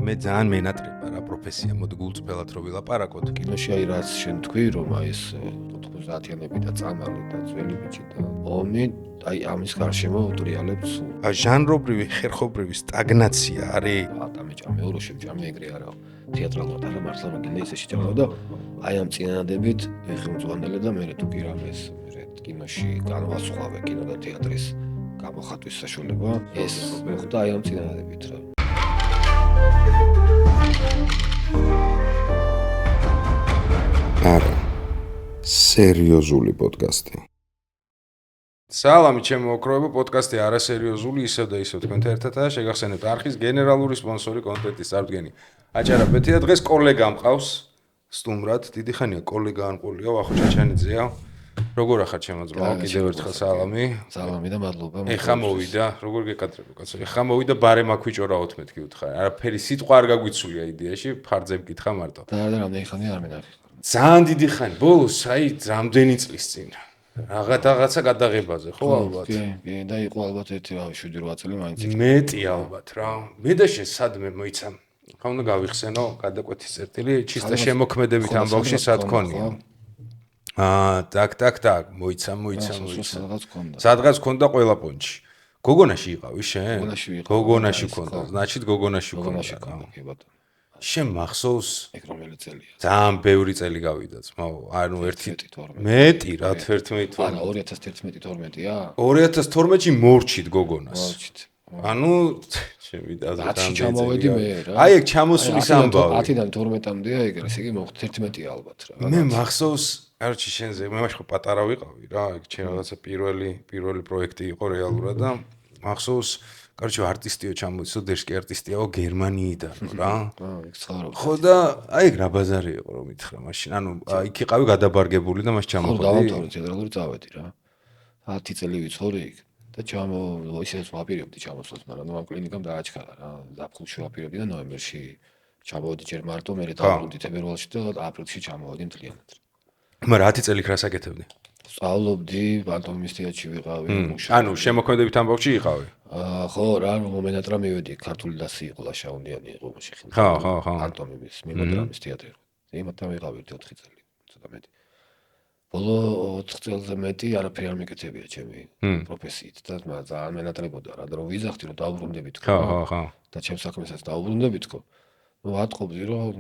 მე ძალიან მენატრება რა პროფესია, მოდი გულწრფელად რო ვილაპარაკოთ. კინოში აი რაც შენ თქვი, რომ აი ეს 90-იანები და წამალი და ძველი ბიჭი და ომი, აი ამის გარშემო უტრიალებს. ჟანრობრივი, ხერხობრივი სტაგნაცია არის. ამეჭა მეორე შეჭამე ეგრე არა. თეატრალურად არა მართლა რომ გინდა ისე შეჭამო და აი ამ წინადადებით ეხმძღვანელე და მე თუ კი რამეს მე კინოში განვასხვავე კინო და თეატრის გამოხატვის საშუალება ეს მოხდა აი ამ წინადადებით რა. არა სერიოზული პოდკასტი. სალამი ჩემო ოქროებო, პოდკასტი არასერიოზული ისევ და ისევ თქვენთან ერთადაა. შეგახსენებთ არხის გენერალური სპონსორი კონტენტის წარდგენი. აჭარაბეთია დღეს კოლეგა მყავს სტუმრად. დიდი ხანია კოლეგა ანყულია, ვახო ჩაჩანიძეა. როგორ ახარ ჩემო ძმაო, კიდევ ერთხელ სალამი. სალამი და მადლობა. ეხა მოვიდა, როგორ გეკადრებო კაცო. ეხა მოვიდა ბარემ აქვიჭორა 14 კი უთხარ. არაფერი სიტყვა არ გაგვიცულია იდეაში, ფარძე მკითხა მარტო. და რამდენი ხანი არ მენახი. ძალიან დიდი ხანი, ბოლოს აი რამდენი წლის წინ. რაღაცა გადაღებაზე, ხო ალბათ? კი, და იყო ალბათ 7-8 წელი მაინც. მეტი ალბათ რა. მე და შენ სადმე მოიცამ. ხა უნდა გავიხსენო გადაკვეთის წერტილი, ჩისტა შემოქმედებით ამბავში სად ქონია. ტაკ, მოიცამ. სადღაც ქონდა ყველა პონჩი. გოგონაში იყავი შენ? გოგონაში ქონდა. значит გოგონაში ქონდა. კი ბატონო. შენ მახსოვს ეგ რომელი წელია? ძალიან ბევრი წელი გავიდა ძმაო. ანუ მეტი რა 11-12. არა 2011-12-ია? 2012-ში მორჩით გოგონას. მორჩით. ანუ ჩემი დაზრდილი ჩამოვედი მე რა. აი ეგ ჩამოსulis ამბავი. 10-დან 12-მდეა ეგ რა, იგი მოხდა 11-ია ალბათ რა. მე მახსოვს, არჩი შენზე, მე მაშინ პატარა ვიყავი რა, ეგ ჩემ რაღაცა პირველი პროექტი იყო რეალურად და მახსოვს короче არტისტიო ჩამოიცო დეშკი არტისტიაო გერმანიიდან რა. ეგ ცხოვრობ. ხო და აი ეგ რა ბაზარი იყო რომ ითხრა მაშინ. ანუ იქ იყავი გადაბარგებული და მას ჩამოხვედი. ხო დავამთავრე თეატრალური წავედი რა. 10 წელი ვიცხოვრე იქ. და ისეც ვაპირებდი ჩამოსვლას, მაგრამ ამ კლინიკამ დააჩქარა რა. ზაფხულში ვაპირებდი და ნოემბერში ჩამოვედი ჯერ მარტო, მე დავბრუნდი თებერვალში და აპრილში ჩამოვედი მთლიანად. მაგრამ 10 წელი რას აკეთებდი? სწავლობდი, პანტომიმის თეატრში ვიყავი, მუშაობდი. ანუ შემოქმედებით ამბავში იყავი? ხო, რა, მომენატრა მივედი, ქართული დასი იყო, ლაშაუნიანი იყო მაშინ. ხო. პანტომიმის, მიმოძრაობის თეატრი. იმათთან ვიყავი 4 წელი, ცოტა მეტი. ბოლო 4 წელზე მეტი არაფერი არ მეკეთებია ჩემი პროფესიით და ძალიან მენატრებოდა რა, რომ ვიზახდი რომ დავუბრუნდები თქო. ხო. და ჩემს საქმესაც დავუბრუნდები თქო. ნუ ვატყობდი რომ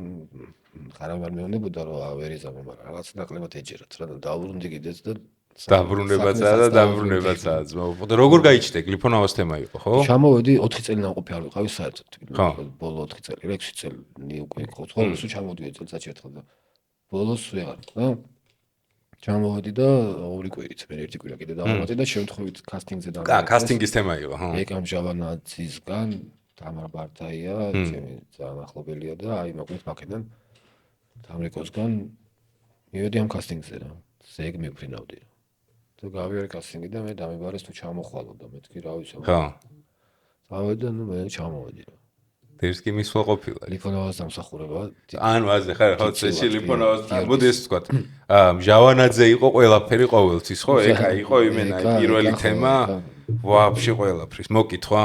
ხარავარ მეუბნებოდა რომ ვერ იზამო, მაგრამ რაღაც ნაკლებად ეჯერათ რა და დავუბრუნდი კიდეც და დაბრუნებაცაა ძმაო. და როგორ გაიჩნდა გლიფონავას თემა იყო, ხო? ჩამოვედი 4 წელი ნაყოფი არ ვიყავი საერთოდ. ბოლო 4 წელი, 6 წელი უკვე იყო. ცხოვრობ ჩამოვედი წელიწადში ერთხელ და ბოლოს ვეღარ ხო? ჩამოვედი და ორი კვირით, მე ერთი კვირა კიდე დავამატე და შემთხვევით კასტინგზე და კასტინგის თემა იყო, ხო? ეკამ ჟავანაძისგან თამარ ბარტაია, ჩემი ძალიან ახლობელია და აი მოკლედ მაქედან თამრიკოსგან მივედი ამ კასტინგზე რა. ზეგ მიფრინავდი. და გავიარე კასტინგი და მე დამებარეს თუ ჩამოხვალო და მეთქი რა ვიცი. ხო. წავედი და ნუ მე ჩამოვედი რა. დერსკი მისვლა ყოფილა. ლიფონავას დამსახურება. ანუ ასე ხარ, ხო, წეში ლიფონავას. მოდი ეს ვთქვა. ჟავანაძე იყო ყველაფერი ყოველთვის, ხო? ეგ იყო იმენა პირველი თემა. ვაფშე ყველაფრის. მოკითხვა.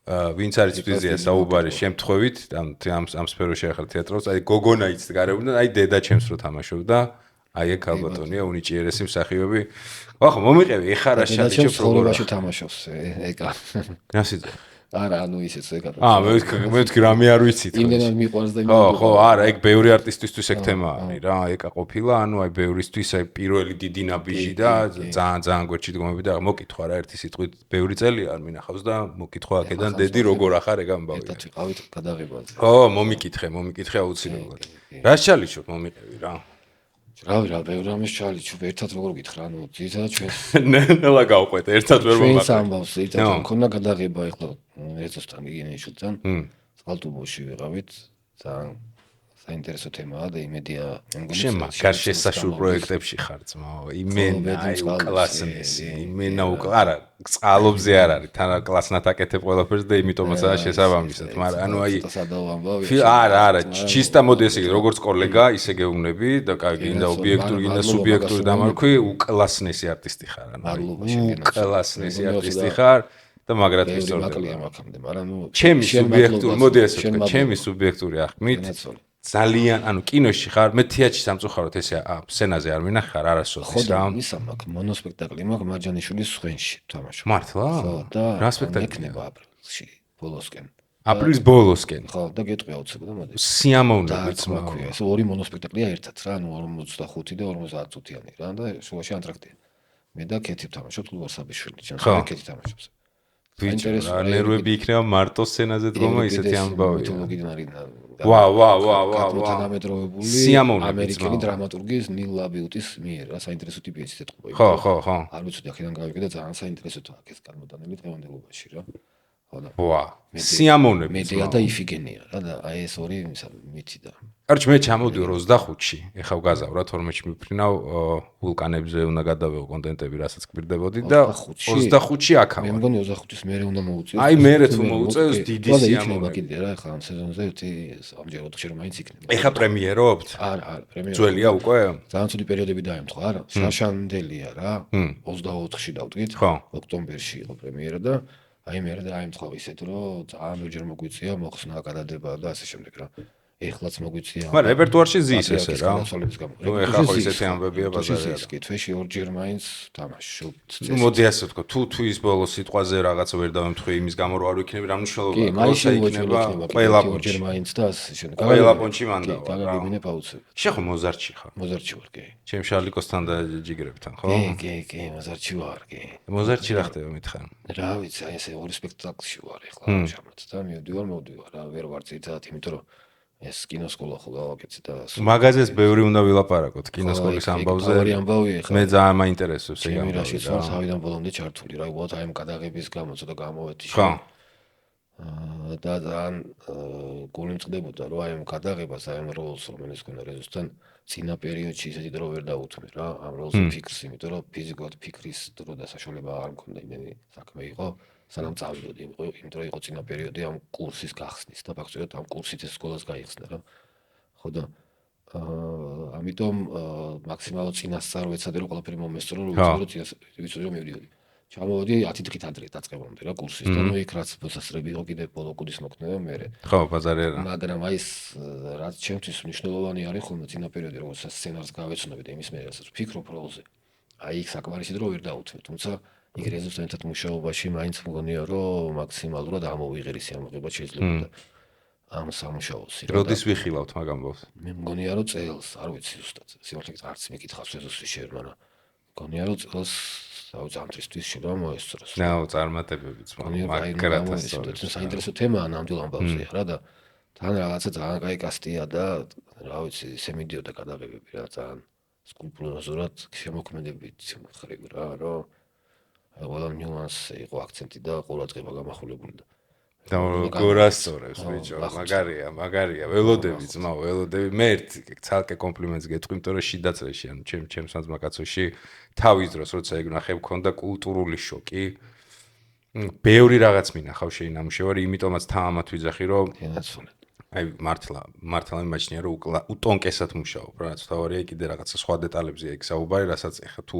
ვინც არის ფიზია საუბარი შემთხვევით, ამ სფეროში ახლა თეატროს, აი გოგონა იცით გარებიდან, აი დედა ჩემს რო თამაშობდა. აი ეგ ალბათონია უნიჭიერესი მსახიობი. ხო, მომიყევი ეხა რა შალიჩო პროგრამაში თამაშობს ეკა. გასიძე. არა, ანუ ისეც ეკა. მე ვთქვი რამე არ ვიცით. იმდენად მიყვარს და ხო, არა, ეგ ბევრი არტისტისთვის ეგ თემა არის რა, ეკა ყოფილა, ანუ აი ბევრისთვის აი პირველი დიდი ნაბიჯი და ძალიან გვერდში დგომები და მოკითხვა რა ერთი სიტყვით ბევრი წელი არ მინახავს და მოკითხვა აქედან დედი როგორ ახარ ეგ ამბავი. ერთად ვიყავით გადაღებაზე. ხო, მომიკითხე აუცილებლად. რა შალიჩო მომიყევი რა. რა ბევრი რამის ჩალიჩო ერთად როგორ გითხრა ანუ ძირითადად ჩვენს ნელა გავყვეთ ერთად ვერ მომაყავ ჩვენს ამბავს ერთად მქონდა გადაღება ახლა ერთოსთან გიგენიშულთან წყალტუბოში ვიყავით ძალიან საინტერესო თემაა და იმედია შენ მაგარ შესაშურ პროექტებში ხარ ძმაო იმენა კლასნესი იმენა არა წყალობზე არ არის თან კლასნად აკეთებ ყველაფერს და იმიტომაცაა შესაბამისად მაგრამ ანუ აი არა ჩისტა მოდი ესე იგი როგორც კოლეგა ისე გეუბნები და გინდა ობიექტური გინდა სუბიექტური დამარხვი უკლასნესი არტისტი ხარ ანუ უკლასნესი არტისტი ხარ და მაგრად ბევრი ისწორდება. მაკლია მაგამდე, მაგრამ ნუ ჩემი სუბიექტური, მოდი ასე ვთქვა, ჩემი სუბიექტური აღქმით ძალიან, ანუ კინოში ხარ, მე თეატრში სამწუხაროდ ესე სცენაზე არ მინახარ არასოდეს რა. ხო, ისა მაქვს მონოსპექტაკლი მაქვს მარჯანიშვილის სხვენში თამაშობ. მართლა? ხო, და რა სპექტაკლია? ექნება აპრილში, ბოლოსკენ. აპრილის ბოლოსკენ. ხო, და გეტყვი აუცილებლად და მოდი. სიამოვნებით და მაქვია, ეს ორი მონოსპექტაკლია ერთად რა, ანუ 45 და 50 წუთიანი რა და შუაში ანტრაქტია. მე და კეთი ვთამაშობ ლუასაბიშვილი, ჩემს კეთი თამაშობს. ვიჭრა, ნერვები იქნება მარტო სცენაზე დგომა ისეთი ამბავია. მითოლოგიდან არის ვა. თანამედროვებული ამერიკელი დრამატურგის ნილ ლაბიუტის მიერ რა საინტერესო ტიპია ეს ეთყობა. ხო. არ ვიცოდი აქედან გავიგე და ძალიან საინტერესოა ეს განმოდანილი დღევანდელობაში რა. ხო და ვა. სიამოვნებით. მედია და იფიგენია რა და აი ეს ორი მითი და კარჩ მე ჩამოდიო 25-ში. ეხა ვგაზავრა 12-ში მიფრინავ ვულკანებზე უნდა გადავეო კონტენტები, რასაც გვირდებოდი და 25-ში აქ მე მგონი 25-ის მერე უნდა მოუწიოს. აი მერე თუ მოუწევს დიდი სიამოვნება კიდე რა ეხლა ამ სეზონზე ამჯერ 4-ში მაინც იქნება. ეხა პრემიერობთ? არა, პრემიერა. ძველია უკვე? ძალიან ცუდი პერიოდები დაემთხვა არა? შაშანდელია რა. 24-ში დავდგით. ოქტომბერში იყო პრემიერა და აი მერე დაემთხვა ისეთ რომ ძალიან ბევრჯერ მოგვიწია მოხსნა გადადება და ასე შემდეგ რა. ეხლაც მოგვიწია. მაგრამ რეპერტუარში ზის ესე რა. ნუ ეხლა ხო ისეთი ამბებია ბაზარია. ეს კითხვაში ორჯერ მაინც თამაშობ. ნუ მოდი ასე ვთქვა, თუ ის ბოლო სიტყვაზე რაღაცა ვერ დავემთხვა იმის გამო რომ არ ვიქნები რა მნიშვნელობა კი, მაინც იქნება ყველა ორჯერ მაინც და ასე შემდეგ. ყველა პონჩი მანდა. გაგიგინებ აუცილებლად. შენ ხო მოზარდში ხარ? მოზარდში ვარ, კი. ჩემ შარლიკოსთან და ჯიგრებთან, ხო? კი, მოზარდში ვარ, კი. მოზარდში რა ხდება მითხარ? რა ვიცი, აი ესე ორი სპექტაკლში ვარ ეხლა შამოთ და მივდივარ რა, ვერ ვარ ძირითადად, იმიტომ რომ ეს კინოსკოლა ხო გავაკეთე და მაგაზეს ბევრი უნდა ვილაპარაკოთ კინოსკოლის ამბავზე. ორი ამბავი ეხლა. მე ძალიან მაინტერესებს ეს ამბავი. რაშიც ვარ თავიდან ბოლომდე ჩართული რა, უბრალოდ აი ამ გადაღების გამო ცოტა გამოვედი. ხო. და ძალიან გული მწყდებოდა რომ აი ამ გადაღებას, აი ამ როლს რომელიც გქონდა რეზუსთან წინა პერიოდში ისეთი დრო ვერ დაუთმე რა, ამ როლზე ფიქრს, იმიტომ რომ ფიზიკურად ფიქრის დრო და საშუალება არ მქონდა იმენი საქმე იყო. სანამ წავიდოდი, იმიტომ რომ იყო წინა პერიოდი ამ კურსის გახსნის და ფაქტობრივად ამ კურსით ეს სკოლას გაიხსნა რა. ხო და ამიტომ მაქსიმალურად წინასწარ ვეცადე რომ ყველაფერი მომესწრო რომ ვიცოდი რომ მივდიოდი. ჩამოვედი 10 დღით ადრე დაწყებამდე რა კურსის და ნუ იქ რაც მოსასწრები იყო კიდე ბოლო კუდის მოქმედება მე. ხო, ბაზარი არა. მაგრამ აი ეს რაც ჩემთვის მნიშვნელოვანი არის ხოლმე წინა პერიოდი როგორც სცენარს გავეცნობი და იმის მე რასაც ვფიქრობ როლზე. აი იქ საკმარისი დრო ვერ დაუთმე, თუმცა იქ რეზულტატად მუშაობაში მაინც მგონია რომ მაქსიმალურად ამოვიღერისი ამოღება შეიძლება ამ სამუშაოს. როდის ვიხილავთ მაგ ამბავს? მე მგონია რომ წელს, არ ვიცი ზუსტად. სიმართლე არც მეკითხავს ეზოსის შენ, მაგრამ მგონია რომ წელს ზამთრისთვის შეიძლება მოესწროს. ნაუ წარმატებებიც მაგრამ საინტერესო თემაა ნამდვილ ამბავზეა რა და თან რაღაცა ძალიან კაი კასტია და რა ვიცი, ისე მიდიოდა გადაღებები რა ძალიან სკრუპულოზურად შემოქმედებით ხრივ რა რომ ყველა ნიუანსი იყო აქცენტი და ყურადღება გამახვილებული და გორასწორებს ბიჭო მაგარია ველოდები ძმაო ველოდები მე ერთ ცალკე კომპლიმენტს გეტყვი იმიტომ რომ შიდაწრეში ანუ ჩემს მაკაცოში თავის დროს როცა ეგ ნახე მქონდა კულტურული შოკი ბევრი რაღაც მინახავ შეინამუშევარი იმიტომაც თამამად ვიძახი რომ აი მართლა იმაჩნია რომ უტონკესად მუშაობ რა თავარია კიდე რაღაცა სხვა დეტალებზე ეგ საუბარი რასაც ეხა თუ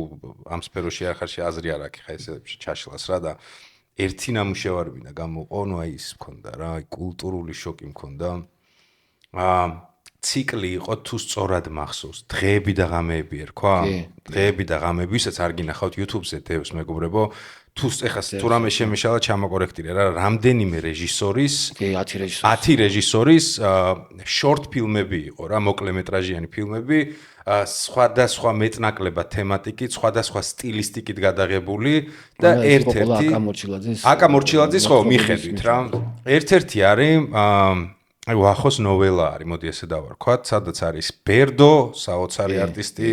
ამ სფეროში არ ხარ აზრი არ აქვს ხა ესე ჩაშლას რა და ერთი ნამუშევარი მინდა გამოყო, ნუ აი ის მქონდა რა, აი კულტურული შოკი მქონდა. ციკლი იყო თუ სწორად მახსოვს, დღეები და ღამეები ერქვა? დღეები და ღამეები, ვისაც არ გინახავთ YouTube-ზე დევს მეგობრებო, თუ ეხა თუ რამე შემეშალა ჩამოკორექტირე რა, რამდენიმე რეჟისორის, 10 რეჟისორის short ფილმები იყო რა, მოკლემეტრაჟიანი ფილმები. სხვადასხვა მეტნაკლებად თემატიკით, სხვადასხვა სტილისტიკით გადაღებული და ერთ-ერთი აკა მორჩილაძის ხო მიხედვით რა. ერთ-ერთი არის აი ვახოს ნოველა არის, მოდი ესე დავარქვათ, სადაც არის ბერდო, საოცარი არტისტი,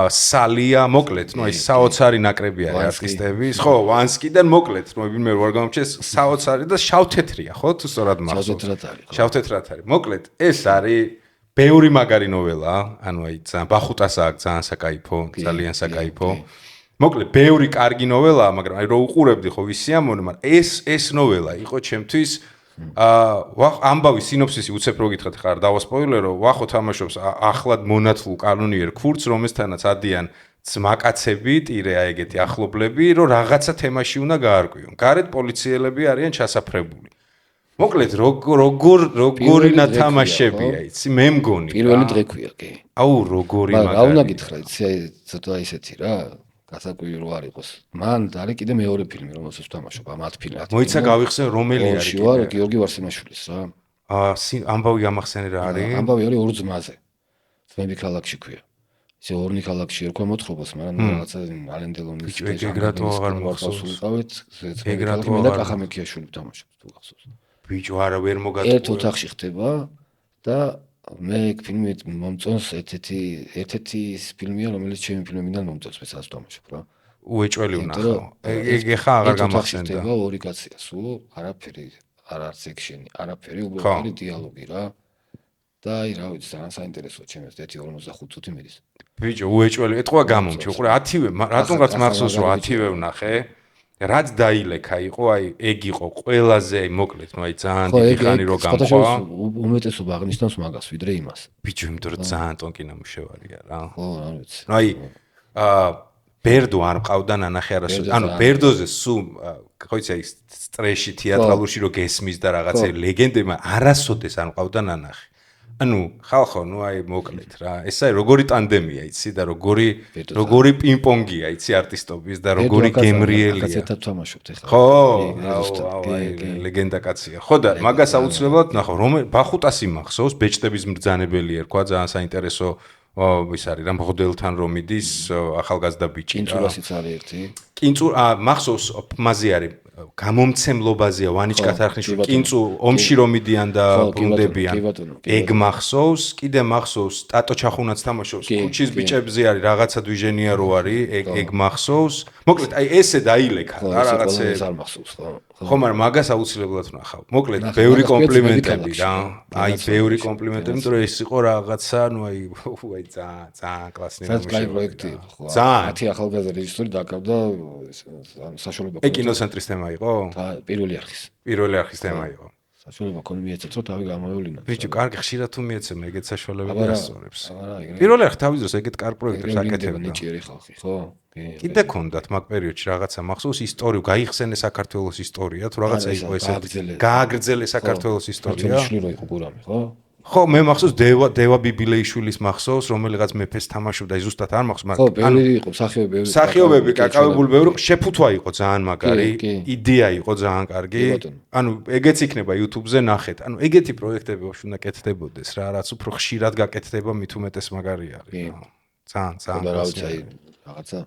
სალია, მოკლედ, ნუ აი საოცარი ნაკრები არის არტისტების, ხო, ვანსკიდან მოკლედ, ნუ ვინმე ვარ გამორჩეს, საოცარი და შავთეთრია, ხო, თუ სწორად მახსოვს. შავთეთრად არის. მოკლედ, ეს არის ბევრი მაგარი ნოველაა, ანუ აი ძალიან ბახუტასა აქვს ძალიან საკაიფო, ძალიან საკაიფო. მოკლედ, ბევრი კარგი ნოველაა, მაგრამ აი რო უყურებდი ხო ვის სიამოვნე, მაგრამ ეს ნოველა იყო ჩემთვის ამბავი სინოფსისი უცებ რო გითხრათ ხარ დავასპოილერო, ვახო თამაშობს ახლად მონათლულ კანონიერ ქურდს, რომელთანაც ადიან ძმაკაცები, ტირე აი ეგეთი ახლობლები, რომ რაღაცა თემაში უნდა გაარკვიონ. გარეთ პოლიციელები არიან ჩასაფრებული. მოკლედ როგორი ნათამაშებია, იცი, მე მგონი. პირველი დღე ქვია, კი. აუ როგორი მაგრამ რა უნდა გითხრა, იცი, აი ცოტა ისეთი რა, გასაკვირი რო არ იყოს. მან არის კიდე მეორე ფილმი, რომელსაც ვთამაშობ, ამ 10 ფილმი. მოიცა გავიხსენ რომელი არის კიდე? ვარ გიორგი ვარსიმაშვილის რა. ამბავი გამახსენე რა არის? ამბავი არის ორ ძმაზე. ძმები ქალაქში ქვია. ისე ორნი ქალაქში ერქვა მოთხრობას, მაგრამ რაღაცა ალენდელონის ეგრატო აღარ მახსოვს. ეგრატო მე და კახამექიაშვილი ვთამაშობ თუ გახსოვს. ბიჭო არა ვერ მოგაწყვეტ. ერთ ოთახში ხდება და მე ეგ ფილმი მომწონს ერთ-ერთი ფილმია, რომელიც ჩემი ფილმებიდან მომწონს, მე სადაც ვთამაშობ რა. უეჭველი ვნახავ. ეგ ეხა აღარ გამახსენდა. ხდება ორი კაცია, სულ არაფერი, არ არც ექშენი, არაფერი, უბრალოდ დიალოგი რა. და აი რა ვიცი, ძალიან საინტერესოა ჩემს 1:45 წუთი მიდის. ბიჭო, უეჭველი, ეთქვა გამომჩი, უყურე 10-ვე, რატომღაც მახსოვს რომ 10-ვე ვნახე. რაც დაილექა იყო, აი ეგ იყო ყველაზე აი მოკლედ, ნუ აი ძალიან დიდი ხანი რო გამყვა. უმეტესობა აღნიშნავს მაგას, ვიდრე იმას. ბიჭო, იმიტომ რომ ძალიან ტონკი ნამუშევარია რა. ხო, რა ვიცი. ნუ აი ბერდო არ მყავდა ნანახი არასოდეს. ანუ ბერდოზე სულ ხო იცი აი სტრეში თეატრალურში რო გესმის და რაღაცა ლეგენდება, არასოდეს არ მყავდა ნანახი. ანუ ხალხო, ნუ აი მოკლედ რა. ეს აი როგორი ტანდემია, იცი და როგორი პინგ-პონგია, იცი არტისტობის და როგორი გემრიელია. რაღაც ერთად თამაშობთ ეხლა. ხო, ლეგენდა კაცია. ხო და მაგას აუცილებლად ნახო, ბახუტასი მახსოვს, ბეჭდების მბრძანებელი ერქვა, ძალიან საინტერესო ის არის რა, მღოდელთან რომ მიდის ახალგაზრდა ბიჭი. კინწურასიც არის ერთი. მახსოვს მაზე არის გამომცემლობაზეა ვანიჩკათ არხნიშვილი კინწუ ომში რომ მიდიან და ბრუნდებიან ეგ მახსოვს კიდე მახსოვს ტატო ჩახუნაც თამაშობს ქუჩის ბიჭებზე არის რაღაცა დვიჟენია რო არის ეგ მახსოვს მოკლედ აი ესე დაილექა რა რაღაცე არ მახსოვს ხო მაგრამ მაგას აუცილებლად ვნახავ მოკლედ ბევრი კომპლიმენტები რა აი ბევრი კომპლიმენტები იმიტომ რომ ეს იყო რაღაცა ნუ აი ძალიან კლასი პროექტი ხო 10 ახალგაზრდა რეჟისორი დაკავდა საშუალება ეგ კინოცენტრის თემა იყო? პირველი არხის თემა იყო. საშუალება ქონდა მიეცეთ, რომ თავი გამოვევლინა. ბიჭო, კარგი ხშირად თუ მიეცემ ეგეთ საშუალებები ასწორებს. პირველი არხი თავის დროს ეგეთ კარგ პროექტებს აკეთებდა. ნიჭიერი ხალხი, ხო? კიდე ქონდათ მაგ პერიოდში რაღაცა მახსოვს ისტორიო, გაიხსენე საქართველოს ისტორია, თუ რაღაცა იყო ესე. გააგრძელე საქართველოს ისტორია. შვილო იყო გურამი, ხო? ხო, მე მახსოვს დევა ბიბილეიშვილის მახსოვს, რომელიღაც მეფეს თამაშობდა, ზუსტად არ მახსოვს, მაგრამ ხო, ბევრი იყო, მსახიობები, კაკავებული ბევრი, შეფუთვა იყო ძალიან მაგარი, იდეა იყო ძალიან კარგი. ანუ ეგეც იქნება YouTube-ზე ნახეთ. ანუ ეგეთი პროექტები ვაფშე უნდა კეთდებოდეს რა, რაც უფრო ხშირად გაკეთდება, მით უმეტეს მაგარი არის. ძალიან. და რა ვიცი, აი რაღაცა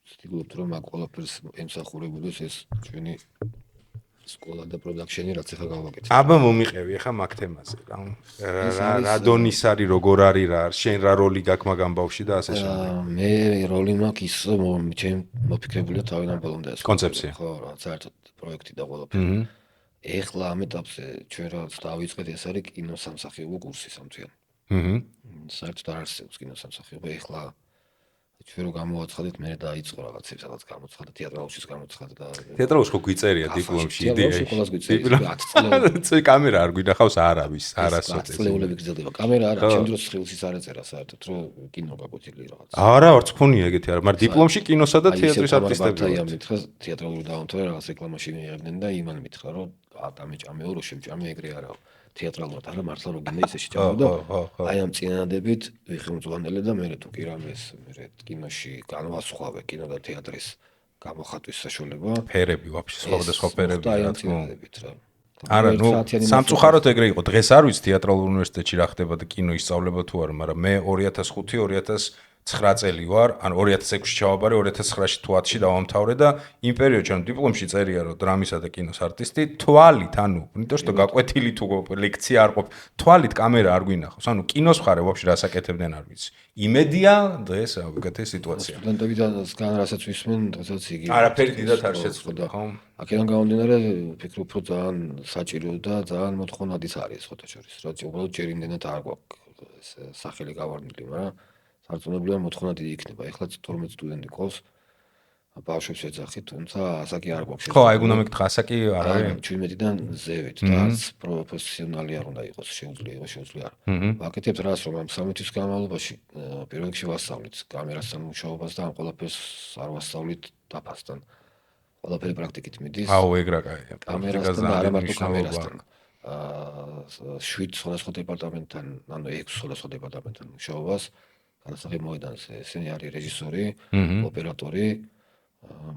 ვცდილობთ რომ მაგ ყველაფერს ემსახურებოდეს ეს ჩვენი სკოლა და პროდაქშენი რაც ახლა გავაკეთე. აბა მომიყევი ახლა მაგ თემაზე რა. რა დონის არის, როგორ არის რა, შენ რა როლი გაქვს მაგ ამბავში და ასე შემდეგ. მე როლი მაქვს ის ჩემ მოფიქრებულია თავიდან ბოლომდე ეს. კონცეფცია. ხო, რა საერთოდ პროექტი და ყველაფერი. ეხლა ამ ეტაპზე ჩვენ რაც დავიწყეთ ეს არის კინოსამსახიობო კურსი სამთვიანი. საერთოდ არ არსებობს კინოსამსახიობო ეხლა ჩვენ რო გამოვაცხადეთ მე დაიწყო რაღაცებს სადაც გამოცხადა თეატრალურშიც გამოცხადა და თეატრალურში ხო გვიწერია დიპლომში იდეა ყველას გვიწერია 10 წელი კამერა არ გვინახავს არავის არასოდეს 10 წლეულები გრძელდება კამერა არა ჩემ დროს ხილსის არ ეწერა საერთოდ რომ კინო გაგვეთილი რაღაც არა არც ფონია ეგეთი არა მაგრამ დიპლომში კინოსა და თეატრის არტისტები აი მითხრა თეატრალური დაუნთრა რაღაც რეკლამაში მიიღებდნენ და იმან მითხრა რომ ამეჭამეო რო შემჭამე ეგრე არაო თეატრალურად არა მართლა რო გინდა ისე შეჭამდა აი ამ წინადებით ვიხმწვანელე და მე თუ კი რამეს მე კინოში განვასხვავე კინო და თეატრის გამოხატვის საშუალება ფერები ვაფშე სხვა ფერები რა თქმა უნდა არა ნუ სამწუხაროდ ეგრე იყო დღეს არ ვიცი თეატრალურ უნივერსიტეტში რა ხდება და კინო ისწავლება თუ არა მაგრამ მე 2005-2009 წელი ვარ, ან 2006-ში ჩავაბარე, 2009-ში თუ 10-ში დავამთავრე და იმ პერიოდში ან დიპლომში წერია რომ დრამისა და კინოს არტისტი თვალით, ანუ, იმიტომ რომ გაკვეთილი თუ ლექცია არ ყოფ, თვალით კამერა არ გვინახავს. ანუ კინოს მხარე ვაფშე რასაკეთებდნენ არ ვიცი. იმედია დღეს რა ვიკეთე სიტუაცია. სტუდენტებიდან რასაც ვისმენ, დღესაც იგი. არაფერი დიდად არ შეცვლა, ხო? აქედან გამომდინარე, ვფიქრობ, რომ ძალიან საჭირო და ძალიან მოთხოვნადის არის ხოთა შორის, რაც უბრალოდ ჯერ იმდენად არ გვაქვს სახელი გავარდნილი, მაგრამ სარწმუნოებრივია მოთხოვნა დიდი იქნება. ეხლა 12 სტუდენტი ყავს. ბავშვებს ეძახით, თუმცა ასაკი არ გვაქვს. ხო, აი გუნდა მეკითხა, ასაკი არ არის? 17-დან ზევით და პროფესიონალი არ უნდა იყოს, შეუძლია. ვაკეთებთ რას, რომ ამ 3 თვის განმავლობაში პირველ რიგში ვასწავლით კამერასთან მუშაობას და ამ ყველაფერს არ ვასწავლით დაფასთან. ყველაფერი პრაქტიკით მიდის. აუ, ეგრა კაია. კამერასთან და არა მარტო კამერასთან. 7 სხვადასხვა დეპარტამენტთან, ანუ 6 სხვადასხვა დეპარტამენტთან მუშაობას განსახილ მოედანზე. ესენი არის რეჟისორი, ოპერატორი,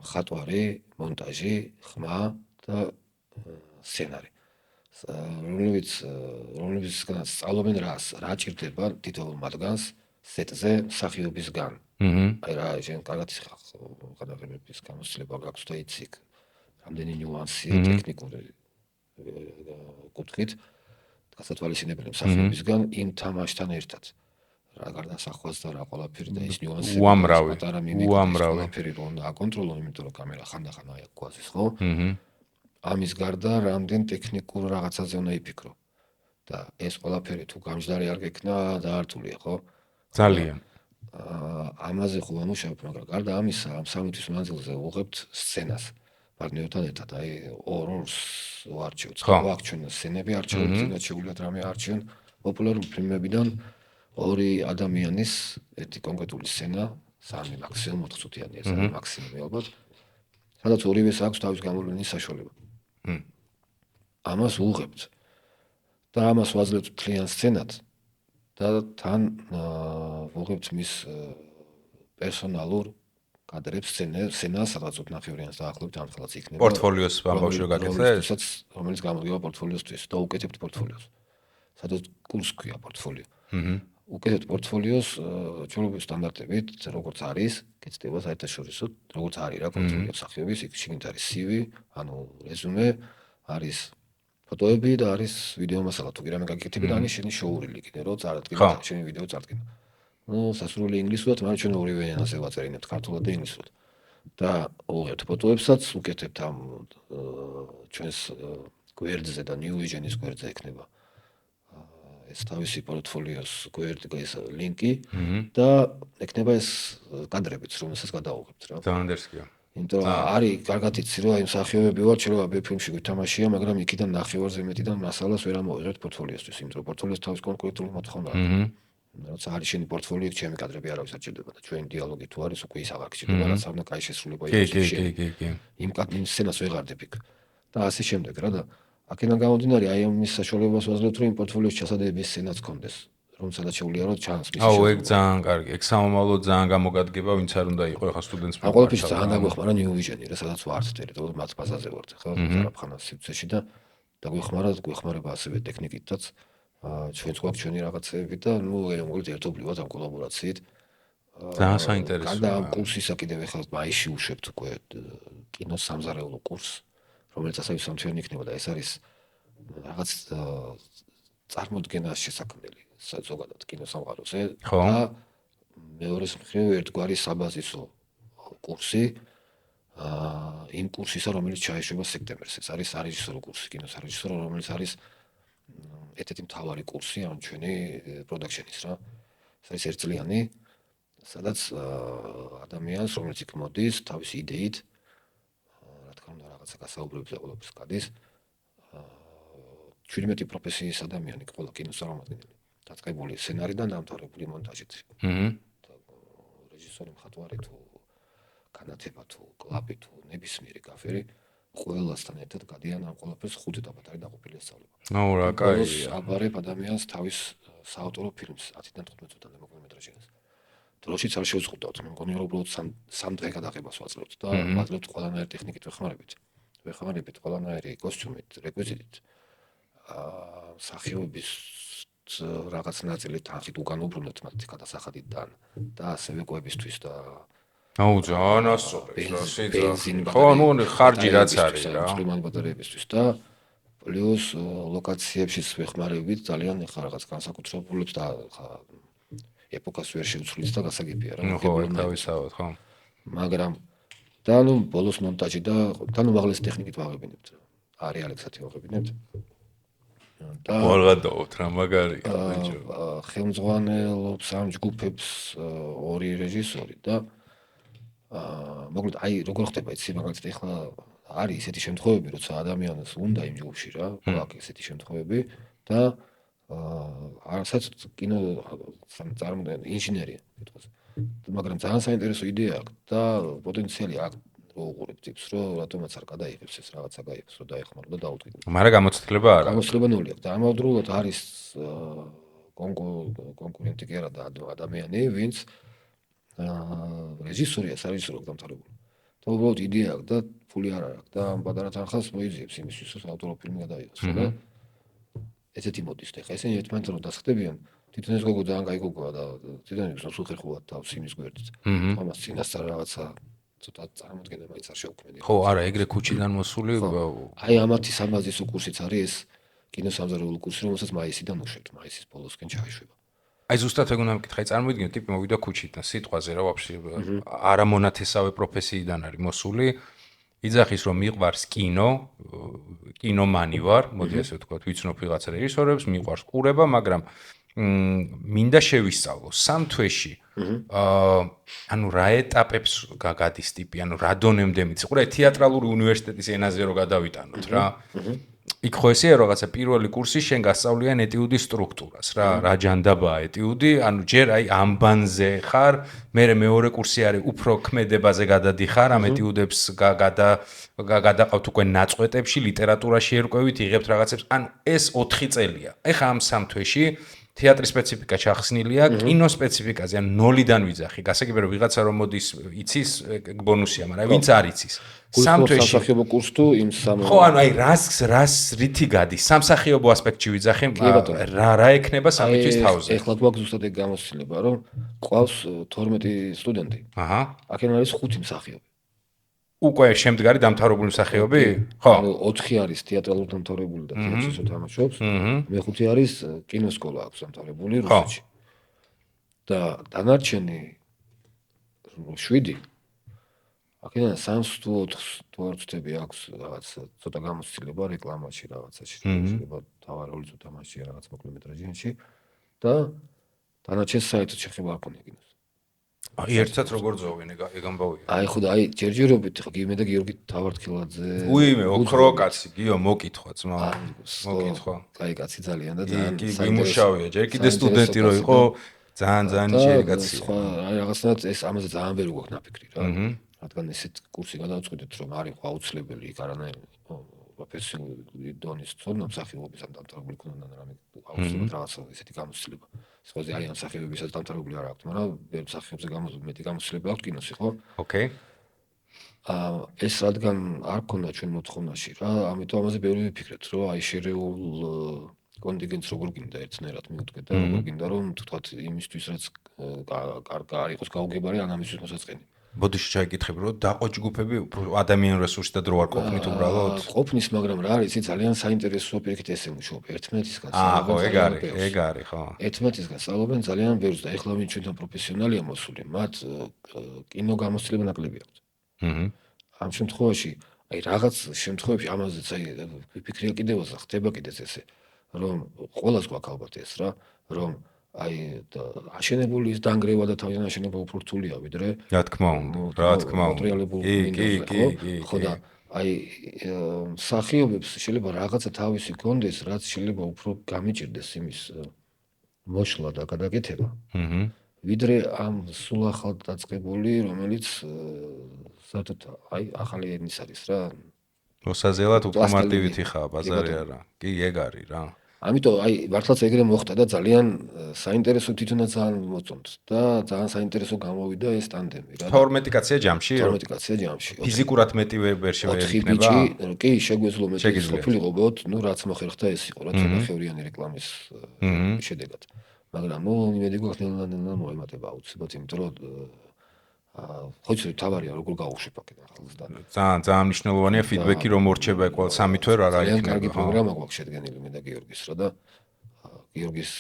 მხატვარი, მონტაჟი, ხმა და სცენარი. რომლებიცგანაც სწავლობენ რა ჭირდება თითოეულ მათგანს სეტზე მსახიობისგან. აი რა, შენ კარგად გადაღებების გამოცდილება გაქვს და იცი რამდენი ნიუანსია ტექნიკური კუთხით გასათვალისწინებელი მსახიობისგან იმ თამაშთან ერთად. რა გარდასახვას და რა ყველაფერი და ის ნიუანსები ყველაფერი რომ უნდა აკონტროლო, იმიტომ რომ კამერა ხანდახან აი აქ გვაზის, ხო? ამის გარდა რამდენ ტექნიკურ რაღაცაზე უნდა იფიქრო. და ეს ყველაფერი თუ გამჯდარი არ გექნა, დაართულია, ხო? ძალიან. ამაზე ხო ვამუშავებ, მაგრამ გარდა ამისა, ამ 3 თვის მანძილზე ვუღებთ სცენას. პარტნიორთან ერთად, აი ორს ვარჩევთ. ვაქჩენ სცენები არჩევთ, წინათ შეგვიძლია რამე არჩევენ. პოპულარული ფილმებიდან 2 ადამიანის ერთი კონკრეტული სცენა, 3 მაქსიმუმ 4 წუთიანი ეს არის მაქსიმუმი ალბათ. სადაც ორივეს აქვს თავის გამოვლენის საშუალება. ამას ვუღებთ. და ამას ვაძლევთ მთლიან სცენად და თან ვუღებთ მის პერსონალურ კადრებს სცენას, სადაც უთნახევრიანს დაახლოებით ამ ხელაც იქნება. პორტფოლიოს ბავშვი გაკეთებს, რომელიც გამოდგება პორტფოლიოსთვის და უკეთებთ პორტფოლიოს. სადაც კურსი ქვია პორტფოლიო. უკეთებთ პორტფოლიოს ჩვეულებრივი სტანდარტებით, როგორც არის, გეცდება საერთაშორისო, როგორც არის რა პორტფოლიო მსახიობის, იქ შიგნით არის CV, ანუ რეზუმე, არის ფოტოები და არის ვიდეო მასალა. თუ კი რამე გაკეთები და არის შენი შოურილი კიდე, რომ წარადგინე შენი ვიდეო წარდგინე. სასურველი ინგლისურად, მაგრამ ჩვენ ორივე ენაზე ვაწერინებთ, ქართულად და ინგლისურად. და უღებთ ფოტოებსაც, უკეთებთ ამ ჩვენს გვერდზე და New Vision-ის გვერდზე ექნება ეს თავისი პორტფოლიოს გვერდის ლინკი და ექნება ეს კადრებიც, რომელსაც გადავუღებთ რა. ძალიან იმიტომ რომ არის კარგად იცი რომ აი მსახიობები ვარ, შეიძლება AB ფილმში გვითამაშია, მაგრამ იქიდან ნახევარზე მეტიდან მასალას ვერ ამოვიღებთ პორტფოლიოსთვის, იმიტომ რომ პორტფოლიოს თავის კონკრეტული მოთხოვნა აქვს. როცა არის შენი პორტფოლიო, ჩემი კადრები არავის არ ჭირდება და ჩვენი დიალოგი თუ არის, უკვე ის აღარ გჭირდება, რაც არ უნდა კაი შესრულება იყოს. კი. იმ სცენას ვეღარდებ იქ. და ასე შემდეგ რა და აქედან გამომდინარე, აი ამის საშუალებას ვაძლევთ, რომ იმ პორტფოლიოს ჩასადების სცენაც გქონდეს, რომ სადაც შეუძლია რომ ჩანს მისი. აუ, ეგ ძალიან კარგი. ეგ სამომავლოდ ძალიან გამოგადგება, ვინც არ უნდა იყო ახლა სტუდენტს. ამ ყველაფერს ძალიან დაგვეხმარა New Vision-ი, რა სადაც ვართ, ტერიტორიულად მათ ბაზაზე ვართ, ხო? ზარაფხანას სივრცეში და გვეხმარება ასევე ტექნიკითაც. ჩვენც გვაქვს ჩვენი რაღაცეები და ნუ მოგვიყვებით ერთობლივად ამ კოლაბორაციით. ძალიან საინტერესოა. გარდა ამ კურსისა კიდევ ახლა მაისში უშვებთ უკვე კინოს სამზარეულო კურსს, რომელიც ასევე სამთვიანი იქნება და ეს არის რაღაც წარმოდგენას შესაქმნელი ზოგადად კინოსამყაროზე და მეორეს მხრივ ერთგვარი საბაზისო კურსი იმ კურსისა, რომელიც ჩაეშვება სექტემბერს. ეს არის სარეჟისორო კურსი, კინოსარეჟისორო, რომელიც არის ერთ-ერთი მთავარი კურსი ამ ჩვენი პროდაქშენის რა. ეს არის ერთწლიანი, სადაც ადამიანს, რომელიც იქ მოდის, თავისი იდეით, რა თქმა უნდა, რაღაცა გასაუბრებს და ყველაფერს გადის, 17 პროფესიის ადამიანი, ყველა კინოსწარმომადგენელი, დაწყებული სცენარიდან დამთავრებული მონტაჟით. რეჟისორი, მხატვარი თუ განათება თუ კლუბი თუ ნებისმიერი კაფერი ყველასთან ერთად გადიან ამ ყველაფერს 5 ეტაპად არის დაყოფილი სწავლება. აუ რა კაია. აბარებ ადამიანს თავის საავტორო ფილმს 10-დან 15 წუთამდე მოკლემეტრაჟიანს. დროშიც არ შევზღუდავთ, მე მგონი რომ უბრალოდ 3 დღე გადაღებას ვაძლევთ და ვაძლევთ ყველანაირი ტექნიკით ვეხმარებით ყველანაირი კოსტიუმით, რეკვიზიტით. მსახიობის რაღაც ნაწილი თანხით უკან უბრუნებთ მათ გადასახადიდან და ასევე კვებისთვის და აუ ძალიან ასწორებს. ხო, ნუ ხარჯი რაც არის რა. წყლიანი ბატარეებისთვის და პლუს ლოკაციებშიც ვეხმარებით ძალიან ახლა რაღაც განსაკუთრებულებს და ხა ეპოქას ვერ შევცვლით და გასაგებია რა. ხო, თავისთავად, ხო. მაგრამ და ნუ ბოლოს მონტაჟი და უმაღლესი ტექნიკით ვაღებინებთ. არის ალექსათი ვაღებინებთ. და ვარღადავთ რა მაგარია ბიჭო. ხელმძღვანელობს ამ ჯგუფებს 2 რეჟისორი და მოკლედ აი როგორ ხდება იცი მაგალითად ეხლა არის ესეთი შემთხვევები როცა ადამიანს უნდა იმ ჯგუფში რა გვაქვს ესეთი შემთხვევები და არასაც კინო წარმოდგენა ინჟინერია კითხოს მაგრამ ძალიან საინტერესო იდეა აქვს და პოტენციალი აქვს რო უყურებ ტიპს რო რატომაც არ გადაიღებს ეს რაღაცა გაიღებს რო დაეხმარო და დაუდგინო მაგრამ გამოცდილება არა გამოცდილება ნული აქვს და ამავდროულად არის კონკურენტი კი არა და ადამიანი ვინც რეჟისორია სარეჟისორო დამთავრებული და უბრალოდ იდეა აქვს და ფული არ აქვს და ამ პატარა თანხას მოიძიებს იმისთვის რომ ავტორო ფილმი გადაიღოს და ესეთი მოდის და ხა ესენი ერთმანეთთან რომ დასხდებიან თვითონ ეს გოგო ძალიან кайგო გოგოა და თვითონ ის სულხერხულად თავს იმის გვერდით ამას წინასწარ რაღაცა ცოტა წარმოდგენა მაინც არ შევქმნი ხო არა ეგრე ქუჩიდან მოსული აი ამათი სამაზისო კურსიც არის ეს კინოსამზარეულო კურსი რომელსაც მაისიდან უშვებთ მაისის ბოლოსკენ ჩაიშვება აი ზუსტად ეგ უნდა მკითხა წარმოიდგინე ტიპი მოვიდა ქუჩიდან სიტყვაზე რა ვაფშე არამონათესავე პროფესიიდან არის მოსული იძახის რომ მიყვარს კინომანი ვარ მოდი ასე ვთქვათ ვიცნობ ვიღაცა რეჟისორებს მიყვარს ყურება მაგრამ მინდა შევისწავლო სამ თვეში ანუ რა ეტაპებს გადის ტიპი ანუ რა დონემდე მიცი ყურე თეატრალური უნივერსიტეტის ენაზე რო გადავიტანოთ რა იქ ხო ესეა რაღაცა პირველი კურსი შენ გასწავლიან ეტიუდის სტრუქტურას რა ჯანდაბაა ეტიუდი ანუ ჯერ აი ამბანზე ხარ მერე მეორე კურსი არის უფრო ქმედებაზე გადადიხარ ამ ეტიუდებს გადაყავთ უკვე ნაწყვეტებში ლიტერატურაში ერკვევით იღებთ რაღაცებს ანუ ეს 4 წელია ეხა ამ სამ თვეში თეატრის სპეციფიკა ჩახსნილია კინო სპეციფიკაზე ან ნოლიდან ვიძახი გასაგებია რომ ვიღაცა რომ მოდის იცის ბონუსია მაგრამ ვინც არ იცის სამთვეში სამსახიობო კურს თუ იმ სამ ხო ანუ აი რას რითი გადის სამსახიობო ასპექტში ვიძახი რა ექნება სამი თვის თავზე ეხლა გვაქვს ზუსტად ეგ გამოცდილება რომ ყავს 12 სტუდენტი აჰა აქედან არის 5 მსახიობი უკვე შემდგარი დამთავრებული მსახიობი ხო ანუ 4 არის თეატრალური დამთავრებული და თეატრში თამაშობს მე-5 არის კინოსკოლა აქვს დამთავრებული რუსეთში და დანარჩენი 7 აქედან 3 თუ 4 თვეები აქვს რაღაც ცოტა გამოცდილება რეკლამაში რაღაცაში შეიძლება თავარ როლი თუ თამაშია რაღაც მოკლემეტრაჟიანში და დანარჩენს საერთოდ შეხება არ ქონია კინოს აი ერთად როგორ ძოვენ ეგ ამბავია აი ხო და აი ჯერჯერობით ხო გიმე და გიორგი თავართხილაძე უიმე ოქრო კაცი გიო მოკითხვა ძმა მოკითხვა კაი კაცი ძალიან და ძალიან იმუშავია ჯერ კიდე სტუდენტი რო იყო ძალიან ნიჭიერი კაცი სხვა აი რაღაცნაირად ეს ამაზე ძალიან ბევრი გვაქვს ნაფიქრი რა რადგან ესეთ კურსი გადავწყვიტეთ რომ არის აუცილებელი იქ არანაირი პროფესიული დონის ცოდნა მსახიობობის ან დამთავრებული ქონოდან რამე აუცილებლად რაღაცა ესეთი გამოცდილება სხვაზე არიან მსახიობებისაც დამთავრებული არ აქვს მაგრამ ბევრ მსახიობზე მეტი გამოცდილება აქვს კინოში ხო ოკეი ეს რადგან არ ქონდა ჩვენ მოთხოვნაში რა ამიტომ ამაზე ბევრი ვიფიქრეთ რომ აი შერეულ კონტინგენტს როგორ გინდა ერთნაირად მიუდგეთ და როგორ გინდა რომ თქვათ იმისთვის რაც კარგი არ იყოს გაუგებარი ან ამისთვის მოსაწყენი ბოდიში ჩაიკითხები რომ დაყო ჯგუფები ადამიანურ რესურსს და დრო არ ყოფნით უბრალოდ ყოფნის მაგრამ რა არის ის ძალიან საინტერესო პირიქით ესე მუშაობ ერთმანეთისგან ხო ეგ არის ხო ერთმანეთისგან სწავლობენ ძალიან ბევრს და ეხლა ვინ ჩვენთან პროფესიონალია მოსული მათ კინო გამოცდილება ნაკლები აქვს ამ შემთხვევაში აი რაღაც შემთხვევებში ამაზეც აი ვიფიქრია კიდევაც ხდება კიდეც ესე რომ ყოველას გვაქვს ალბათ ეს რა რომ აი აშენებული ის დანგრევა და თავიდან აშენება უფრო რთულია ვიდრე რა თქმა უნდა კი ხო და აი მსახიობებს შეიძლება რაღაცა თავისი გონდეს რაც შეიძლება უფრო გამიჭირდეს იმის მოშლა და გადაკეთება ვიდრე ამ სულ ახალ დაწყებული რომელიც საერთოდ აი ახალი ენის არის რა მოსაზელად უფრო მარტივითი ხაა ბაზარი არა კი ეგ არის რა ამიტომ აი მართლაც ეგრე მოხდა და ძალიან საინტერესო თვითონაც ძალიან მოწონთ და ძალიან საინტერესო გამოვიდა ეს ტანდემი რა 12 კაცია ჯამში 12 კაცია ჯამში ფიზიკურად მეტი ვერ შეექნება კი შეგვეძლო მეტი ყოფილიყობოთ ნუ რაც მოხერხდა ეს იყო რა თანახევრიანი რეკლამის შედეგად მაგრამ ნუ იმედი გვაქვს ნელ-ნელა მოემატება აუცილებლად იმიტომ რომ ხო იცი თავარია როგორ გაუშვებ აქედან ხალხს და ძალიან მნიშვნელოვანია ფიდბექი რომ მორჩება ყველა სამი თვე რა იქნება ძალიან კარგი პროგრამა გვაქვს შედგენილი მე და გიორგის რა და გიორგის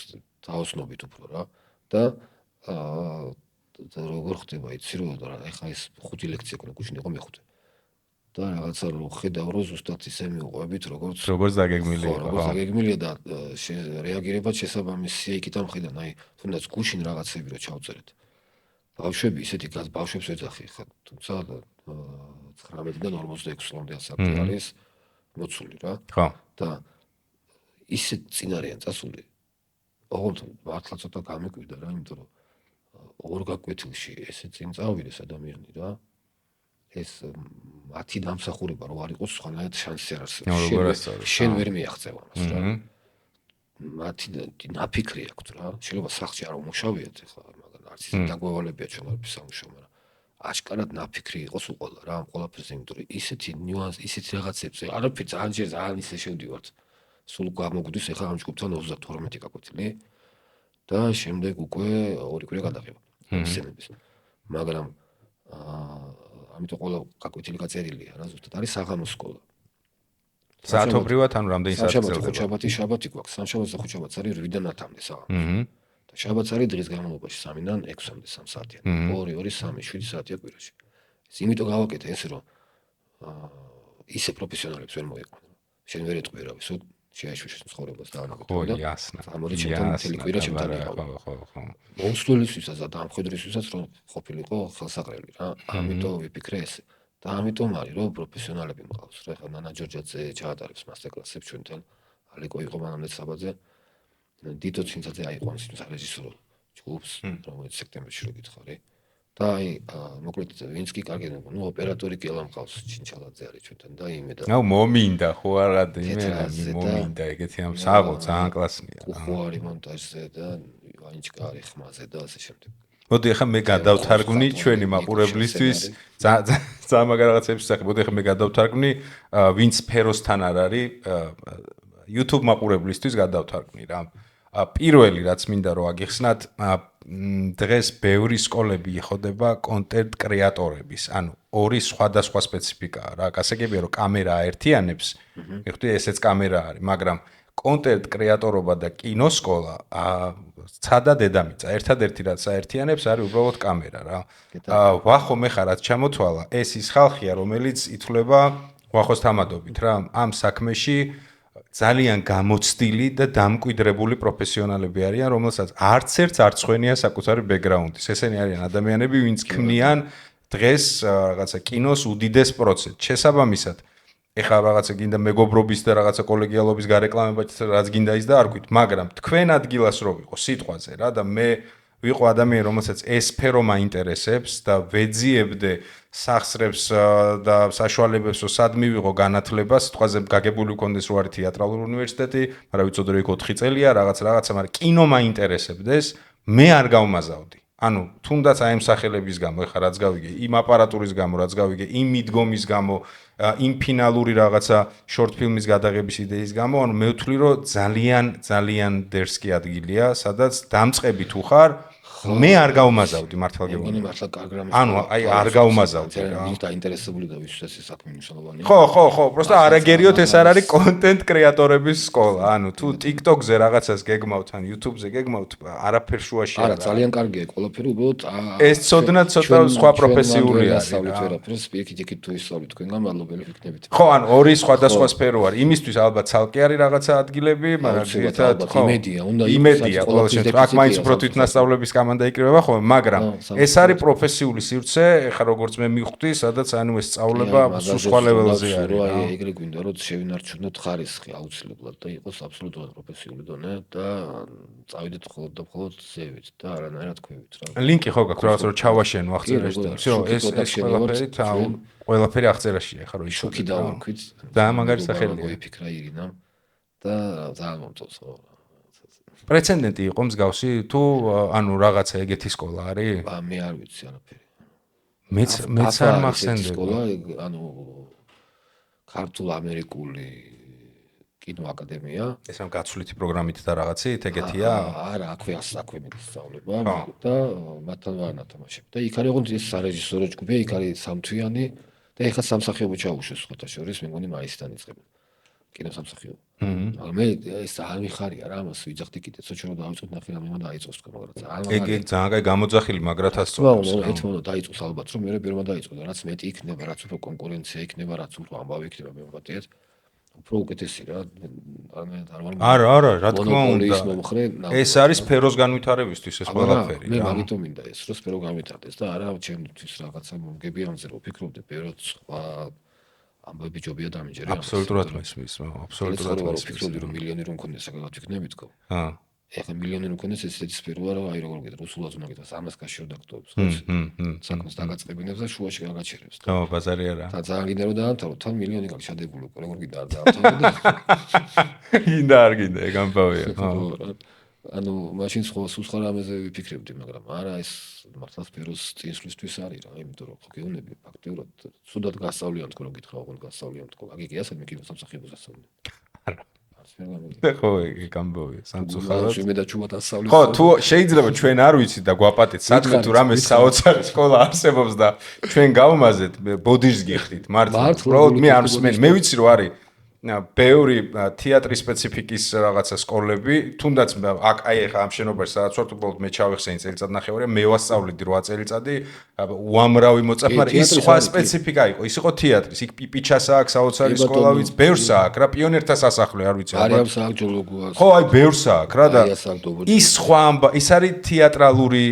თაოსნობით უფრო რა და როგორ ხდება იცი რომ ეხა ეს 5 ლექცია ქონა გუშინ იყო მე-5 და რაღაცა რო ხედავ რომ ზუსტად ისე მიუყვებით როგორც დაგეგმილია და რეაგირებად შესაბამისია იქიდან ხედან აი თუნდაც გუშინ რაღაცები რო ჩავწერეთ ბავშვები ისეთი ბავშვებს ეძახი ხა, თუმცა 19-დან 46 წლამდე ასაკი არის მოცული რა. ხო. და ისე წინ არიან წასული. ოღონდ მართლა ცოტა გამეკვირდა რა, იმიტომ რომ ორ გაკვეთილში ესე წინ წავიდეს ადამიანი რა. ეს მათი დამსახურება რო არ იყოს, სხვანაირად შანსი არ არსებობს. შენ ვერ მიაღწევა მას რა. მათი ნაფიქრი აქვს რა. შეიძლება სახლში არ უმუშავიათ ხა, მაგრამ არც ისე დაგვევალებია ჩვენ არაფერს სამუშაო, მაგრამ აშკარად ნაფიქრი იყოს უყოლა რა, ამ ყველაფერზე, იმიტომ რომ ისეთი ნიუანსი, ისეთი რაღაცებს არაფერი ძალიან ისე შევდივართ. სულ გამოგვდის ახლა ამ ჯგუფთან 32 გაკვეთილი და შემდეგ უკვე ორი კვირა გადაღება სცენების. მაგრამ ამიტომ ყველა გაკვეთილი გაწერილია რა, ზუსტად არის საღამოს სკოლა. საათობრივად ანუ რამდენი საათი გრძელდება? შაბათი გვაქვს, სამშაბათს და ხუთშაბათს არის 8-დან 10-მდე საღამოს. და შაბათს არის დღის განმავლობაში 3-დან 6-მდე 3 საათია. 2, 3, 7 საათია კვირაში. ეს იმიტომ გავაკეთე ესე რომ ისე პროფესიონალებს ვერ მოიყვანო. შენ ვერ ეტყვი რა, ვისო შეაშუშეს ცხოვრებას და ხო, ясно. ამორიჩებთან მთელი კვირა ჩემთან იყავ. ხო. მომსვლელისთვისაც და დამხედრისთვისაც რომ ყოფილიყო ხელსაყრელი რა. ამიტომ ვიფიქრე ესე. და ამიტომ არის რომ პროფესიონალები მყავს რა. ხა ნანა ჯორჯაძე ჩაატარებს მასტერკლასებს ჩვენთან. ალიკო იყო მანამდე საბაძე. დიტო ცინცაძე აიყვანს ის რეჟისორო ჯგუფს, რომელიც სექტემბერში რო გითხარი. და აი, მოკლედ ვინც კი კარგი ნუ ოპერატორი კელა მყავს ჩინჩალაძე არის ჩვენთან და იმედა. აუ მომინდა ხო არა მომინდა ეგეთი ამ საღო ძალიან კლასია. ხო არის მონტაჟზე და ვანჭკა არის ხმაზე და ასე შემდეგ. მოდი ახლა მე გადავთარგმნი ჩვენი მაყურებლისთვის ძალიან მაგარ რაღაცების სახე. მოდი ახლა მე გადავთარგმნი ვინც სფეროსთან არ არის YouTube მაყურებლისთვის გადავთარგმნი რა. პირველი რაც მინდა რომ აგიხსნათ დღეს ბევრი სკოლები იხდება კონტენტ კრეატორების, ანუ ორი სხვადასხვა სპეციფიკაა რა. გასაგებია რომ კამერა აერთიანებს, მიხდი ესეც კამერა არის, მაგრამ კონტენტ კრეატორობა და კინოსკოლა ცადა დედამიწა. ერთადერთი რაც აერთიანებს არის უბრალოდ კამერა რა. ვახო მე ხარ რაც ჩამოთვალა, ეს ის ხალხია, რომელიც ითვლება ვახოს თამადობით რა. ამ საქმეში ძალიან გამოცდილი და დამკვიდრებული პროფესიონალები არიან, რომელსაც არც ერთს არ წვენია საკუთარი ბექგრაუნდის. ესენი არიან ადამიანები, ვინც ქმნიან დღეს რაღაცა კინოს უდიდეს პროცესს. შესაბამისად, ეხლა რაღაცა გინდა მეგობრობის და რაღაცა კოლეგიალობის გარეკლამება, რაც გინდა ის და არ გვით, მაგრამ თქვენ ადგილას რო ვიყო სიტყვაზე რა და მე ვიყო ადამიანი, რომელსაც ეს სფერო მაინტერესებს და ვეძიებდე სახსრებს და საშუალებებს, რომ სად მივიღო განათლება, სიტყვაზე გაგებული ვქონდეს, რომ არის თეატრალური უნივერსიტეტი, მაგრამ ვიცოდე რომ იქ 4 წელია, რაღაცა, მაგრამ კინო მაინტერესებდეს, მე არ გავმაზავდი. ანუ თუნდაც აი ამ სახელების გამო, ეხლა რაც გავიგე, იმ აპარატურის გამო, რაც გავიგე, იმ მიდგომის გამო, იმ ფინალური რაღაცა შორტ ფილმის გადაღების იდეის გამო, ანუ მე ვთვლი, რომ ძალიან დერსკი ადგილია, სადაც დამწყები თუ ხარ, მე არ გავმაზავდი მართლა გეუბნები. მართლა კარგ რამეს. ანუ აი არ გავმაზავდი რა. ვინც დაინტერესებული და ვისაც ეს საქმე მნიშვნელოვანია. ხო, просто არაგერიოთ ეს არ არის კონტენტ კრეატორების სკოლა. ანუ თუ TikTok-ზე რაღაცას გეგმავთ, ან YouTube-ზე გეგმავთ, არაფერ შუაში არა, ძალიან კარგია ყველაფერი, უბრალოდ ეს ცოდნა ცოტა სხვა პროფესიული არის. ვერაფერს პირიქით თუ ისწავლით, თქვენგან მადლობელი ვიქნებით. ხო, ან ორი სხვადასხვა სფერო არის. იმისთვის ალბათ ცალკე არის რაღაცა ადგილები, მაგრამ ერთად ხო. იმედია ყოველ შემთხვევაში. აქ მაინც უფრო თვითნასწავლების და იკრიბება ხოლმე, მაგრამ ეს არის პროფესიული სივრცე, ეხლა როგორც მე მივხვდი, სადაც ანუ ეს სწავლება სხვა ლეველზე არის. აი ეგრე გვინდა რომ შევინარჩუნოთ ხარისხი აუცილებლად და იყოს აბსოლუტურად პროფესიული დონე და წავიდეთ მხოლოდ და მხოლოდ ზევით და არანაირად ქვევით რა. ლინკი ხო გაქვს რაღაც რომ ჩავაშენო აღწერაში და всё, ეს ყველაფერი აღწერაშია, ეხლა რომ შოქი დავარქვით. და მაგარი სახელია. ვიფიქრა ირინამ და ძალიან მომწონს ხო. პრეცედენტი იყო მსგავსი თუ ანუ რაღაცა ეგეთი სკოლა არის? მე არ ვიცი არაფერი. მეც არ მახსენდება. სკოლა, ანუ ქართულ-ამერიკული კინოაკადემია. ეს ამ გაცვლითი პროგრამით და რაღაცით ეგეთია? არა, აქვე სწავლება და მათთან ვარ ნათამაშები. და იქ არის ოღონდ ეს სარეჟისორო ჯგუფი, იქ არის სამთვიანი და ეხლა სამსახიობო ჩაუშვეს სხვათა შორის, მე მგონი მაისიდან იწყება. კინოსამსახიობო. მაგრამ მე ეს არ მიხარია რა, ამას ვიძახდი კიდე ცოტა რომ დავიწყოთ ნახე რამე უნდა დაიწყოს თქვა, მაგრამ ეგ ძალიან კაი გამოძახილი მაგრათაც სწორებს. ერთმანეთს დაიწყოს ალბათ, რომ მე პირველმა დაიწყო და რაც მეტი იქნება, რაც უფრო კონკურენცია იქნება, რაც უფრო ამბავი იქნება მე ვამბობთ. უფრო უკეთესი რა არა რა თქმა მონოპოლიის უნდა მომხრე ეს არის სფეროს განვითარებისთვის ეს ყველაფერი მე რა მაგიტომ მინდა ეს რომ სფერო განვითარდეს და არა ჩემთვის რაღაცა მომგები ამზე რომ ვფიქრობდი ბევრად სხვა ამბები ჯობია დამიჯერე აბსოლუტურად მესმის აბსოლუტურად მესმის ვფიქრობდი რომ მილიონი რომ მქონდეს საკუთარ ვიქნები თქო ეხლა მილიონი რომ მქონდეს ესეთი სფეროა რომ აი როგორ გეტყვი რუსულად უნდა გეტყვი 300 გაშორდაგტობს ხო საქმეს დაგაწყებინებს და შუაში გაგაჩერებს ხო ბაზარი არა და ძალიან გინდა რომ დაამთავრო თან მილიონი გაქვს ჩადებული უკვე როგორ გინდა არ დაამთავრო გინდა არ გინდა ეგ ამბავია ხო ანუ მაშინ სხვა რამეზე ვიფიქრებდი მაგრამ არა ეს მართლა სფეროს წინსვლისთვის არის რა იმიტომ რომ ხო გეუბნები ფაქტიურად სუდად გასწავლიან თქო რომ გითხრა ოღონდ გასწავლიან თქო აგიგე ასე მე კიდევ სამსახიობოს ასწავლენ არა ხო ეგ ამბავია სამწუხაროდ მე და ჩუბად ასწავლე ხო თუ შეიძლება ჩვენ არ ვიცით და გვაპატეთ საქმე თუ რამე საოცარი სკოლა არსებობს და ჩვენ გავმაზეთ ბოდიშს გიხდით მართლა უბრალოდ მე არ მსმენ მე ვიცი რომ არის ბევრი თეატრის სპეციფიკის რაღაცა სკოლები თუნდაც აქ აი ახლა ამ შენობაში სადაც ვარ უბრალოდ მე ჩავეხსენი წელიწად ნახევარი მე ვასწავლიდი 8 წელიწადი უამრავი მოწაფ მაგრამ ის სხვა სპეციფიკა იყო ის იყო თეატრის იქ პიპიჩასა აქვს საოცარი სკოლა ვიცი ბევრსა აქვს რა პიონერთა სასახლე არ ვიცი ალბათ არის აქვს ჯოლოგოა ხო აი ბევრსა აქვს რა და ის სხვა ის არის თეატრალური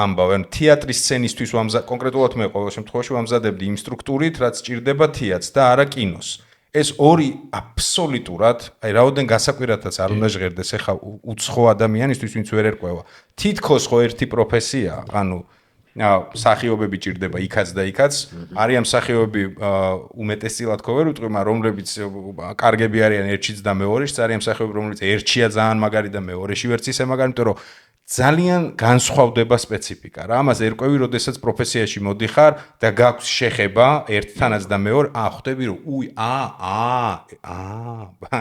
ამბავი ანუ თეატრის სცენისთვის კონკრეტულად მე ყოველ შემთხვევაში ვამზადებდი იმ სტრუქტურით რაც ჭირდება თეატრს და არა კინოს ეს ორი აბსოლუტურად, აი რაოდენ გასაკვირათაც არ უნდა ჟღერდეს ახლა უცხო ადამიანისთვის, ვინც ვერ ერკვევა. თითქოს ხო ერთი პროფესია, ანუ მსახიობები ჭირდება იქაც და იქაც. არიან მსახიობები უმეტესწილად ხო ვერ ვიტყვი, მაგრამ რომლებიც კარგები არიან ერთშიც და მეორეშიც, არიან მსახიობები, რომლებიც ერთშია ძალიან მაგარი და მეორეში ვერც ისე მაგარი, იმიტომ რომ ძალიან განსხვავდება სპეციფიკა. რა ამას ერკვევი, როდესაც პროფესიაში მოდიხარ და გაქვს შეხება ერთთანაც და მეორე, ხვდები რომ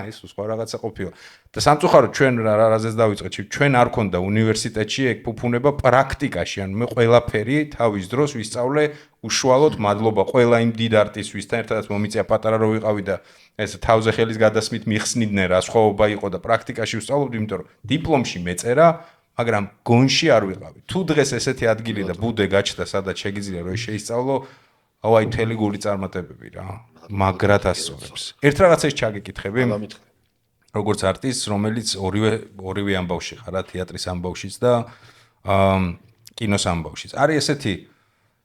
ეს სხვა რაღაცა ყოფილა. და სამწუხაროდ ჩვენ რაზეც დავიწყეთ, ჩვენ არ ქონდა უნივერსიტეტში ეგ ფუფუნება პრაქტიკაში, ანუ მე ყველაფერი თავის დროს ვისწავლე უშუალოდ მადლობა ყველა იმ დიდ არტისტს, ვისთან ერთადაც მომიწია პატარა რო ვიყავი და ეს თავზე ხელის გადასმით მიხსნიდნენ რა სხვაობა იყო და პრაქტიკაში ვსწავლობდი, იმიტომ რომ დიპლომში მეწერა მაგრამ გონში არ ვიყავი. თუ დღეს ესეთი ადგილი და ბუდე გაჩნდა, სადაც შეგიძლია რომ შეისწავლო, აი მთელი გული წარმატებები რა. მაგრად ასწავლებს. ერთ რაღაცას ჩაგეკითხები? როგორც არტისტს, რომელიც ორივე ამბავში ხარ, რა თეატრის ამბავშიც და კინოს ამბავშიც. არის ესეთი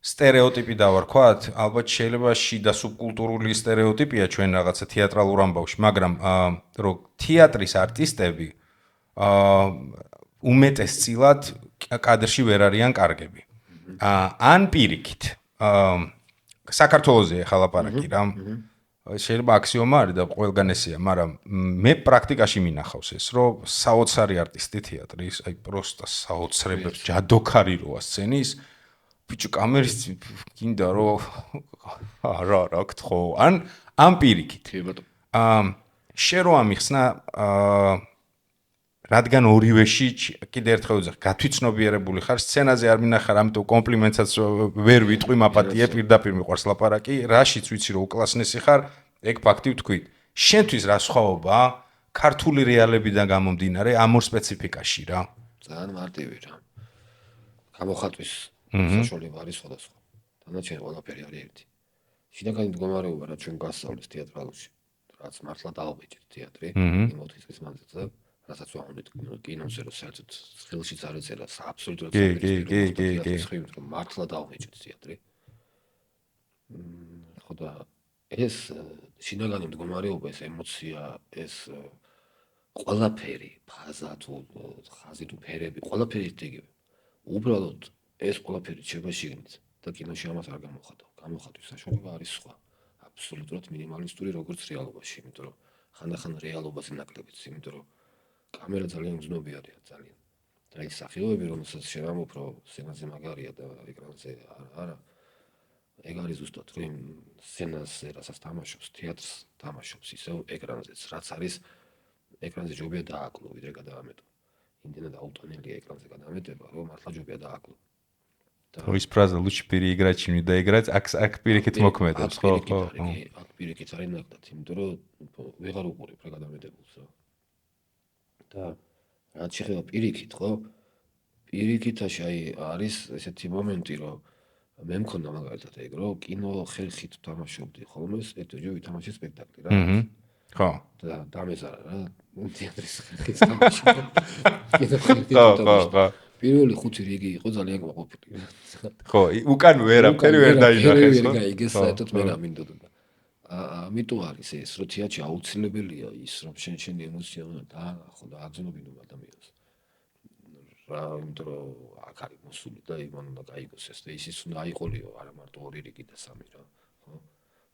სტერეოტიპი დავარქვათ, ალბათ შეიძლება შიდა სუბკულტურული სტერეოტიპია ჩვენ რაღაცა თეატრალურ ამბავში, მაგრამ რომ თეატრის არტისტები უმეტესწილად კადრში ვერ არიან კარგები. ან პირიქით. საქართველოზე ახლა ლაპარაკი რა. შეიძლება აქსიომა არის და ყველგან ესეა, მაგრამ მე პრაქტიკაში მინახავს ეს, რომ საოცარი არტისტი თეატრის, აი პროსტა საოცრებებს ჯადოქარი როა სცენის, ბიჭო კამერის გინდა რომ რა გთხოვ, ან პირიქით. შენ რო ამიხსნა რადგან ორივეში კიდე ერთხელ ვიზახ, გათვითცნობიერებული ხარ, სცენაზე არ მინახარ, ამიტომ კომპლიმენტსაც ვერ ვიტყვი, მაპატიე პირდაპირ მიყვარს ლაპარაკი, რაშიც ვიცი რომ უკლასნესი ხარ, ეგ ფაქტი ვთქვით. შენთვის რა სხვაობაა ქართული რეალებიდან გამომდინარე ამ ორ სპეციფიკაში რა? ძალიან მარტივი რა. გამოხატვის საშუალება არის სხვადასხვა. დანარჩენი ყველაფერი არის ერთი. შინაგანი მდგომარეობა რაც ჩვენ გასწავლეს თეატრალურში, რაც მართლა დაავეჭით თეატრი, იმ 4 წლის მანძილზე რასაც ვამბობთ კინოზე რომ საერთოდ ხელშიც არ ეწერა აბსოლუტურად საფრთხე რომ მართლა დაავეჭით თეატრი. ხო და ეს შინაგანი მდგომარეობა, ეს ემოცია, ეს ყველაფერი, ფაზა თუ ხაზი თუ ფერები, ყველაფერი იგივე. უბრალოდ ეს ყველაფერი შეება შიგნით და კინოში ამას არ გამოხატავ. გამოხატვის საშუალება არის სხვა. აბსოლუტურად მინიმალისტური როგორც რეალობაში, იმიტომ რომ ხანდახან რეალობაზე ნაკლებიც, იმიტომ რომ კამერა ძალიან უზნობიარია ძალიან. და ის სახეობები, რომელსაც შევამბობ, რომ სცენაზე მაგარია და ეკრანზე არა. ეგ არის ზუსტად რომ იმ სცენაზე, რასაც თამაშობს, თეატრს თამაშობს ისევ ეკრანზეც, რაც არის ეკრანზე ჯობია დააკლო, ვიდრე გადაამეტო. იმდენად აუტანელია ეკრანზე გადამეტება, რომ მართლა ჯობია დააკლო. და ის ფრაზა ლუჩი პირი იგრაჩი და იგრაც აქ პირიქით მოქმედებს, ხო? აქ პირიქით არის ნაკლებად, იმიტომ რომ ვეღარ უყურებ რა გადამეტებულს რა. და რაც შეიძლება პირიქით, ხო? პირიქითაში აი არის ესეთი მომენტი, რომ მე მქონდა მაგალითად ეგ, რომ კინო ხერხით თამაშობდი ხოლმე, ეთოჯე ვითამაშე სპექტაკლი რა. ხო. და დამეზარა რა თეატრის ხერხის თამაში. ხო. პირველი 5 რიგი იყო ძალიან გაყოფილი. ხო, უკან ვერაფერი ვერ დაინახეს, ხო? ვერ გაიგეს, საერთოდ მე რა მინდოდა. ამიტომ არის ეს, რომ თეატრში აუცილებელია ის, რომ შენი ემოცია უნდა დაახო და აძნობინო ადამიანს. რა, იმიტომ რომ აქ არის მოსული და იმან უნდა გაიგოს ეს და ისიც უნდა აიყოლიო, არა მარტო 2 რიგი და 3 რა, ხო?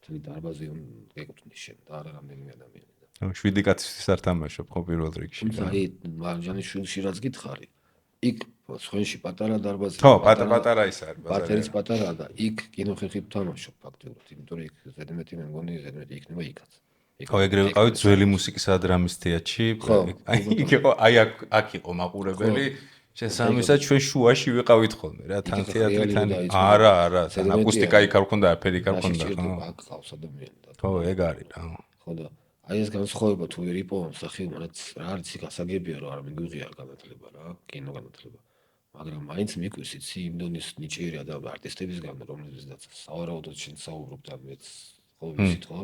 თელი დარბაზი გეკუთვნის შენ და არა რამდენიმე ადამიანი და. 7 კაცისთვის არ თამაშობ ხო პირველ რიგში. აი, მარჯანიშვილში რაც გითხარი, იქ სხვენში პატარა დარბაზი. ხო, პატარა ის არის ბაზარი. პატერის პატარა და იქ კინოხერხი ვთამაშობ ფაქტობრივად, იმიტომ რომ იქ ზედმეტი მე მგონი ზედმეტი იქნება იქაც. ხო, ეგრევე ვიყავით ძველი მუსიკისა და დრამის თეატრში. აი, იქ იყო, აი აქ იყო მაყურებელი. შესაბამისად ჩვენ შუაში ვიყავით ხოლმე რა, თან თეატრთან. არა, თან აკუსტიკა იქ არ ქონდა, არაფერი იქ არ ქონდა, ხო? აქ ყავს ადამიანი და. ხო, ეგ არის რა. ხო და აი ეს განსხვავება თუ ვერ იპოვოს სახელი, რაც რა არის იქ ასაგებია რომ არ მიგვიღია განათლება რა, კინო განათლება. მაგრამ მაინც მიკვირს იცი იმ დონის ნიჭიერი არტისტებისგან, რომლებზეც სავარაუდოდ შენ საუბრობ და მეც ხო ვიცით ხო?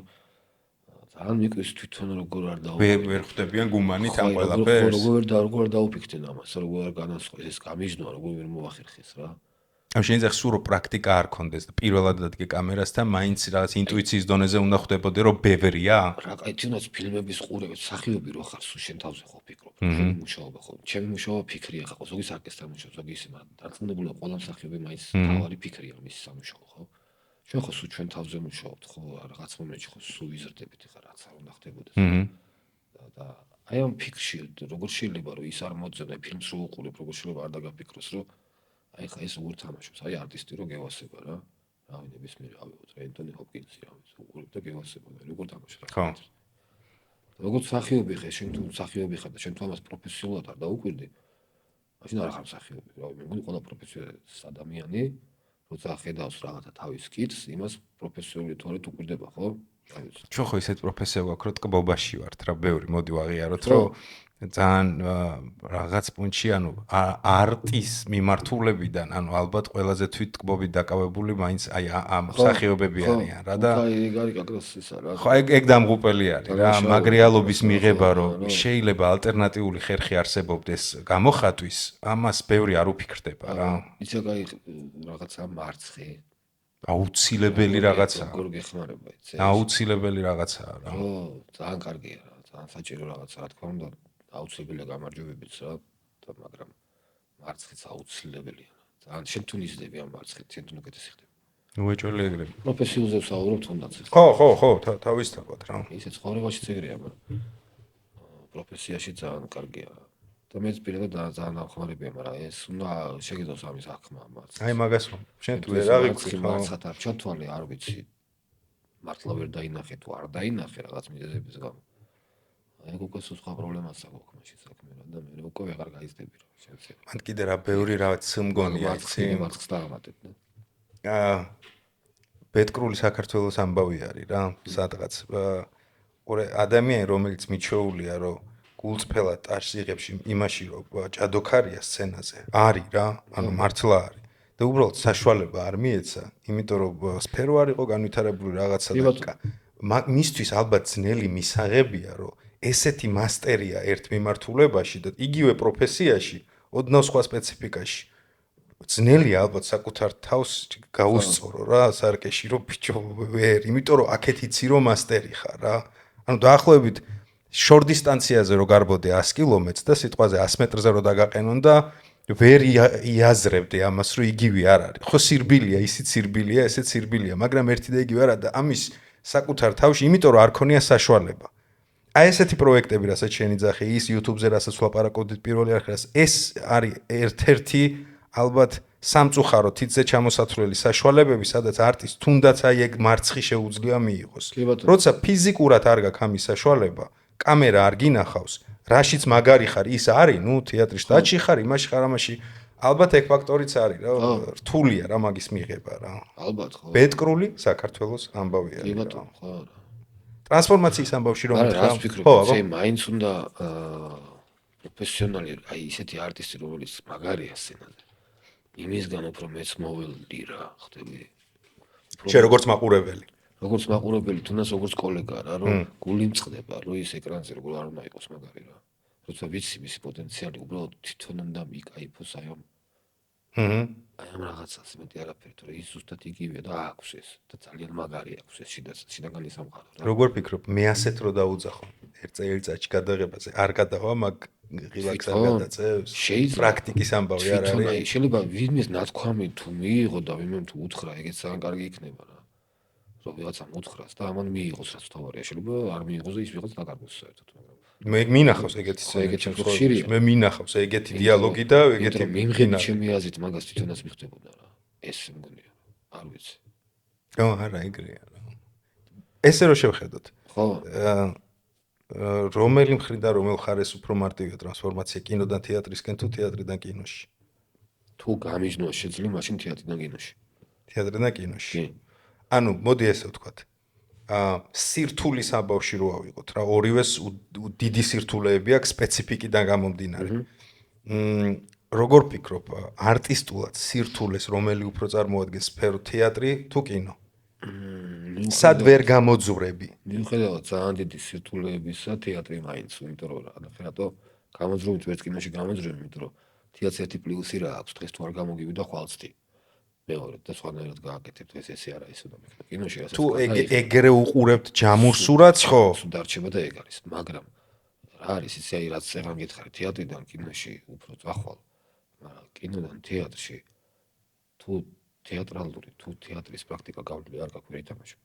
ძალიან მიკვირს თვითონ როგორ არ დაუპირდე. ვერ ხვდებიან გუმანით ამ ყველაფერს. როგორ დაუფიქრდნენ ამას, როგორ არ განასხვავეს ეს გამიჯნვა, როგორ ვერ მოახერხეს რა. ამ შეიძლება სულ რო პრაქტიკა არ კონდეს და პირველად დადგე კამერასთან, მაინც რაღაც ინტუიციის დონეზე უნდა ხვდებოდე რომ ბევრია. რა, აი თუნდაც ფილმების ყურებით სახიობი რო ხარ, სულ შენ თავზე ხო ფიქრობ. შენი მუშაობა ხო. ჩემი მუშაობა ფიქრია ხა, ზოგი სარკესთან მუშაობს, ზოგი ისე, მაგრამ დარწმუნებული ყველა მსახიობი მაინც თავარი ფიქრია მის სამუშაო ხო. ჩვენ ხო სულ ჩვენ თავზე მუშაობთ ხო, რაღაც მომენტში ხო სულ ვიზრდებით ხა რაც არ უნდა ხდებოდეს. და აი ამ ფიქრში როგორ შეიძლება რომ ის არ მოძებნე ფილმს რო უყურებ, როგორ შეიძლება არ დაგაფიქროს რომ აი ხა ეს როგორ თამაშობს, აი არტისტი რო გევასება რა. რავი ნებისმიერ ავიღოთ რა ენტონი ჰოპკინსი რა ვიცი, უყურებ და გევასება და როგორ თამაშობს. ხო. როგორც მსახიობი ხე, შენ თუ მსახიობი ხარ და შენ თუ ამას პროფესიულად არ დაუკვირდი, მაშინ არ ხარ მსახიობი. რავი მე მგონი ყველა პროფესიონალის ადამიანი როცა ხედავს რაღაცა თავის კითს, იმას პროფესიული თვალით უკვირდება, ხო? ჩვენ ხო ისეთ პროფესია გვაქვს, რომ ტკბობაში ვართ რა, ბევრი მოდი ვაღიაროთ, რომ ძალიან რაღაც პუნჩი, ანუ არტის მიმართულებიდან, ანუ ალბათ ყველაზე თვითტკბობით დაკავებული მაინც აი ამ მსახიობები არიან რა და აი ეგ არის აკრას ისა რა. ხო, ეგ დამღუპელი არის რა, მაგრიალობის მიღება, რომ შეიძლება ალტერნატიული ხერხი არსებობდეს გამოხატვის, ამას ბევრი არ უფიქრდება რა. იცი აი რაღაცა მარცხი აუცილებელი რაღაცაა. როგორ გეხმარება იცი? აუცილებელი რაღაცაა რა. ხო, ძალიან კარგია რა, ძალიან საჭირო რაღაცა რა თქმა უნდა. აუცილებელია გამარჯვებებიც რა, მაგრამ მარცხიც აუცილებელია რა. ძალიან შენ თუ ნიზდები ამ მარცხით, შენ თუ უკეთესი ხდები. უეჭველი ეგრევე. პროფესიულზე ვსაუბრობ თუნდაც. ხო, თავისთავად რა. ისე ცხოვრებაშიც ეგრეა, მაგრამ პროფესიაში ძალიან კარგია რა. და მეც პირადად ძალიან ახმარებია, მაგრამ ეს უნდა შეგეძლოს ამის აღქმა მარცხს. აი მაგას რომ შენ თუ ვერ აღიქვი მარცხად არ ჩათვალე, არ ვიცი. მართლა ვერ დაინახე თუ არ დაინახე რაღაც მიზეზების გამო. აი უკვე სხვა პრობლემას აქვს მაშინ საქმე რა და მე უკვე ვეღარ გაიზრდები რა შეიძლება. მან კიდე რა ბევრი რაღაც მგონია იცი. მარცხს დაამატებ და. პეტრული საქართველოს ამბავი არის რა, სადღაც. ადამიანი რომელიც მიჩვეულია რომ გულწრფელად ტაშს იღებს იმაში რომ ჭადოქარია სცენაზე. არის რა, ანუ მართლა არის. და უბრალოდ საშუალება არ მიეცა, იმიტომ რომ სფერო არ იყო განვითარებული რაღაცა და მისთვის ალბათ ძნელი მისაღებია რომ ესეთი მასტერია ერთ მიმართულებაში და იგივე პროფესიაში, ოდნავ სხვა სპეციფიკაში. ძნელია ალბათ საკუთარ თავს გაუსწორო რა, სარკეში რომ ბიჭო ვერ, იმიტომ რომ აქეთ იცი რომ მასტერი ხარ რა. ანუ დაახლოებით შორტ დისტანციაზე რო გარბოდე 100 კილომეტრს და სიტყვაზე 100 მეტრზე რო დაგაყენონ და ვერ იაზრებდი ამას რომ იგივე არ არის. ხო სირბილია, ისიც სირბილია, ესეც სირბილია, მაგრამ ერთი და იგივე არა და ამის საკუთარ თავში, იმიტომ რომ არ ქონია საშუალება. აი ესეთი პროექტები, რასაც შენი ძახი, ის YouTube-ზე რასაც ვლაპარაკობდით პირველი არხას, ეს არის ერთ-ერთი ალბათ სამწუხარო თითზე ჩამოსათვლელი საშუალებები, სადაც არტის თუნდაც აი ეგ მარცხი შეუძლია მიიღოს. როცა ფიზიკურად არ გაქვს ამის საშუალება, კამერა არ გინახავს, რაშიც მაგარი ხარ, ის არის, ნუ თეატრის შტატში ხარ, იმაში ხარ, ამაში ალბათ ეგ ფაქტორიც არის რა, რთულია რა მაგის მიღება რა. ალბათ ხო. პეტრული საქართველოს ამბავი არის. კი ბატონო, ხო. ტრანსფორმაციის ამბავში რომ ხო, აი მაინც უნდა პროფესიონალი, აი ისეთი არტისტი რომელიც მაგარია სცენაზე. იმისგან უფრო მეც მოველდი რა, ხდები. შე როგორც მაყურებელი. როგორც მაყურებელი, თუნდაც როგორც კოლეგა რა, რომ გული მწყდება, რომ ის ეკრანზე როგორ არ უნდა იყოს მაგარი რა. როცა ვიცი მისი პოტენციალი, უბრალოდ თვითონ უნდა მიკაიფოს აი ამ რაღაცას მეტი არაფერი, თორე ის ზუსტად იგივეა და აქვს ეს და ძალიან მაგარი აქვს ეს შინაგანი სამყარო რა. როგორ ფიქრობ, მე ასეთ რო დაუძახო, ერთ წელიწადში გადაღებაზე არ გადავა, მაგ ღილაკს არ გადაწევს? პრაქტიკის ამბავი არ არის? აი შეიძლება ვინმეს ნათქვამი თუ მიიღო და ვინმემ თუ უთხრა, ეგეც ძალიან კარგი იქნება რა. რომ ვიღაცამ უთხრას და ამან მიიღოს რაც თავარია, შეიძლება არ მიიღოს და ის ვიღაც დაკარგოს საერთოდ, მაგრამ მე მინახავს ეგეთი შემთხვევაში. მე მინახავს ეგეთი დიალოგი და ეგეთი მიმღები ჩემი აზრით მაგას თვითონაც მიხდებოდა რა. ეს მგონია. არ ვიცი. არა, ეგრეა რა. ესე რო შევხედოთ. ხო. რომელი მხრიდან რომელ ხარეს უფრო მარტივია ტრანსფორმაცია კინოდან თეატრისკენ თუ თეატრიდან კინოში? თუ გამიჯნოა შეძლო მაშინ თეატრიდან კინოში. თეატრიდან კინოში. ანუ მოდი ესე ვთქვათ. სირთულის ამბავში რო ავიღოთ რა, ორივეს დიდი სირთულეები აქვს სპეციფიკიდან გამომდინარე. როგორ ფიქრობ, არტისტულად სირთულეს რომელი უფრო წარმოადგენს სფერო, თეატრი თუ კინო? სად ვერ გამოძვრები? მიუხედავად ძალიან დიდი სირთულეებისა, თეატრი მაინც, იმიტომ რომ რატო გამოძრობით ვერც კინოში გამოძრები, იმიტომ რომ თეატრს ერთი პლუსი რა აქვს, დღეს თუ არ გამოგივიდა ხვალწდი. მეორე და სხვანაირად გააკეთებ დღეს ესე არა ის უნდა მეკითხა კინოში რასაც თუ ეგრე უყურებთ ჯამურ სურათს ხო? დარჩება და ეგ არის, მაგრამ რა არის ისე აი რაც წეგან გითხარი თეატრიდან კინოში უფრო წახვალ, მაგრამ კინოდან თეატრში თუ თეატრალური თუ თეატრის პრაქტიკა გავლილი არ გაქვია ითამაშო.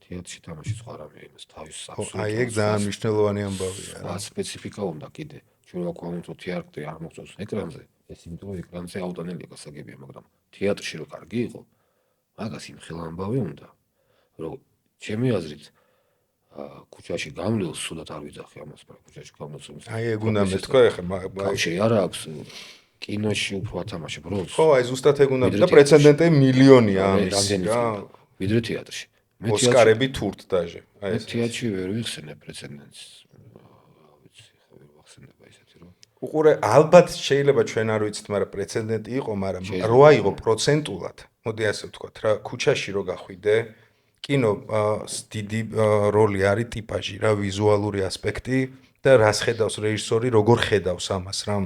თეატრში თამაში სხვა რამე იმას თავის აბსოლუტურად. აი ეგ ძალიან მნიშვნელოვანი ამბავია რა. სპეციფიკა უნდა კიდე. ჩვენ რა გვაქვს რომ თეატრი არ მოხდეს ეკრანზე. ეს იმიტომ რომ ეკრანზე აუტანელი გასაგებია, მაგრამ თეატრში რო კარგი იყო, მაგას იმ ხელა ამბავი უნდა. რომ ჩემი აზრით ქუჩაში გამლილს სულად არ ვიძახი ამას, მაგრამ ქუჩაში გამლილს აი ეგ უნდა მეთქვა ეხლა კავშირი არა აქვს კინოში უფრო ათამაშებ როლს. ხო, აი ზუსტად ეგ უნდა და პრეცედენტი მილიონია ამის რა. ვიდრე თეატრში. ოსკარები თურთ დაჟე. აი ეს თეატრში ვერ ვიხსენებ პრეცედენტს. უყურე, ალბათ შეიძლება ჩვენ არ ვიცით, მაგრამ პრეცედენტი იყო, მაგრამ რო აიღო პროცენტულად, მოდი ასე ვთქვათ რა, ქუჩაში რო გახვიდე, კინო დიდი როლი არის ტიპაჟი რა, ვიზუალური ასპექტი და რას ხედავს რეჟისორი, როგორ ხედავს ამას რა.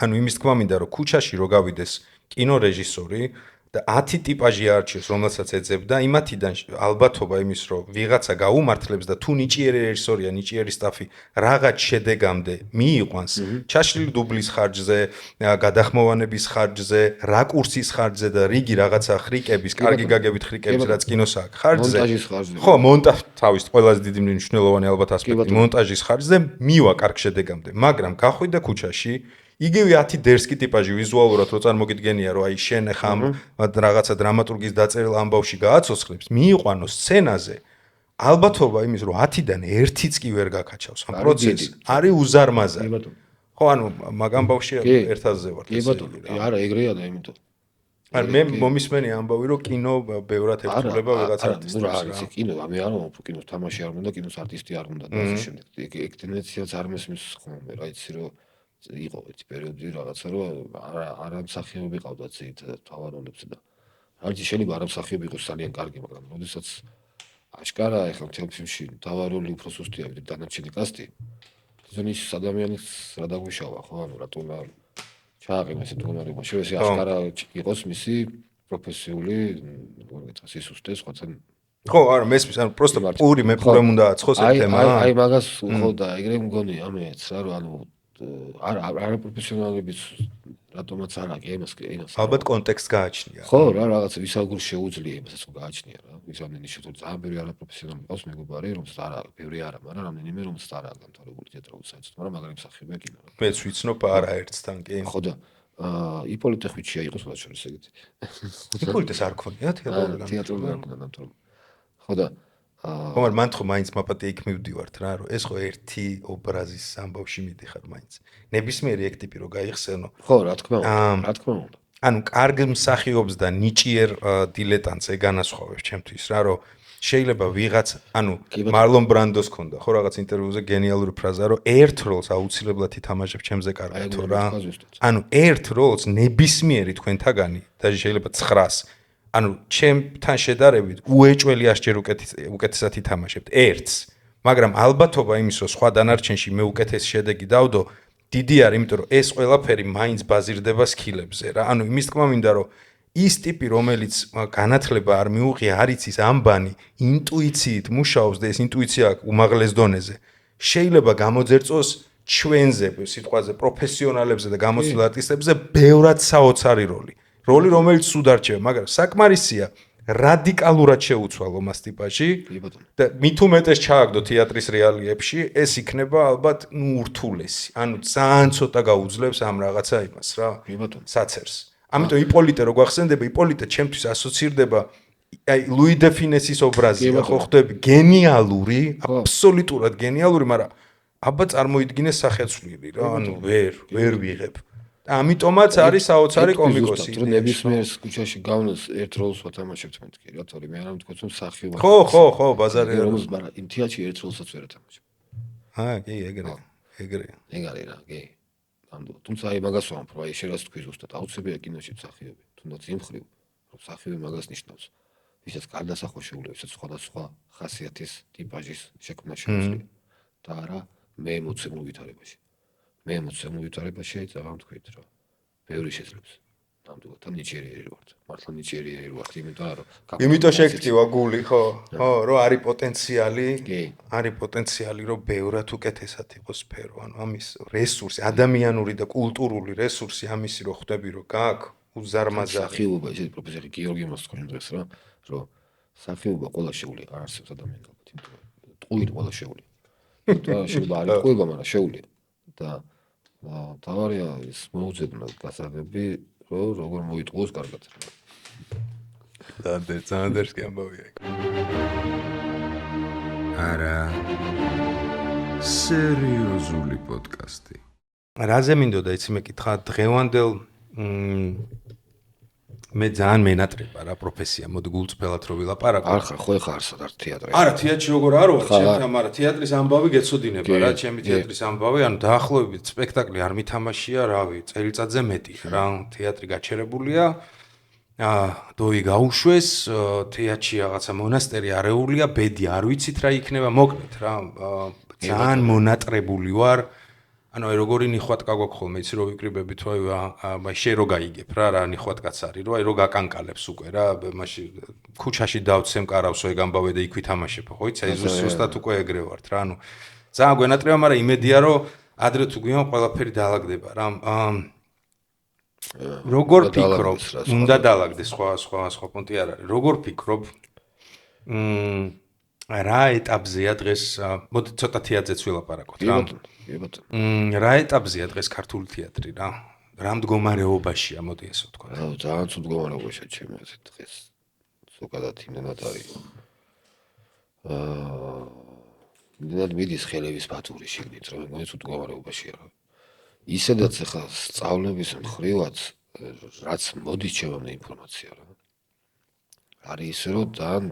ანუ იმის თქმა მინდა, რომ ქუჩაში რო გავიდეს კინორეჟისორი და 10 ტიპაჟი არჩევს, რომელსაც ეძებდა, იმათიდან ალბათობა იმის, რომ ვიღაცა გაუმართლებს და თუ ნიჭიერი რეჟისორია, ნიჭიერი სტაფი რაღაც შედეგამდე მიიყვანს, ჩაშლილი დუბლის ხარჯზე, გადახმოვანების ხარჯზე, რაკურსის ხარჯზე და რიგი რაღაცა ხრიკების, კარგი გაგებით ხრიკების, რაც კინოს აქვს, ხარჯზე. მონტაჟის ხარჯზე. ხო, თავის ყველაზე დიდი მნიშვნელოვანი ალბათ ასპექტი, მონტაჟის ხარჯზე მივა კარგ შედეგამდე, მაგრამ გახვიდა ქუჩაში იგივე 10 დერსკი ტიპაჟი ვიზუალურად რო წარმოგიდგენია რომ აი შენ ხა რაღაცა დრამატურგის დაწერილ ამბავში გააცოცხლებს მიიყვანო სცენაზე ალბათობა იმის რომ 10-დან ერთიც კი ვერ გაკაჩავს ამ პროცესს არის უზარმაზარი ხო ანუ მაგ ამბავში ერთაზე ვარ კი ბატონო არა ეგრეა და იმიტომ არ მე მომისმენი ამბავი რომ კინო ბევრად ეხება ვიღაცა არტისტებს რა არის კინო მე არ ვამბობ კინოს თამაში არ უნდა კინოს არტისტი არ უნდა და ასე შემდეგ ეგ ტენდენციაც არ მესმის ხოლმე რა იცი რომ იყო ეს პერიოდი რაღაცა რომ არა მსახიობი ყავდათ ზეით თავარონებს და არც შეიძლება არა მსახიობი იყოს ძალიან კარგი მაგრამ როდესაც აშკარა ეხლა მთელ ფილმში თავარონი უფრო სუსტია ვიდრე დანარჩენი კასტი ზონის ადამიანის რა დაგვიშავა ხო ანუ რატომ არ ჩააყენეს ეს თქონარება შეიძლება აშკარა იყოს მისი პროფესიული როგორ სისუსტე სხვათან ხო არა მესმის ანუ პროსტო პური მეფურემ უნდა აცხოს ეს თემა აი მაგას ხო და ეგრე მგონია მეც რა რომ ანუ არა პროფესიონალების რატომაც არა კი იმას ალბათ კონტექსტს გააჩნია ხო რა რაღაც ვისაგურ შეუძლია იმასაც რომ გააჩნია რა ვისამდენი შეუძლია ძალიან ბევრი არა პროფესიონალი ყავს მეგობარი რომელსაც არა ბევრი არა მაგრამ რამდენიმე რომელსაც არა განთავრებული თეატრალური საერთოდ მაგრამ მაგარი მსახიობია კინო მეც ვიცნობ არაერთთან კი ხო და იპოლიტე ხვიჩია იყო სხვა შორის ეგეთი იპოლიტეს არ ქონია თეატრული არ ქონდა განთავრებული ხო და ხო მაგრამ მან ხო მაინც მაპატე იქ მივდივართ რა რომ ეს ხო ერთი ობრაზის ამბავში მიდიხარ მაინც ნებისმიერი ეგ ტიპი რო გაიხსენო ხო რა თქმა უნდა ანუ კარგ მსახიობს და ნიჭიერ დილეტანტს ეგანასხვავებს ჩემთვის რა რომ შეიძლება ვიღაც ანუ მარლონ ბრანდოს ქონდა ხო რაღაც ინტერვიუზე გენიალური ფრაზა რომ ერთ როლს აუცილებლად ითამაშებ ჩემზე კარგად რა ანუ ერთ როლს ნებისმიერი თქვენთაგანი და შეიძლება 9-ს ანუ ჩემთან შედარებით უეჭველი 100-ჯერ უკეთესად ითამაშებთ ერთს, მაგრამ ალბათობა იმის, რომ სხვა დანარჩენში მე უკეთესი შედეგი დავდო, დიდი არის, იმიტომ რომ ეს ყველაფერი მაინც ბაზირდება სკილებზე რა. ანუ იმის თქმა მინდა, რომ ის ტიპი, რომელიც განათლება არ მიუღია, არის ის ამბანი, ინტუიციით მუშაობს და ეს ინტუიცია უმაღლეს დონეზე. შეიძლება გამოძერწოს ჩვენზე, სიტყვაზე პროფესიონალებზე და გამოცდილ არტისტებზე ბევრად საოცარი როლი. როლი, რომელიც სულ დარჩება, მაგრამ საკმარისია რადიკალურად შეუცვალო მას ტიპაში და მით უმეტეს ჩააგდო თეატრის რეალიებში, ეს იქნება ალბათ ურთულესი. ანუ ძალიან ცოტა გაუძლებს ამ რაღაცა იმას რა, საცერს. ამიტომ იპოლიტე რო გვახსენდება, იპოლიტე ჩემთვის ასოცირდება აი ლუი დე ფინესის ობრაზია, ხო ხვდები, გენიალური, აბსოლუტურად გენიალური, მაგრამ აბა წარმოიდგინე სახეცვლილი რა, ანუ ვერ ვიღებ. ამიტომაც არის საოცარი კომიკოსი. რომ ნებისმიერს ქუჩაში გავნოს ერთ როლს ვათამაშებთ მეთქი რა, თორე მე არ მეთქოს რომ სახიობა. ხო, ბაზარია. მაგრამ იმ თეატრში ერთ როლსაც ვერ ათამაშებ. კი, ეგრე. ეგ არის რა, კი. ამდენ. თუმცა აი მაგას ვამბობ, აი შეიძლება თქვი ზუსტად აუცილებლია კინოში სახიობი, თუნდაც იმ ხრივ, რომ სახიობი მაგას ნიშნავს. ვისაც გარდასახვა შეუძლია, ვისაც სხვადასხვა ხასიათის ტიპაჟის შექმნა შეუძლია. და არა მე ემოციურ ვითარებაში. მე ემოციურ ვითარებაში აი წაღამ თქვით რა. ბევრი შეძლებს. ნამდვილად თან ნიჭიერი ვარ. მართლა ნიჭიერი ვარ, იმიტომ შეგწივა გული, ხო, რომ არის პოტენციალი, რომ ბევრად უკეთესად იყოს სფერო, ანუ ამის რესურსი, ადამიანური და კულტურული რესურსი ამისი რო ხვდები, რომ გააქვს უზარმაზარი. სახიობა, ესეთი პროფესორი გიორგი მოსთხოვი დღეს რა, რომ სახიობა ყველა შეუძლია, არ არსებობს ადამიანი ალბათ, იმიტომ რომ ტყუილი ყველა შეუძლია. და შეიძლება არ იყვება, მაგრამ შეუძლია. და თავარია ის მოუძებნა გასაგები, რომ როგორ მოიტყუოს კარგად. ძალიან კი ამბავია. არა. სერიოზული პოდკასტი. რაზე მინდოდა იცი მეკითხა დღევანდელ მე ძალიან მენატრება რა პროფესია, მოდი გულწრფელად რო ვილაპარაკო. ხო ეხა არსად არ თეატრი. არა, თეატრში როგორ არ ვარ, ჩემთან, მაგრამ თეატრის ამბავი გეცოდინება რა, ჩემი თეატრის ამბავი, ანუ დაახლოებით სპექტაკლი არ მითამაშია, რავი, წელიწადზე მეტია რა, თეატრი გაჩერებულია. დოი გაუშვეს, თეატრში რაღაცა მონასტერი არეულია, ბედი არ ვიცით რა იქნება, მოკლედ რა, ძალიან მონატრებული ვარ. ანუ აი როგორი ნიხვატკა გვაქვს ხოლმე, იცი რო ვიკრიბები თუ აი შე რო გაიგებ რა ნიხვატკაც არის, რო აი რო გაკანკალებს უკვე რა, მაშინ ქუჩაში დავცემ კარავსო ეგ ამბავე და იქ ვითამაშებ, ხო იცი, აი ზუსტად უკვე ეგრე ვართ რა, ანუ ძალიან გვენატრება, მაგრამ იმედია რომ ადრე თუ გვიან ყველაფერი დაალაგდება რა. როგორ ფიქრობ, უნდა დაალაგდეს სხვა პონტი არ არის. როგორ ფიქრობ? რა ეტაპზეა დღეს, მოდი ცოტა თეატრზეც ვილაპარაკოთ რა. რა ეტაპზეა დღეს ქართული თეატრი რა? რა მდგომარეობაშია, მოდი ესე ვთქვა. ძალიან ცუდ მდგომარეობაშია ჩემი აზრით დღეს. ზოგადად იმენად არის. იმენად მიდის ხელების პატური შიგნით, რომ მე ცუდ მდგომარეობაშია რა. ისედაც ახლა სწავლების მხრივაც რაც მოდის ჩემამდე ინფორმაცია რა. არის ისე რომ ძალიან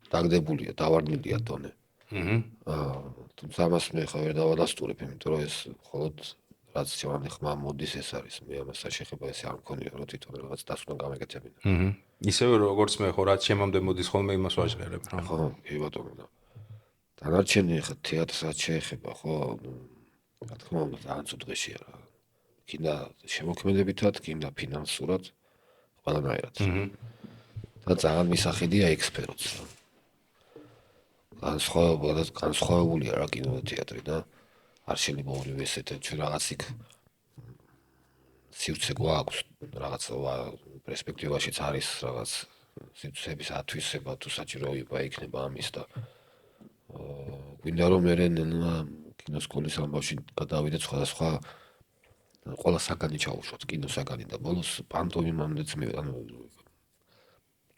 დაგდებულია, დავარდნილია დონე. თუმცა ამას მე ხა ვერ დავადასტურებ, იმიტომ რომ ეს მხოლოდ რაც ჩემამდე ხმა მოდის ეს არის. მე ამასთან შეხება ესე არ მქონია, რომ თვითონ რაღაც დასვნა გამეკეთებინა. ისევე როგორც მე ხო რაც ჩემამდე მოდის ხოლმე იმას ვაჟღერებ რა. ხო, კი ბატონო. დანარჩენი ხა თეატრსაც შეეხება, ხო? რა თქმა უნდა, ძალიან ცუდ დღეშია რა. კიდე შემოქმედებითად, კიდე ფინანსურად, ყველანაირად. და ძალიან მისახედია ექსპერტს რა. განსხვავებულია რა კინო და თეატრი და არ შეიძლება ორივე ესეთე ჩვენ რაღაც იქ სივრცე გვაქვს რაღაც პერსპექტივაშიც არის რაღაც სივრცეების ათვისება თუ საჭიროება იქნება ამის და გვინდა რომ მე კინოსკოლის ამბავში გადავიდეთ სხვადასხვა ყველა საგანი ჩაუშვოთ კინო საგანი და ბოლოს პანტომიმამდეც მე ანუ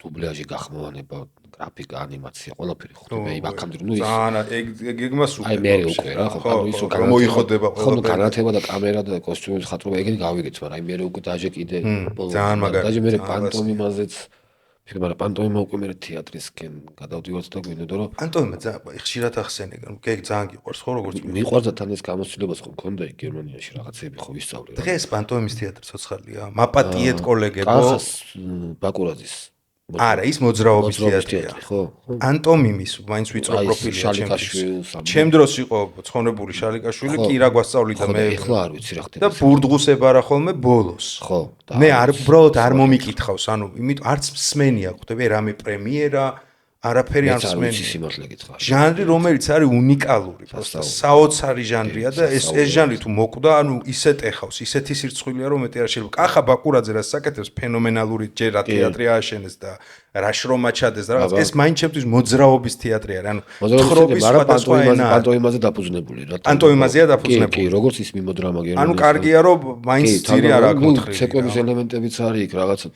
დუბლაჟი გახმოვანება, გრაფიკა, ანიმაცია, ყველაფერი ხდება იმ აქამდე ნუ ის. ეგ იმას უკვე. აი მე უკვე რა, ხო, ის უკვე მოიხოდება ყველაფერი. ხო, განათება და კამერა და კოსტიუმის ხატრობა ეგრე გავიგეთ, მაგრამ აი მე უკვე დაჟე კიდე ძალიან მაგარი. დაჟე მე პანტომიმაზეც მაგრამ პანტომიმა უკვე მე თეატრისკენ გადავდივართ და გვინდოდა რომ პანტომიმა ხშირად ახსენე, ძალიან გიყვარს ხო როგორც მიყვარდა თან ეს გამოცდილებას ხო მქონდა იქ გერმანიაში რაღაცები ხო ვისწავლე რა. დღეს პანტომიმის თეატრი ცოცხალია. მაპატიეთ კოლეგებო. კახას ბაკურაძის არა, ის მოძრაობის თეატრია. ხო. პანტომიმის მაინც ვიწრო პროფილია შალიკაშვილს. ჩემ დროს იყო ცხონებული შალიკაშვილი, კი რა გვასწავლიდა მე. ეხლა არ ვიცი რა ხდება. და ბურდღუსება რა ხოლმე ბოლოს. ხო. მე უბრალოდ არ მომიკითხავს, ანუ იმიტომ არც მსმენია ხვდები რამე პრემიერა, არაფერი არ მსმენია. სიმართლე გითხრა. ჟანრი რომელიც არის უნიკალური, პროსტა საოცარი ჟანრია და ეს ჟანრი თუ მოკვდა, ანუ ისეთ ეხავს, ისეთი სირცხვილია რომ მეტი არ შეიძლება. კახა ბაკურაძე რა საკეთებს ფენომენალური ჯერ თეატრი ააშენეს და რა შრომა ჩადეს და რაღაც ეს მაინც ჩემთვის მოძრაობის თეატრი არის, ანუ თხრობის სხვადასხვა ენა. პანტომიმაზე დაფუძნებული რა. პანტომიმაზეა დაფუძნებული. კი, როგორც ის მიმოდრამა გერმანიაში. ანუ კარგია რომ მაინც ძირი არ აქვს მოთხრილი. ცეკვების ელემენტებიც არის იქ რაღაცა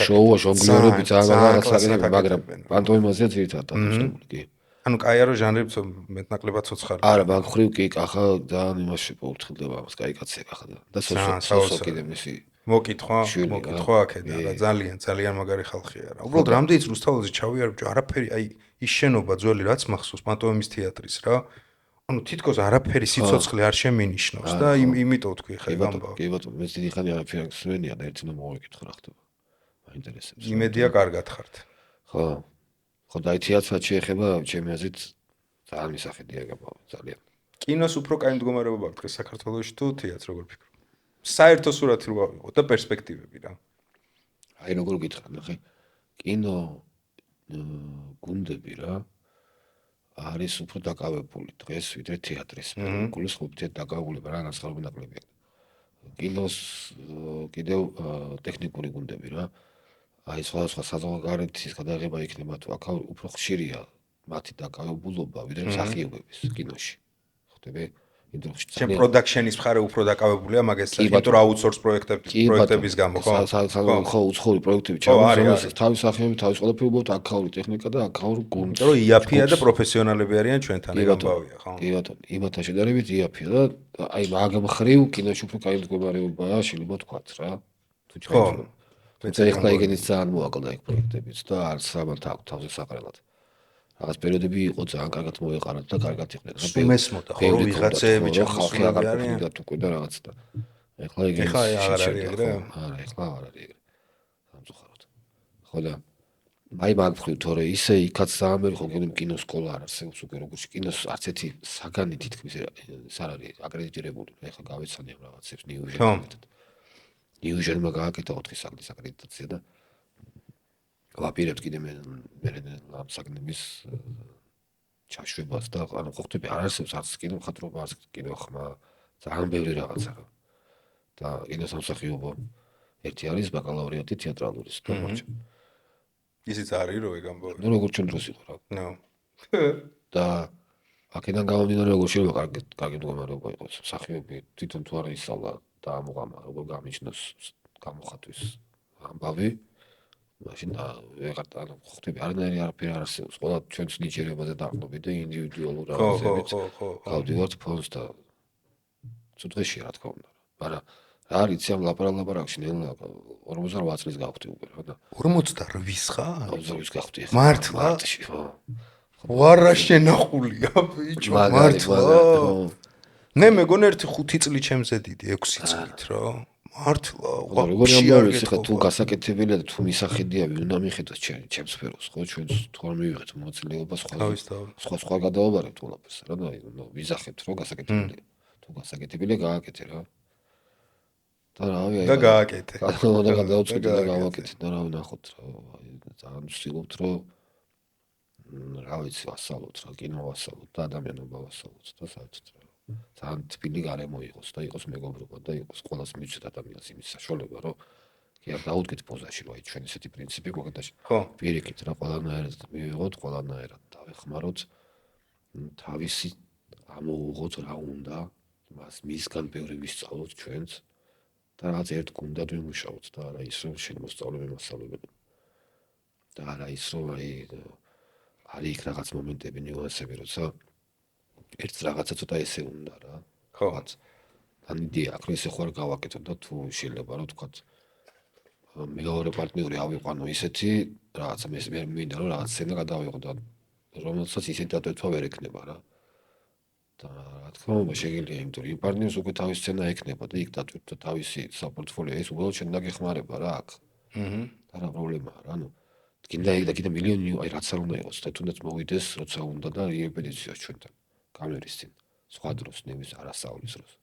შოუა, ჟონგლიორები ძალიან რაღაცა, მაგრამ პანტომიმაზეა ძირითადად დაფუძნებული, კი. ანუ კაია რომ ჟანრი მეტნაკლებად ცოცხალი. არა, მაგ ხრივ კი კახა ძალიან იმაში პოუთხილდება ამას, კაი კაცია კახა და სოსო კიდე მისი მოკითხვა აქედა ძალიან მაგარი ხალხია რა. უბრალოდ რამდენიც რუსთაველზე ჩავიარე ბჭო, არაფერი, აი ის შენობა ძველი რაც მახსოვს პანტომიმის თეატრის რა. ანუ თითქოს არაფერი სიცოცხლე არ შემინიშნობს და იმიტომ თქვი ხება ამბავი. კი ბატონო, მე დიდი ხანი არაფერი არ მსმენია და ერთი მოვეკითხო რა ხდება. მაინტერესებს. იმედია კარგად ხართ. ხო. ხო და აი თეატრად შეეხება ჩემი აზრით ძალიან მისახედია გამო ძალიან. კინოს უფრო კაი მდგომარეობა აქვს დღეს საქართველოში თუ თეატრს როგორ ფიქრობ? საერთო სურათი რო ავიღო და პერსპექტივები რა. აი როგორ გითხრა, ნახე. კინო გუნდები რა არის უფრო დაკავებული დღეს ვიდრე თეატრის. გულის ხუთი დაკავებული რა განსხვავებული ნაკლებია. კინოს კიდევ ტექნიკური გუნდები რა. აი სხვადასხვა საზღვარგარეთის გადაღება იქნება თუ აქ უფრო ხშირია მათი დაკავებულობა ვიდრე მსახიობების კინოში. ხვდები? ჩემ პროდაქშენის მხარე უფრო დაკავებულია მაგას იმიტომ რომ აუთსორს პროექტების გამო ხო? ხო, უცხოური პროექტები ჩამოყალიბდა, თავის სახეები, თავის ყველაფერი უბრალოდ აქაური ტექნიკა და აქაური გუნდი. იმიტომ რომ იაფია და პროფესიონალები არიან ჩვენთან, ეგამბავია, ხო? კი ბატონო, იმათა შედარებით იაფია და აი მაგ მხრივ კინოში უფრო კაი მდგომარეობაა, შეიძლება თქვათ რა. თუ ჩვენ თუმცა ეხლა ეგენიც ძალიან მოაკლდა ეგ პროექტებიც და არც ამათ აქვს თავზე საყრელად. რაღაც პერიოდები იყო ძალიან კარგად მოეყარათ და კარგად იყვნენ. მესმოდა ხო რომ ვიღაცები ხალხი აღარ ყოფილდათ უკვე და რაღაც და ეხლა ეგ ეხლა აღარ არის ეგრე? არა, ეხლა აღარ არის ეგრე. სამწუხაროდ. ხო და აი მაგ მხრივ თორე ისე იქაც საამერი ხო გენემ კინოსკოლა არ არსებობს უკვე როგორც კინოს არც ერთი საგანი თითქმის ეს არ არის აკრედიტირებული. ეხლა გავეცანი ამ რაღაცებს ნიუ-ჟერმანიდან. ნიუ-ჟერმანმა გააკეთა 4 საგნის აკრედიტაცია და ვაპირებთ კიდე მე ამ საგნების ჩაშვებას და ანუ ხო ხტები არ არსებობს არც კინო მხატვრობა არც კინო ხმა ძალიან ბევრი რაღაცა რა და კინოსამსახიობო ერთი არის ბაკალავრიატი თეატრალურის და მოჩა ისიც არის რომ ეგ ამბობ ნუ როგორ ჩვენ დროს იყო რა ნო და აქედან გამომდინარე როგორ შეიძლება კარგი მდგომარეობა იყოს მსახიობი თვითონ თუ არა ისწავლა და ამოღამა როგორ გამიჩნოს გამოხატვის ამბავი მაშინ ვეღარ ანუ ხვდები არაფერი არ არსებობს ყველა ჩვენს ნიჭიერებაზე დაყრდნობით და ინდივიდუალურ რაღაცებით გავდივართ ფონს და წუთღეში რა თქმა უნდა მაგრამ რა არის ამ ლაპარაკში ნელა 48 წლის გავხდი უკვე რა და 48-ის ხარ? 48-ის გავხდი მართლა? მარტში ხო ვარა შენახულია ბიჭო მართლა მე მეგონა ერთი 5 წელი ჩემზე დიდი 6 წლით რა მართლა როგორი ამბავი ხა თუ გასაკეთებელია და თუ მისახედია უნდა მიხედოს ჩემს სფეროს ხო ჩვენს თუ არ მივიღეთ მონაწილეობა სხვა გადავაბარებთ ყველაფერს რა და უნდა ვიზახებთ რომ გასაკეთებელია თუ გასაკეთებელია გააკეთე რა და რავი და გააკეთე და გადავწყვიტე და გავაკეთე და რავი ნახოთ რა ძალიან ვცდილობთ რომ რა ვიცი ვასწავლოთ რა კინო ვასწავლოთ და ადამიანობა ვასწავლოთ და საერთოდ რა ძალიან თბილი გარემო იყოს და იყოს მეგობრობა და იყოს ყველას მიცეთ ადამიანს იმის საშუალება რომ კი არ დაუდგეთ პოზაში რომ აი ჩვენ ესეთი პრინციპი გვაქვს ხო პირიქით რა ყველანაირად მივიღოთ ყველანაირად დავეხმაროთ თავისი ამოუღოთ რა უნდა მას მისგან ბევრი ვისწავლოთ ჩვენც და რაღაც ერთ გუნდად ვიმუშაოთ და არა ის რომ შემოსწავლები მასწავლებელი და არა ის რომ აი არის იქ რაღაც მომენტები ნიუანსები როცა ერთს რაღაცა ცოტა ესე უნდა რა. ხო. ან იდეა, აქ ესე ხوار გავაკეთო და თუ შეიძლება რომ თქვა მეორე პარტნიორი ავიყვანო ისეთი რაღაცა მე მინდა რომ რაღაც სცენა გადავიღო და რომელსაც ისეთი დატვირთვა ვერ ექნება რა. და რა თქმა უნდა შეგიძლია იმიტომ რომ იმ პარტნიორს უკვე თავის სცენა ექნება და იქ დატვირთვა თავისი საპორტფოლიო ეს უბრალოდ შენ დაგეხმარება რა აქ. და რა პრობლემაა რა ნუ კიდე და კიდე მილიონი აი რაც არ უნდა იყოს და თუნდაც მოვიდეს როცა უნდა და რეპეტიციას ჩვენთან კამერის წინ სხვა დროს ნების არასწავლის დროს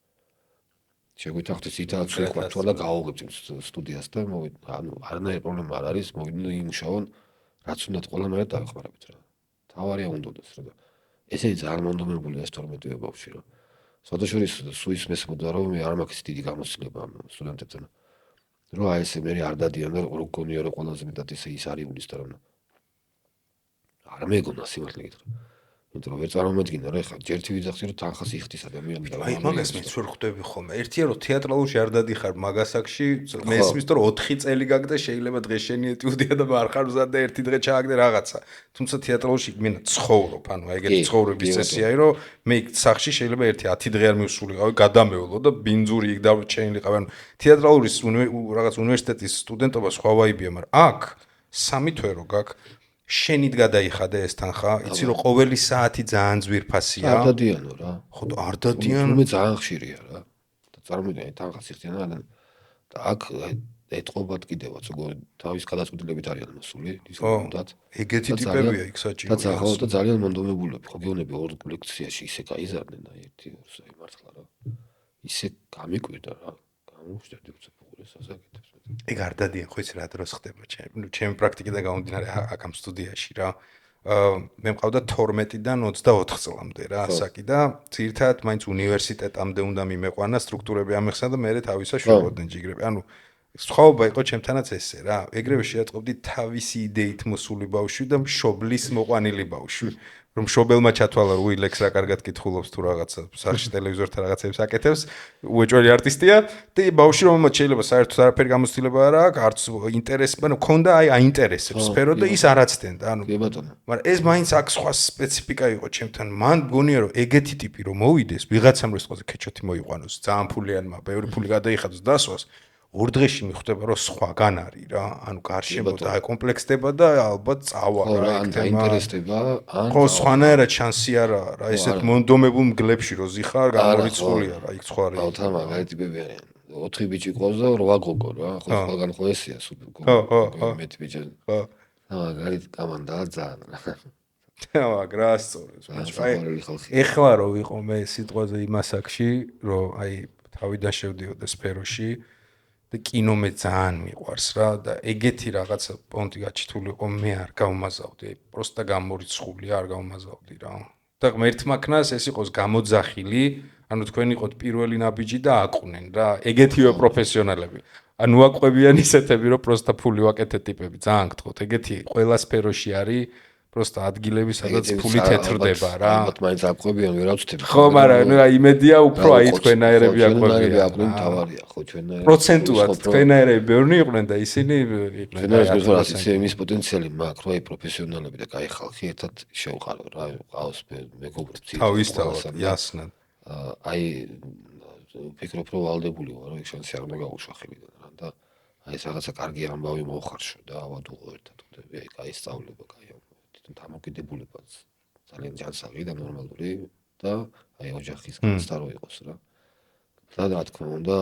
შეგვითახთ ისიც ვიყვართ და გავუღებთ სტუდიას და ანუ არანაირი პრობლემა არ არის მოვიდნენ იმუშაონ რაც უნდათ ყველანაირად დავეხმარებით რა თავარია უნდოდეს რა და ესე ძალიან მონდომებულია ეს 12 ბავშვი რა სხვადასხვა სუის მესმოდა რომ მე არ მაქვს დიდი გამოცდილება ამ სტუდენტებთან რომ აი ესე მე არ დადიან და რო გქონია რომ ყველაზე მეტად ესე ის არის ულის და რომ არ მეგონა სიმართლე გითხრა იმიტომ რომ ვერ წარმოვედგინა რა ეხლა ჯერთი ვიძახდი რომ თანხას იხდის ადამიანი და აი მაგას მეც ვერ ხვდები ხოლმე ერთია რომ თეატრალურში არ დადიხარ მაგასაკში მესმის რომ 4 წელი გაგდა შეიძლება დღეს შენი ეტიუდია და არ ხარ მზად და ერთი დღე ჩააგდე რაღაცა თუმცა თეატრალურში მე ცხოვრობ ანუ აი ეგეთი ცხოვრების წესია რომ მე სახში შეიძლება ერთი 10 დღე არ მივსულიყავი გადამეულო და ბინძური იქ დავჩენილიყავი ანუ თეატრალურის რაღაც უნივერსიტეტის სტუდენტობა სხვა ვაიბია მაგრამ აქ 3 თვე რო გაქვს შენით გადაიხადე ეს თანხა, იცი რომ ყოველი საათი ძალიან ძვირფასია. არ დადიანო რა. ხო არ დადიან. მე ძალიან ხშირია რა. და წარმოვიდგინე თანხას იხდიან და აქ ეთყობათ კიდევაც როგორ თავის გადაწყვეტილებით არიან მოსული, ის უნდათ. ეგეთი ტიპებია იქ საჭირო. და ძალიან მონდომებულები, ხო გეუბნები ორ ლექციაში ისე გაიზარდნენ აი ერთი ორსა მართლა რა. ისე გამიკვირდა რა. გამოვშტერდი უცებუღურეს ასაკეთებს. ეგ არ დადიან ხო იცი რა დროს ხდება ჩემი პრაქტიკიდან გამომდინარე აქ ამ სტუდიაში რა მე მყავდა 12-დან 24 წლამდე რა ასაკი და ძირითადად მაინც უნივერსიტეტამდე უნდა მიმეყვანა სტრუქტურები ამეხსნა და მე თავისა შევოდნენ ჯიგრები ანუ სხვაობა იყო ჩემთანაც ესე რა ეგრევე შეატყობდი თავისი იდეით მოსული ბავშვი და მშობლის მოყვანილი ბავშვი რომ მშობელმა ჩათვალა რომ უილექს რა კარგად კითხულობს თუ რაღაცა სახში ტელევიზორთან რაღაცებს აკეთებს უეჭველი არტისტია და ბავშვი რომელმაც შეიძლება საერთოდ არაფერი გამოცდილება არ აქვს არც ინტერესი მაგრამ მქონდა აი აინტერესებს სფერო და ის არაცდენდა ანუ მაგრამ ეს მაინც აქ სხვა სპეციფიკა იყო ჩემთან მან მგონია რომ ეგეთი ტიპი რომ მოვიდეს ვიღაცამ რო ესყოზე ქეჩოთი მოიყვანოს ძალიან ფულიანმა ბევრი ფული გადაიხადოს დასვას ორ დღეში მიხვდება რომ სხვაგან არის რა ანუ გარშემო დააკომპლექსდება და ალბათ წავა რა ან დაინტერესდება ან ხო სხვანაირად შანსი არაა რა ესეთ მონდომებულ მგლებში რო ზიხარ გამორიცხულია რა იქ სხვა არის ბავთა მაგარი ტიპები არიან 4 ბიჭი ყავს და 8 გოგო რა ხო სხვაგან ხო ესეა გოგო მეტი ბიჭი ხო მაგარი კამანდაა ძალიან რა გრასწორებს აი ეხლა რო ვიყო მე სიტყვაზე იმასაკში რომ აი თავიდან შევდიოდეს სფეროში და კინო მე ძალიან მიყვარს რა და ეგეთი რაღაცა პონტი გაჩითულიყო მე არ გავმაზავდი პროსტა გამორიცხული არ გავმაზავდი რა და ღმერთმა ქნას ეს იყოს გამოძახილი ანუ თქვენ იყოთ პირველი ნაბიჯი და აყვნენ რა ეგეთივე პროფესიონალები ანუ აყვებიან ისეთები რომ პროსტა ფული ვაკეთეთ ტიპები ძალიან გთხოვთ ეგეთი ყველა სფეროში არის просто ადგილები სადაც ფული თეთრდება რა. ალბათ მაინც აყვებიან ვერ ავწევთ. ხო, მაგრამ აი იმედია უფრო აი თქვენაერები აყვებიან თავარია ხო ჩვენაერები. პროცენტულად თქვენაერები ბევრი იყვნენ და ისინი იყვნენ. ჩვენაერებს ისე იმის პოტენციალი მაქვს რა აი პროფესიონალები და კაი ხალხი ერთად შევყარო რა ყავს მეგობრებს თავისთავად იასნად. აი ფიქრობ რომ ვალდებული ვარ რომ შანსი არ უნდა გაუშვა ხელიდან რა და აი რაღაცა კარგი ამბავი მოხარშო და ავადუღო ერთად ხდები აი კაი სწავლება კაი დამოკიდებულებაც ძალიან ჯანსაღი და ნორმალური და აი ოჯახის განცდა რო იყოს რა. და რა თქმა უნდა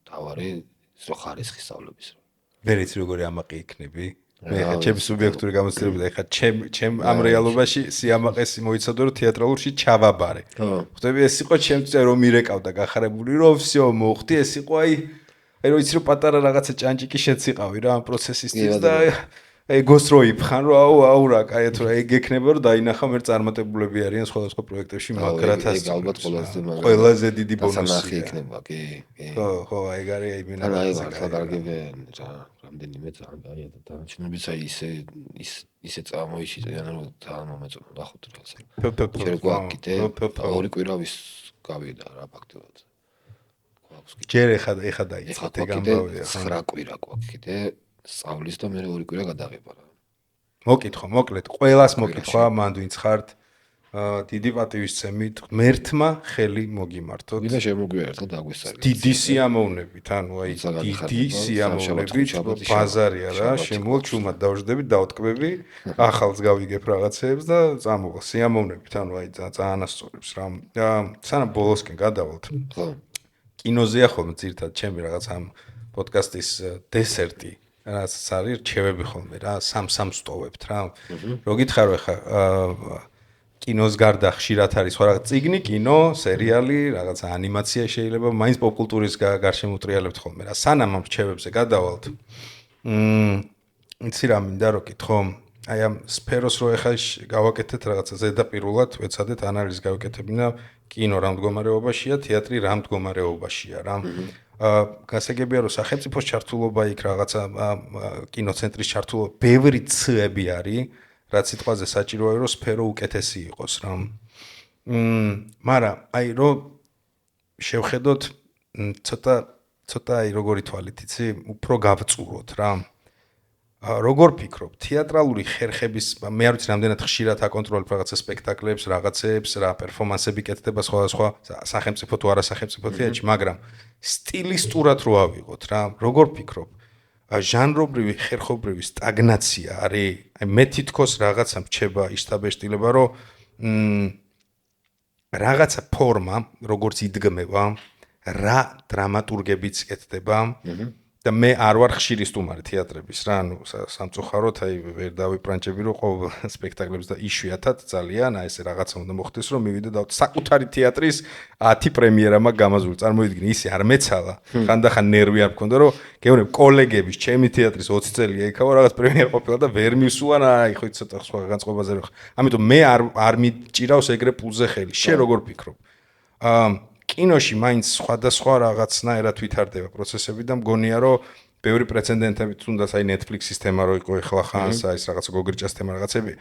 თავარი ის რო ხარისხი სწავლების რა. ვერ იცი როგორი ამაყი იქნები. მე ხა ჩემი სუბიექტური გამოცდილება და ხა ჩემ ამ რეალობაში სიამაყესი მოიცადო რომ თეატრალურში ჩავაბარე. ხვდები ეს იყო ჩემზე რომ მირეკავდა გახარებული რომ всё მოხდი ეს იყო აი რომ იცი რომ პატარა რაღაცა ჭანჭიკი შეციყავი რა ამ პროცესისთვის და ეგოს რო იფხან რომ აუ რა კაიათ რა ეგ ექნება რომ დაინახა მე წარმატებულები არიან სხვადასხვა პროექტებში მაგრათას ეგ ალბათ ყველაზე დიდი ბონუსია ნახი იქნება კი ხო ეგ არის აი მენა აი ვარ კარგებიან რა რამდენიმე ძალიან კაია და დანარჩენებიც აი ისე წამოიშიტიან რომ ძალიან მომეწონა ნახოთ რა ასე ჯერ გვაქვს კიდე ორი კვირავის გავიდა რა ფაქტობრივად გვაქვს კიდე ჯერ ეხა დაიწყეთ ეგ ამბავია 9 კვირა გვაქვს კიდე სწავლის და მე ორი კვირა გადაღება რა. მოკითხო, მოკლედ, ყველას მოკითხვა, მანდ ვინც ხართ, დიდი პატივისცემით ღმერთმა ხელი მოგიმართოთ. მინდა შემოგვიერთოთ აგვესწარეთ. დიდი სიამოვნებით, ანუ აი დიდი სიამოვნებით ბაზარია რა, შემოვალ ჩუმად დავждებით, დავტკბები, ახალს გავიგებ რაღაცეებს და წამოვალ სიამოვნებით, ანუ აი ძალიან ასწორებს რა. სანამ ბოლოსკენ გადავალთ. ხო. კინოზეა ხოლმე ძირთად ჩემი რაღაც ამ პოდკასტის დესერტი. რაც არის რჩევები ხოლმე რა, სამ სტოვებთ რა. რო გითხარო ხა კინოს გარდა ხშირად არის სხვა რაღაც წიგნი, კინო, სერიალი, რაღაც ანიმაცია შეიძლება, მაინც პოპკულტურის გარშემო უტრიალებთ ხოლმე რა. სანამ ამ რჩევებზე გადავალთ. იცი რა მინდა რო კითხო, აი ამ სფეროს რო ეხა გავაკეთეთ რაღაცა ზედაპირულად, ვეცადეთ ანალიზი გავაკეთებინა კინო რა მდგომარეობაშია, თეატრი რა მდგომარეობაშია რა. გასაგებია რომ სახელმწიფოს ჩართულობა იქ რაღაცა კინოცენტრის ჩართულობა ბევრი ცები არის, რაც სიტყვაზე საჭიროა რომ სფერო უკეთესი იყოს რა. მაგრამ აი რომ შევხედოთ ცოტა აი როგორი თვალით იცი, უფრო გავწუროთ რა. როგორ ფიქრობ, თეატრალური ხერხების მე არ ვიცი რამდენად ხშირად აკონტროლებ რაღაცა სპექტაკლებს, რაღაცეებს, რა პერფორმანსები კეთდება სხვადასხვა სახელმწიფო თუ არა სახელმწიფო თეატრში, მაგრამ სტილისტურად რო ავიღოთ რა, როგორ ფიქრობ? ჟანრობრივი ხერხობრივი სტაგნაცია არის, აი მე თითქოს რაღაცა მრჩება ისტაბეშტილება, რომ რაღაცა ფორმა, როგორც იდგმება, რა დრამატურგებიც კეთდება და მე არ ვარ ხშირი სტუმარი თეატრების რა, ანუ სამწუხაროდ აი ვერ დავიპრანჭები რომ ყოველ სპექტაკლებს და იშვიათად ძალიან აი ესე რაღაცა უნდა მოხდეს რომ მივიდე და საკუთარი თეატრის 10 პრემიერა მაქვს გამაზული. წარმოიდგინე ისე არ მეცალა, ხანდახან ნერვი არ მქონდა რომ გეუბნები კოლეგების ჩემი თეატრის 20 წელია იქავა რაღაც პრემიერა ყოფილა და ვერ მისუან, აი ხო ცოტა სხვა განწყობაზე რო. ამიტომ მე არ მიჭირავს ეგრე პულზე ხელი. შე როგორ ფიქრობ? კინოში მაინც სხვადასხვა რაღაცნაირად ვითარდება პროცესები და მგონია რომ ბევრი პრეცედენტები თუნდაც აი Netflix-ის თემა რო იყო ეხლა ხანს აი ეს რაღაცა გოგრიჭას თემა რაღაცები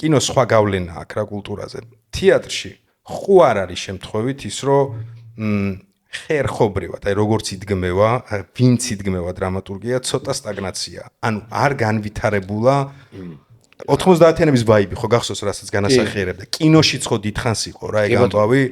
კინოს სხვა გავლენა აქვს რა კულტურაზე. თეატრში ხო არ არის შემთხვევით ის რომ ხერხობრივად აი როგორც იდგმევა, ვინც იდგმევა დრამატურგია, ცოტა სტაგნაცია. ანუ არ განვითარებულა 90-იანების ვაიბი ხო გახსოვს რასაც განასახიერებდა. კინოშიც ხო დიდხანს იყო რა ეგ ამბავი.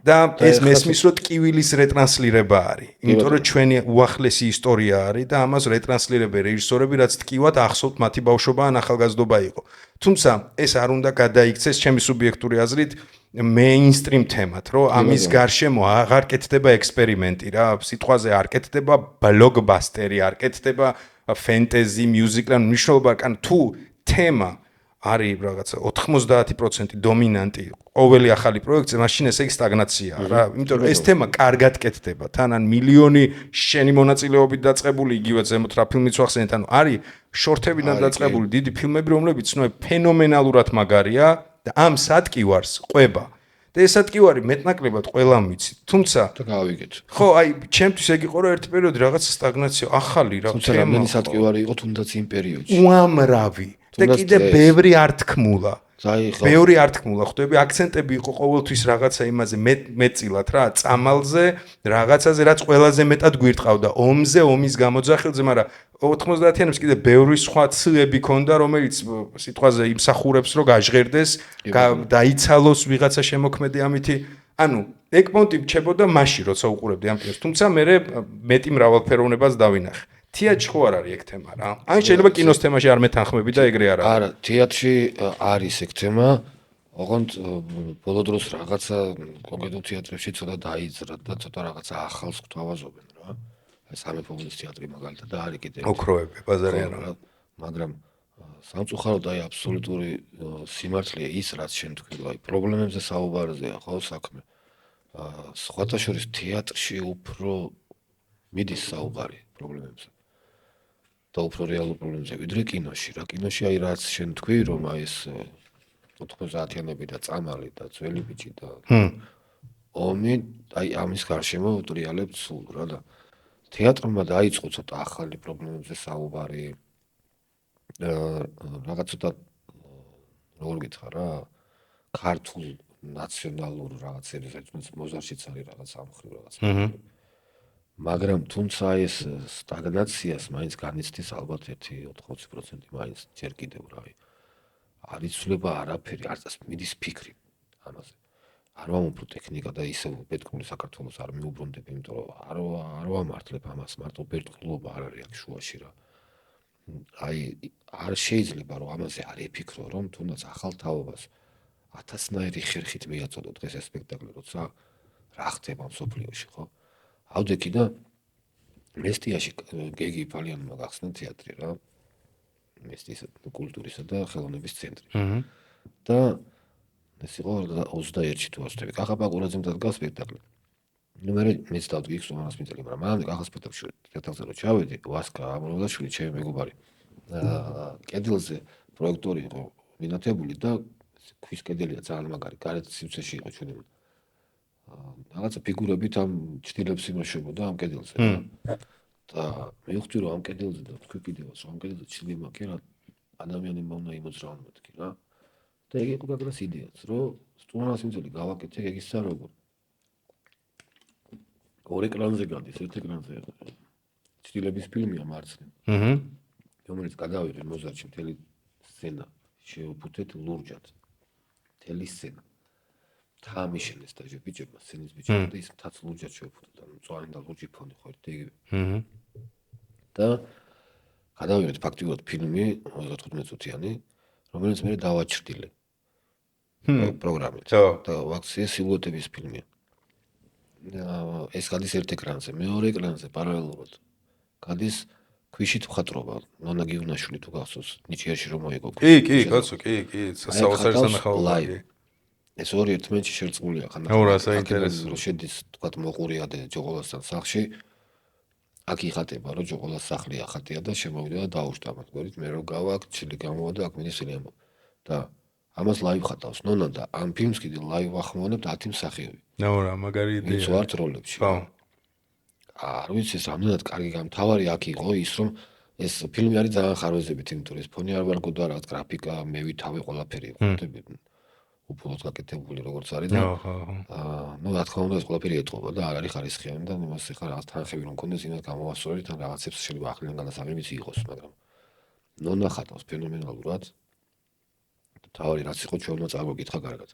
და ეს მესმის რომ ტკივილის რეტრანსლირება არის. იმიტომ რომ ჩვენი უახლესი ისტორია არის და ამას რეტრანსლირებენ რეჟისორები, რაც ტკივად ახსოვთ მათი ბავშვობა ან ახალგაზრდობა იყო. თუმცა ეს არ უნდა გადაიქცეს ჩემი სუბიექტური აზრით მეინსტრიმ თემად, რომ ამის გარშემო აღარ კეთდება ექსპერიმენტი რა, სიტყვაზე არ კეთდება ბლოკბასტერი, არ კეთდება ფენტეზი, მიუზიკლი, ან მნიშვნელობა კან თუ თემა არის რაღაცა 90% დომინანტი ყოველი ახალი პროექტზე, მაშინ ესე იგი სტაგნაციაა რა. იმიტომ რომ ეს თემა კარგად კეთდება, თან ან მილიონი შენი მონაწილეობით დაწყებული იგივე ზემოთ რა ფილმიც ვახსენეთ, ანუ არის შორტებიდან დაწყებული დიდი ფილმები, რომლებიც ნუ ფენომენალურად მაგარია და ამ სატკივარს ყვება. და ეს სატკივარი მეტნაკლებად ყველამ ვიცით. თუმცა და გავიგეთ. ხო, აი ჩემთვის ეგ იყო რომ ერთი პერიოდი რაღაცა სტაგნაცია, ახალი რა თუმცა რამდენი სატკივარი იყო თუნდაც იმ პერიოდში. უამრავი და კიდე ბევრი არ თქმულა. დაიხო. ბევრი არ თქმულა, ხვდები, აქცენტები იყო ყოველთვის რაღაცა იმაზე მეტწილად რა, წამალზე, რაღაცაზე, რაც ყველაზე მეტად გვირტყავდა, ომზე, ომის გამოძახილზე, მაგრამ 90-იანებს კიდე ბევრი სხვა ცლები ქონდა, რომელიც სიტყვაზე იმსახურებს, რომ გაჟღერდეს, დაიცალოს ვიღაცა შემოქმედი ამითი. ანუ ეგ პონტი რჩებოდა მაშინ, როცა უყურებდი ამ ფილმს, თუმცა მე მეტი მრავალფეროვნებას დავინახე. თეატრში ხო არ არის ეგ თემა რა. ან შეიძლება კინოს თემაში არ მეთანხმები და ეგრე არ არის. არა, თეატრში არის ეგ თემა. ოღონდ ბოლო დროს რაღაცა კონკრეტულ თეატრებში ცოტა დაიძრა და ცოტა რაღაცა ახალს გვთავაზობენ რა. აი სამეფოების თეატრი მაგალითად და არის კიდე. ოქროები, ბაზარი არა. მაგრამ სამწუხაროდ აი აბსოლუტური სიმართლეა ის რაც შენ თქვი, აი პრობლემებზე საუბარზეა ხო საქმე. სხვათა შორის თეატრში უფრო მიდის საუბარი პრობლემებზე. და უფრო რეალურ პრობლემებზე ვიდრე კინოში რა. კინოში აი რაც შენ თქვი რომ აი ეს 90-იანები და წამალი და ძველი ბიჭი და ომი აი ამის გარშემო უტრიალებთ სულ რა და თეატრმა დაიწყო ცოტა ახალი პრობლემებზე საუბარი. რაღაც ცოტა როგორ გითხრა რა ქართულ ნაციონალურ რაღაცებზე მოზარშიც არის რაღაც ამხრივ რაღაც. მაგრამ თუმცა ეს სტაგნაციას მაინც განიცდის ალბათ 1-20% მაინც ჯერ კიდევ რავი. არ იცვლება არაფერი, არც მიდის ფიქრი ამაზე. არ ვამოფლო ტექნიკა და ისე პეტკული საქართველოს არ მიუბრუნდები, იმიტომ რომ არ ვამართლებ ამას, მარტო ბერტყლობა არ არის აქ შუაში რა. აი არ შეიძლება რომ ამაზე არ ეფიქრო, რომ თუნდაც ახალ თაობას 1000-ნაირი ხერხით მიაწოდო დღეს ეს სპექტაკლი, როცა რა ხდება მსოფლიოში, ხო? ავდექი და მესტიაში გეგი ფალიანმა გახსნა თეატრი რა. მესტის კულტურისა და ხელოვნების ცენტრი. და ეს იყო 21-ში თუ ასწრები. კახა ბაკურაძემ დადგა სპექტაკლი. ნუ მეც დავდგი იქ სულანას მიწელი, მაგრამ მანამდე კახა სპექტაკლში თეატრზე რო ჩავედი, ვასკა ამროვაშვილი ჩემი მეგობარი. კედელზე პროექტორი იყო მინათებული და ქვის კედელია ძალიან მაგარი, გარეთ სივრცეში იყო ჩვენი. რაღაცა ფიგურებით ამ ჭრილებს იმოშებოდა ამ კედელზე. და მივხვდი რომ ამ კედელზე და თქვი კიდევაც რომ ამ კედელზე ჭრილი მაქვს რა ადამიანებმა უნდა იმოძრავონ მეთქი რა. და ეგ იყო გაგრას იდეაც, რომ სტუმარს იმძელი გავაკეთე ეგისა როგორ. ორ ეკრანზე გადის, ერთ ეკრანზე ჭრილების ფილმია მარცხნივ. რომელიც გადავიღე მოზარდში მთელი სცენა შევფუთეთ ლურჯად. მთელი სცენა. თამიშენეს და ბიჭებმა სცენის ბიჭებმა და ის მთაც ლურჯად შევფუთეთ. ანუ მწვანე და ლურჯი ფონი ხო ერთი იგივე. და გადავიღეთ ფაქტიურად ფილმი 15 წუთიანი, რომელიც მე დავაჩრდილე. პროგრამით. და ვაქცია სილუეტების ფილმია. ეს გადის ერთ ეკრანზე, მეორე ეკრანზე პარალელურად. გადის ქვიშით მხატვრობა, ნონა გივნაშვილი თუ გახსოვს, ნიჭიერში რომ მოიგო. კი, კაცო, კი, საოცარი სანახაობაა. ეს ორი ერთმანეთში შერწყმულია, ხან რა საინტერესო. რომ შედის, თქვათ, მოყურიადე ჯოღოლასთან სახლში. აქ იხატება, რომ ჯოღოლას სახლი ახატია და შემოვიდა და დაუშვა მათ გვერდით, მე რო გავა, აქ ჩილი გამოვა და აქ მიდის სილიამო. და ამას ლაივ ხატავს ნონა და ამ ფილმს კიდე ლაივ ახმოვანებთ 10 მსახიობი. რა, მაგარი იდეა. ის ვართ როლებში. ხო. არ ვიცი, ეს რამდენად კარგი გამთავარი აქ იყო ის, რომ ეს ფილმი არის ძალიან ხარვეზებით, იმიტომ რომ ეს ფონი არ ვარგოდა რაღაც გრაფიკა, მე ვითავე ყველაფერი იყო, ხდები. უბრალოდ გაკეთებული როგორც არის და ნუ რა თქმა უნდა ეს ყველაფერი ეთყობა და არ არის ხარისხიანი და იმას ეხლა რაღაც თანხები რომ მქონდეს, იმას გამოვასწორეთ, ან რაღაცებს შეიძლება ახლიდან განასახლებიც იყოს, მაგრამ ნონა ხატავს ფენომენალურად. თავი რაც იყო ჩვენმა წაგვიკითხა კარგად.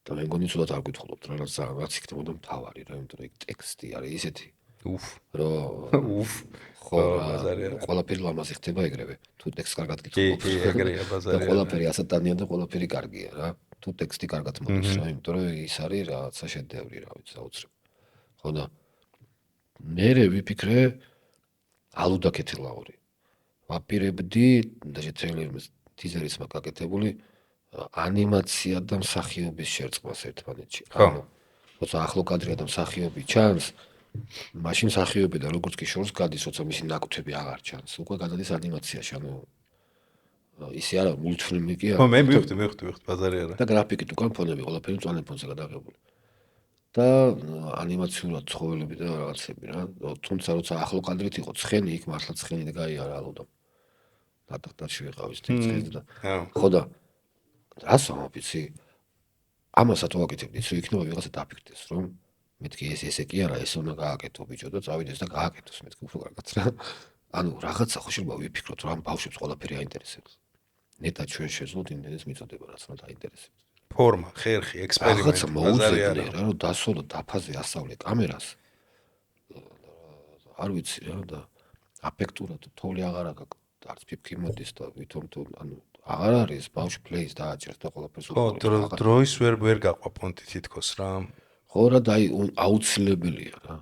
და მე მგონი სულად არ გითხულობთ რა რაც იქნებოდა მთავარი რა, იმიტომ რომ ეგ ტექსტი არის ისეთი. ხო, ყველაფერი ლამაზი ხდება ეგრევე. თუ ტექსტს კარგად გითხულობთ. კი, ეგრეა ბაზარი. და ყველაფერი ასატანია და ყველაფერი კარგია რა. თუ ტექსტი კარგად მოდის რა, იმიტომ რომ ის არის რაღაცა შედევრი რა ვიცი, აუცილებლად. ხო და მე ვიფიქრე ალუდა კეთილაური. ვაპირებდი და შეცვალებს ტიზერის მაგაკეთებული ანიმაცია და მსახიობის შერწყმას ერთმანეთში. ანუ როცა ახლო კადრია და მსახიობი ჩანს, მაშინ მსახიობი და როგორც კი შორს გადის, როცა მისი ნაკვთები აღარ ჩანს, უკვე გადადის ანიმაციაში, ანუ ისე არა მულტფილმი კი არა. ხო, მე მივხვდი ბაზარი არა. და გრაფიკით უკან ფონები ყველაფერი მწვანე ფონზე გადაღებული. და ანიმაციურად ცხოველები და რაღაცები რა. თუმცა როცა ახლო კადრით იყო ცხენი, იქ მართლა ცხენი და გაიარა ალოდა. დატახტაში ვიყავის ტექსტი და ხო და რას ვამბიცი? ამასაც ვაკეთებდი, რომ იქნება ვიღაცა დაფიქრდეს, რომ მეთქი ესე კი არა, ეს უნდა გააკეთო ბიჭო და წავიდეს და გააკეთოს მეთქი უფრო კარგად რა. ანუ რაღაცა ხო შეიძლება ვიფიქროთ, რომ ამ ბავშვებს ყველაფერი აინტერესებს. ნეტა ჩვენ შეძლოთ იმდენს მიწოდება, რაც უნდა აინტერესებს. ფორმა, ხერხი, ექსპერიმენტი, რაღაცა მოუწევდი რა, რომ დასოლო დაფაზე ასავლე კამერას. არ ვიცი რა და აფექტურად თოვლი აღარ აქვს. არც ფიფქი მოდის და ვითომ თუ ანუ აღარ არის ბავშვი პლეის დააჭერს და ყველაფერს ხო, დროის ვერ გაყვა პონტი თითქოს რა. ხო რა და აი აუცილებელია რა.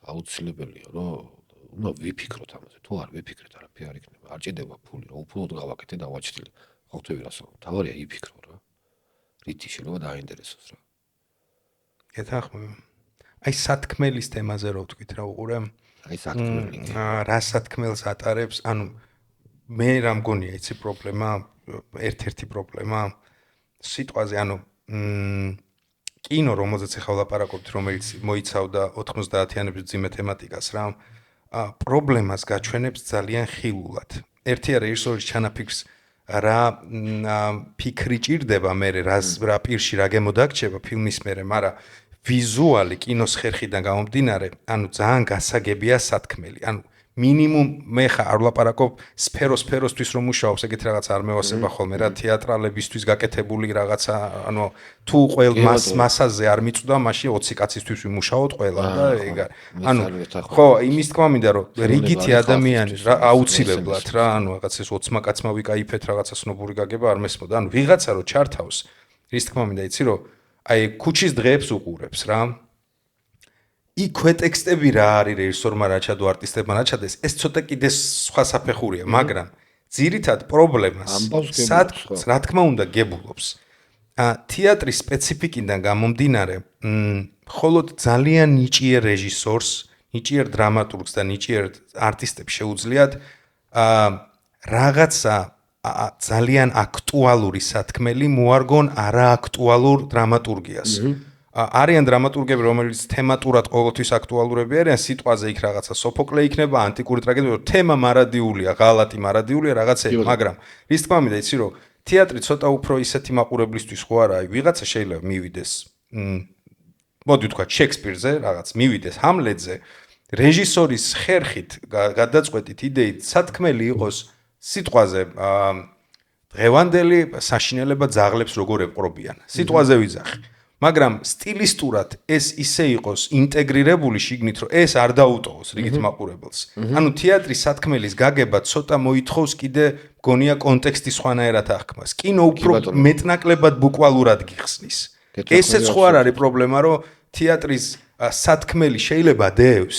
აუცილებელია რომ უნდა ვიფიქროთ ამაზე. თუ არ ვიფიქრეთ, არაფერი არ იქნება. არ ჭირდება ფული, რომ უბრალოდ გავაკეთე და ვაჩრდილე. ხო ხვდები რას ვამბობ? თავარია იფიქრო რა. რითი შეიძლება დააინტერესოს რა. ეთანხმები. აი სათქმელის თემაზე რო ვთქვით რა უყურე. აი სათქმელი. რა სათქმელს ატარებს, ანუ მე რა მგონია იცი პრობლემა, ერთ-ერთი პრობლემა სიტყვაზე, ანუ კინო რომელზეც ახლა ვლაპარაკობთ, რომელიც მოიცავდა 90-იანების ძიმე თემატიკას რა, პრობლემას გაჩვენებს ძალიან ხილულად. ერთი არის ის ორი ჩანაფიქრს რა ფიქრი ჭირდება მე რა პირში რა გემოდაგჭება ფილმის მერე, მაგრამ ვიზუალი კინოს ხერხიდან გამომდინარე, ანუ ძალიან გასაგებია სათქმელი. ანუ მინიმუმ მე ხა არ ვლაპარაკობ სფეროსთვის რომ მუშაობს, ეგეთ რაღაც არ მევასება ხოლმე რა თეატრალებისთვის გაკეთებული რაღაცა, ანუ თუ ყოველ მასაზე არ მიწვდა, მაშინ 20 კაცისთვის ვიმუშაოთ ყველა და ეგ ანუ ხო, იმის თქმა მინდა რომ რიგითი ადამიანი აუცილებლად რა, ანუ რაღაც ეს 20 კაცმა ვიკაიფეთ რაღაცა სნობური გაგება არ მესმოდა, ანუ ვიღაცა რო ჩართავს, რის თქმა მინდა იცი რომ აი ქუჩის დღეებს უყურებს რა იქვე ტექსტები რა არის რეჟისორმა რა ჩადო არტისტებმა რა ჩადეს ეს ცოტა კიდე სხვა საფეხურია მაგრამ ძირითად პრობლემას რა თქმა უნდა გებულობს თეატრის სპეციფიკიდან გამომდინარე მხოლოდ ძალიან ნიჭიერ რეჟისორს ნიჭიერ დრამატურგს და ნიჭიერ არტისტებს შეუძლიათ რაღაცა ძალიან აქტუალური სათქმელი მოარგონ არააქტუალურ დრამატურგიას არიან დრამატურგები, რომელიც თემატურად ყოველთვის აქტუალურები არიან, სიტყვაზე იქ რაღაცა სოფოკლე იქნება, ანტიკური ტრაგედია, თემა მარადიულია, ღალატი მარადიულია, რაღაცები, მაგრამ რის თქმა მინდა იცი რომ თეატრი ცოტა უფრო ისეთი მაყურებლისთვის ხო არა, აი ვიღაცა შეიძლება მივიდეს მოდი ვთქვა შექსპირზე, რაღაც მივიდეს ჰამლეტზე, რეჟისორის ხერხით გადაწყვეტით იდეით სათქმელი იყოს სიტყვაზე დღევანდელი საშინელება ძაღლებს როგორ ეპყრობიან. სიტყვაზე ვიძახი მაგრამ სტილისტურად ეს ისე იყოს ინტეგრირებული შიგნით რომ ეს არ დაუტოვოს რიგით მაყურებელს. ანუ თეატრის სათქმელის გაგება ცოტა მოითხოვს კიდე მგონია კონტექსტის სხვანაირად აღქმას. კინო უფრო მეტნაკლებად ბუკვალურად გიხსნის. ესეც ხო არ არის პრობლემა რომ თეატრის სათქმელი შეიძლება დევს.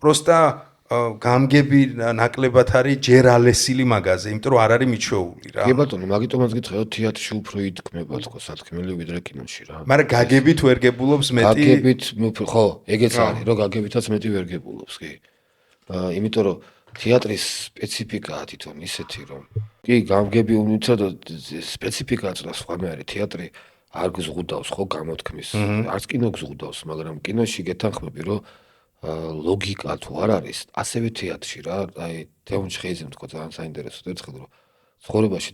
პროსტა გამგები ნაკლებად არის ჯერ ალესილი მაგაზე, იმიტომ რომ არ არის მიჩვეული რა. კი ბატონო, მაგიტომაც გითხრათ თეატრში უფრო ითქმება თქო სათქმელი ვიდრე კინოში რა. მაგრამ გაგებით ვერ გებულობს მეტი. გაგებით ხო, ეგეც არის, რომ გაგებითაც მეტი ვერ გებულობს, კი. იმიტომ რომ თეატრის სპეციფიკაა თვითონ ისეთი რომ კი გამგები უნიცად სპეციფიკაა სხვანაირი თეატრი არ გზღუდავს ხო გამოთქმის. არც კინო გზღუდავს, მაგრამ კინოში გეთანხმები რომ ლოგიკა თუ არ არის, ასევე თეატრში რა, აი თეონჩ ხეიზემ თქვა ძალიან საინტერესო ერთხელ რომ ცხოვრებაში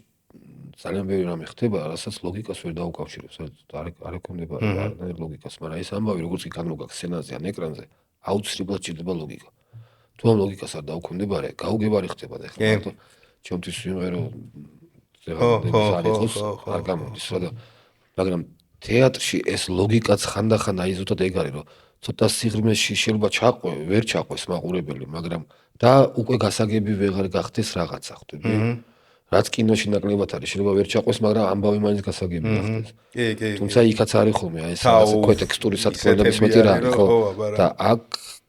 ძალიან ბევრი რამე ხდება, რასაც ლოგიკას ვერ დაუკავშირებს, არ ეკონდება არანაირ ლოგიკას, მაგრამ ეს ამბავი როგორც კი განმოგაქვს სცენაზე ან ეკრანზე, აუცილებლად ჭირდება ლოგიკა. თუ ამ ლოგიკას არ დაუქვემდებარე, გაუგებარი ხდება და ეხლა ჩემთვის ვიმღერო არ გამოდის რა და მაგრამ თეატრში ეს ლოგიკაც ხანდახან აი ზუსტად ეგ არის რომ ცოტა სიღრმეში შეიძლება ჩაყვე, ვერ ჩაყვეს მაყურებელი, მაგრამ და უკვე გასაგები ვეღარ გახდეს რაღაცა ხვდები. რაც კინოში ნაკლებად არის, შეიძლება ვერ ჩაყვეს, მაგრამ ამბავი მაინც გასაგები გახდეს. კი. თუმცა იქაც არის ხოლმე აი ეს რაღაცა ქვეტექსტური სათქმელი და მისმეტი რა არის, ხო? და აქ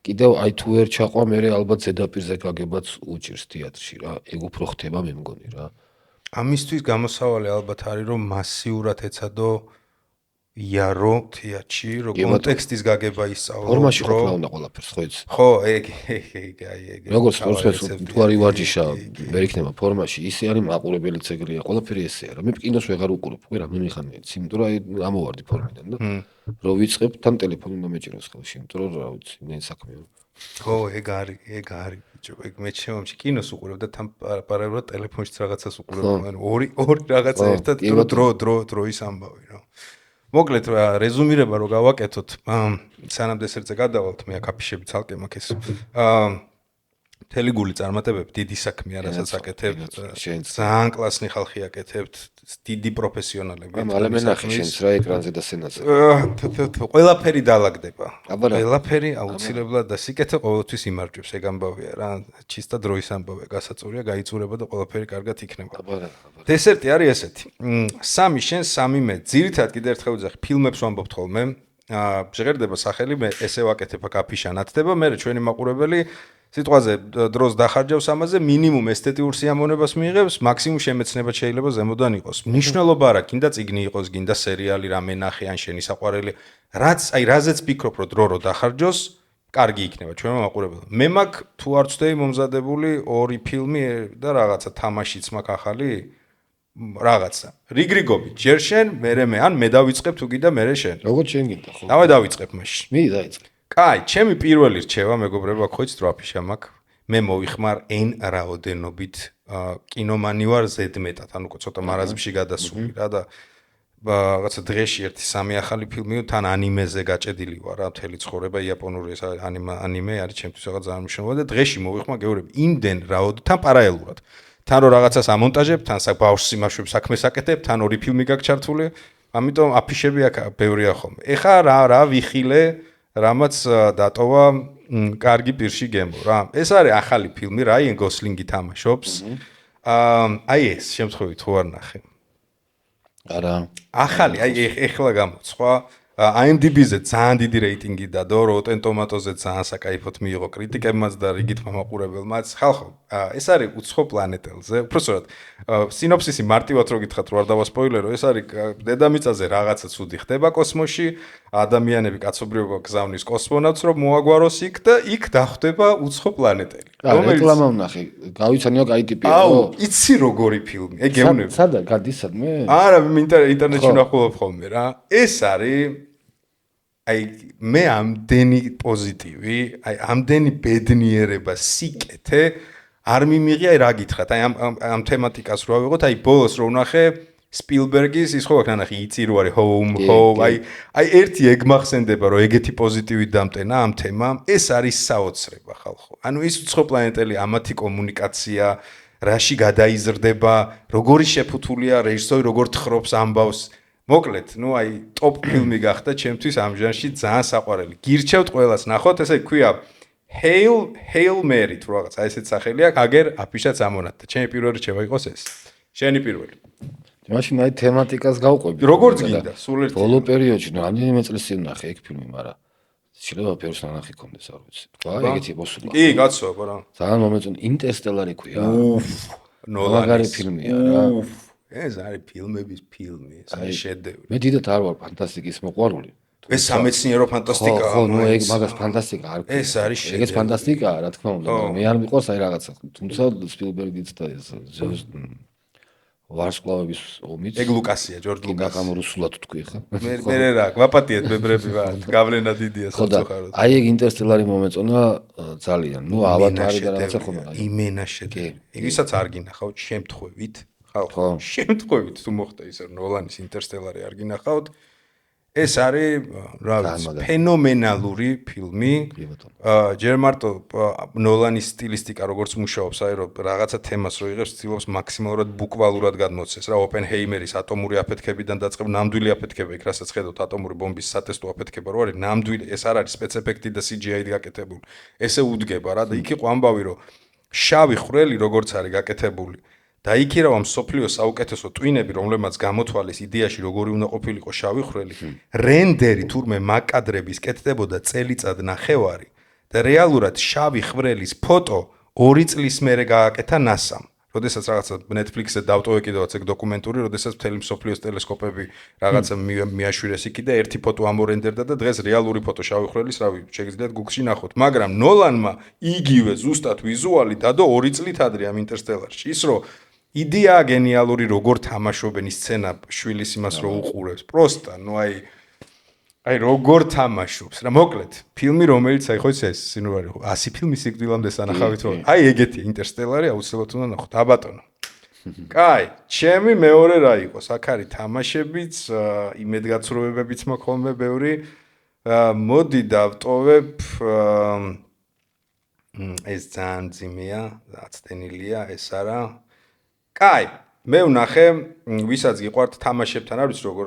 კიდევ აი თუ ვერ ჩაყვა, მე ალბათ ზედაპირზე გაგებაც უჭირს თეატრში რა. ეგ უფრო ხდება მე მგონი რა. ამისთვის გამოსავალი ალბათ არის რომ მასიურად ეცადო იარო თეატრში რომ კონტექსტის გაგება ისწავლო ფორმაში ყოფნა უნდა ყველაფერს ხო იცი ხო ეგ როგორც სპორტსმენს თუ არ ივარჯიშა ვერ იქნება ფორმაში ისე არის მაყურებელი ცეგლია ყველაფერი ესეა რა მე კინოს ვეღარ უყურებ ხო რა მე მიხანია იმიტომ რომ აი ამოვარდი ფორმიდან და რო ვიწყებ თან ტელეფონი უნდა მეჭიროს ხელში იმიტომ რომ რა ვიცი მე საქმეა ხო ეგ არის ბიჭო ეგ მე ჩემში კინოს უყურებ და თან პარალელურად ტელეფონშიც რაღაცას უყურებ ანუ ორი რაღაცა ერთად დროის ამბავი რა მოკლედ რეზუმირება რო გავაკეთოთ სანამ დესერტზე გადავალთ მე აქ აფიშები ცალკე მაქვს მთელი გული წარმატებები დიდი საქმეა რასაც აკეთებთ ძალიან კლასნი ხალხი აკეთებთ დიდი პროფესიონალები მალე მენახე შენს რა ეკრანზე და სცენაზე ყველაფერი დაალაგდება ყველაფერი აუცილებლად და სიკეთე ყოველთვის იმარჯვებს ეგ ამბავია რა ჩისტა დროის ამბავია გასაწორია გაიწურება და ყველაფერი კარგად იქნება დესერტი არის ესეთი სამი შენ სამი მე ძირითადად კიდე ერთხელ ვიძახი ფილმებს ვამბობთ ხოლმე ჟღერდება სახელი მე ესე ვაკეთებ აქ აფიშა ნათდება მე ჩვენი მაყურებელი სიტყვაზე დროს დახარჯავს ამაზე მინიმუმ ესთეტიურ სიამოვნებას მიიღებს მაქსიმუმ შემეცნებად შეიძლება ზემოდან იყოს მნიშვნელობა არა გინდა წიგნი იყოს გინდა სერიალი რამე ნახე ან შენი საყვარელი რაც აი რაზეც ფიქრობ რომ დრო დახარჯოს კარგი იქნება ჩვენმა მაყურებელმა მე მაქვს თუ არ ვცდები მომზადებული ორი ფილმი და რაღაცა თამაშიც მაქვს ახალი რაღაცა რიგრიგობი ჯერ შენ მე ან მე დავიწყებ თუ კიდე მე შენ როგორც შენ გინდა ხო დავай დავიწყებ მაშინ მე დაიწყე კაი, ჩემი პირველი რჩევა მეგობრებო, ხო იცით რა აფიშა მაქვს. მე მოვიხმარ N რაოდენობით კინომანი ვარ ზედმეტად, ანუ ცოტა მარაზმში გადასული რა და რაღაცა დღეში 1-3 ახალი ფილმი თან ანიმეზე გაჭედილი ვარ რა მთელი ცხოვრება იაპონური ეს ანიმე არის ჩემთვის რაღაც ძალიან მნიშვნელოვანი და დღეში მოვიხმარ გეუბნები იმდენ რაოდ თან პარალელურად თან რო რაღაცას ამონტაჟებ თან ბავშვს იმაშვებ საქმეს აკეთებ თან 2 ფილმი გაქვს ჩართული ამიტომ აფიშები აქ ბევრია ხოლმე ეხა რა ვიხილე რამაც დატოვა კარგი პირში გემო რა ეს არის ახალი ფილმი რაიან გოსლინგი თამაშობს აი ეს შემთხვევით ხო არ ნახე არა ახალი აი ეხლა გამოცხვა IMDb-ზე ძალიან დიდი რეიტინგი დადო Rotten Tomatoes-ზე ძალიან საკაიფოდ მიიღო კრიტიკებმაც და რიგით მომაყურებელმაც ხალხო ეს არის უცხო პლანეტელზე უბრალოდ სინოფსისი მარტივად რო გითხრათ რო არ დავასპოილერო ეს არის დედამიწაზე რაღაცა ცუდი ხდება კოსმოსში ადამიანები კაცობრიობა გზავნის კოსმონავტს რომ მოაგვაროს იქ და იქ დახვდება უცხო პლანეტელი რეკლამა ვნახე გავიცანიო კაი ტიპია აუ იცი როგორი ფილმი ეგ გეუბნები სადა გადის სადმე არა ინტერნეტში ვნახულობ ხოლმე რა ეს არის აი მე ამდენი პოზიტივი, აი ამდენი ბედნიერება, სიკეთე არ მიმიღია აი რა გითხრათ, აი ამ თემატიკას რო ავიღოთ, აი ბოლოს რო ვნახე სპილბერგის ის ხო აქ ნახე იცი რო არის home, აი ერთი ეგ მახსენდება რომ ეგეთი პოზიტივი დამტენა ამ თემამ, ეს არის საოცრება ხალხო. ანუ ის უცხო პლანეტელი ამათი კომუნიკაცია, რაში გადაიზრდება, როგორი შეფუთულია რეჟისორი, როგორ თხრობს ამბავს მოკლედ, ნუ აი ტოპ ფილმი გახდა ჩემთვის ამ ჟანრში ძალიან საყვარელი. გირჩევთ ყველას ნახოთ, ესე ქვია Hail Mary თუ რაღაც აი ესეთ სახელი აქვს, აგერ აფიშაც ამონათდა. ჩემი პირველი რჩევა იყოს ეს. შენი პირველი. მაშინ აი თემატიკას გავყვები. როგორც გინდა, სულ ერთი. ბოლო პერიოდში, ნუ ამდენი წელი წინ ნახე ეგ ფილმი, მაგრამ შეიძლება ფერს ნახე კონდეს არ ვიცი. თქვა, ეგეთი მოსულა. კი, გაცო, რა. ძალიან მომეწონა ინტერსტელარი ქვია. ნოლანის ფილმია რა. ეს არის ფილმების ფილმი, ეს არის შედევრი. მე დიდად არ ვარ ფანტასტიკის მოყვარული. ეს სამეცნიერო ფანტასტიკაა. ხო, ნუ ეგ მაგას ფანტასტიკა არ ქვია. ეს არის შედევრი. ეგეც ფანტასტიკაა, რა თქმა უნდა, მე არ მიყვარს აი რაღაცა. თუმცა სპილბერგიც და ეს ვარსკვლავების ომიც. ეგ ლუკასია, ჯორჯ ლუკასი. გაგამ რუსულად თქვი ხა. მე რა, გვაპატიეთ ბებრები ვარ, გავლენა დიდია სამწუხაროდ. აი ეგ ინტერსტელარი მომეწონა ძალიან. ნუ ავატარი და რაღაცა ხომ არა. იმენა შედევრი. იგისაც არ გინახავთ შემთხვევით. ხო, შემთხვევით თუ მოხდა ისე რომ ნოლანის ინტერსტელარი არ გინახავთ, ეს არის რა ვიცი, ფენომენალური ფილმი. ჯერ მარტო ნოლანის სტილისტიკა როგორც მუშაობს, აი რომ რაღაცა თემას რო იღებს, ცდილობს მაქსიმალურად ბუკვალურად გადმოცეს რა, ოპენჰეიმერის ატომური აფეთქებიდან დაწყებ ნამდვილი აფეთქება, იქ რასაც ხედავთ ატომური ბომბის სატესტო აფეთქება რო არის ნამდვილი, ეს არ არის სპეცეფექტი და CGI-ით გაკეთებული. ესე უდგება რა და იქ იყო ამბავი რომ შავი ხვრელი როგორც არის გაკეთებული და იქირავა მსოფლიოს საუკეთესო ტვინები, რომლებმაც გამოთვალეს იდეაში როგორი უნდა ყოფილიყო შავი ხვრელი, რენდერი თურმე მაკადრების კეთდებოდა წელიწად ნახევარი და რეალურად შავი ხვრელის ფოტო 2 წლის მერე გააკეთა NASA-მ. როდესაც რაღაცა Netflix-ზე დავტოვე კიდევაც ეგ დოკუმენტური, როდესაც მთელი მსოფლიოს ტელესკოპები რაღაცა მიაშვირეს იქი და ერთი ფოტო ამორენდერდა და დღეს რეალური ფოტო შავი ხვრელის, რავი, შეგიძლიათ Google-ში ნახოთ. მაგრამ ნოლანმა იგივე ზუსტად ვიზუალი დადო 2 წლით ადრე ამ ინტერსტელარში. ის რომ იდეა გენიალური როგორ თამაშობენ სცენა შვილის იმას რო უყურებს პროსტა ნუ აი როგორ თამაშობს რა მოკლედ ფილმი რომელიც აი ხო ეს სინუარი 100 ფილმის სიკვდილამდე სანახავით რომ აი ეგეთი ინტერსტელარი აუცილებლად უნდა ნახოთ აბატონო კაი ჩემი მეორე რა იყოს აქ არის თამაშებიც იმედგაცრუებებიც მქონდა ბევრი მოდი დავტოვებ ეს ძალიან ძიმეა აცდენილია ეს არა კაი, მე ვნახე, ვისაც გიყვართ თამაშებთან, არ ვიცი როგორ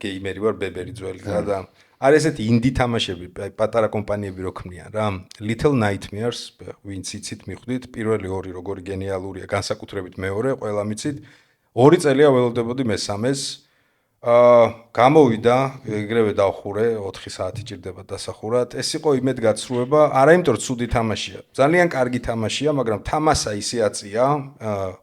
გეიმერი ვარ, ბებერი ძველი და არის ესეთი ინდი თამაშები, პატარა კომპანიები რო ქმნიან რა. Little Nightmares, ვინც იცით მიხვდით, პირველი 2 როგორი გენიალურია, განსაკუთრებით მეორე, ყველა მიცით. 2 წელია ველოდებოდი მესამეს. გამოვიდა, ეგრევე დავხურე, 4 საათი ჭირდება დასახურად. ეს იყო იმედგაცრუება, არა იმიტომ რომ ცუდი თამაშია. ძალიან კარგი თამაშია, მაგრამ თამასა ისე აწია,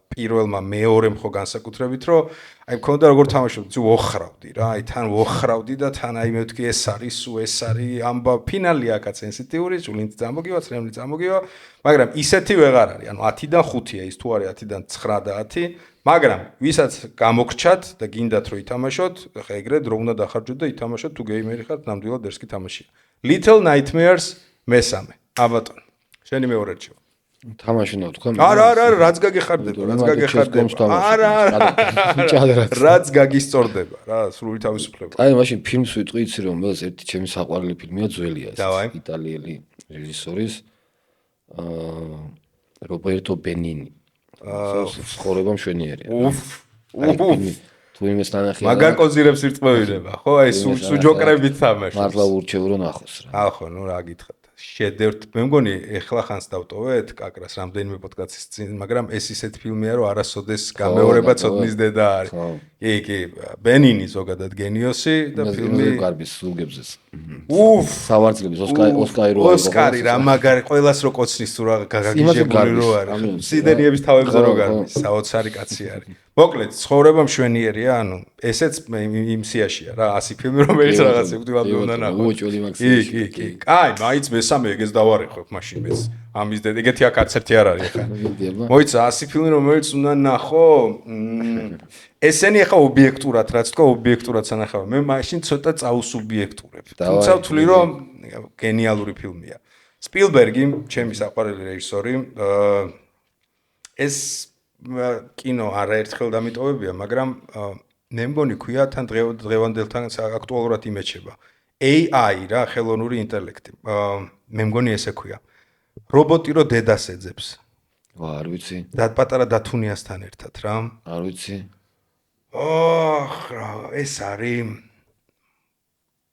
პირველმა მეორემ ხო განსაკუთრებით, რომ აი მქონდა როგორ თამაშობდი, ვოხრავდი რა, აი თან ვოხრავდი და თან აი მე ვთქვი ეს არის, ეს არის, ამბა ფინალი აქაც სენსიტიური, სულინც წამოგივა, წრემლი წამოგივა, მაგრამ ისეთი ვეღარ არის, ანუ 10-დან 5-ია ის თუ არის 10-დან 9 და 10, მაგრამ ვისაც გამოგრჩათ და გინდათ რომ ითამაშოთ, ხა ეგრე დრო უნდა დახარჯოთ და ითამაშოთ თუ გეიმერი ხართ, ნამდვილად ერთსკი თამაშია. Little Nightmares მესამე. აბატონო. შენი მეორე რჩევა. თამაში უნდა თქვა. არა, რაც გაგეხარდება, რაც გაგისწორდება რა, სრული თავისუფლება. აი, მაშინ ფილმს ვიტყვი, იცი რომ მეც ერთი ჩემი საყვარელი ფილმია ძველია ეს იტალიელი რეჟისორის რობერტო ბენინი. ცხოვრება მშვენიერია. თუ იმეს ნანახია. მაგარ კოზირებს ირწმევინება, ხო? აი სუჯოკრებით თამაშობს. მართლა ურჩევ რომ ნახოს რა. ხო, ნუ რა გითხრათ. შედევრ, მე მგონი ეხლა ხანს დავტოვეთ კაკრას რამდენიმე პოდკასტის წინ, მაგრამ ეს ისეთ ფილმია, რომ არასოდეს გამეორება ცოდნის დედა არის. კი, ბენინი ზოგადად გენიოსი და ფილმი გარბის სულგებზეს. სავარძლების ოსკარი რო არის. ოსკარი რა მაგარი, ყველას რო კოცნის თუ რა გაგაგიჟებული რო არის. სიდენიების თავებზე რო გარბის, საოცარი კაცი არის. მოკლედ, ცხოვრება მშვენიერია, ანუ ესეც იმ სიაშია რა, 100 ფილმი რომელიც რაღაც ეკვდივად უნდა ნახო. კი. აი, მაინც მესამე ეგეს დავარეხებ მაშინ მეც. ამის და ეგეთი აქ არც ერთი არ არის ხა. მოიცა 100 ფილმი რომელიც უნდა ნახო. ესენი ახლა ობიექტურად რაც თქვა, ობიექტურად სანახავ. მე მაშინ ცოტა წაუსუბიექტურებ. თუმცა ვთვლი რომ გენიალური ფილმია. სპილბერგი, ჩემი საყვარელი რეჟისორი, ეს კინო არაერთხელ დამიტოვებია, მაგრამ მე მგონი ქვია თან დღევანდელთან აქტუალურად იმეჩება. AI რა, ხელოვნური ინტელექტი. მე მგონი ესე ქვია. რობოტი რო დედას ეძებს. არ ვიცი. და პატარა დათუნიასთან ერთად რა. არ ვიცი. ეს არის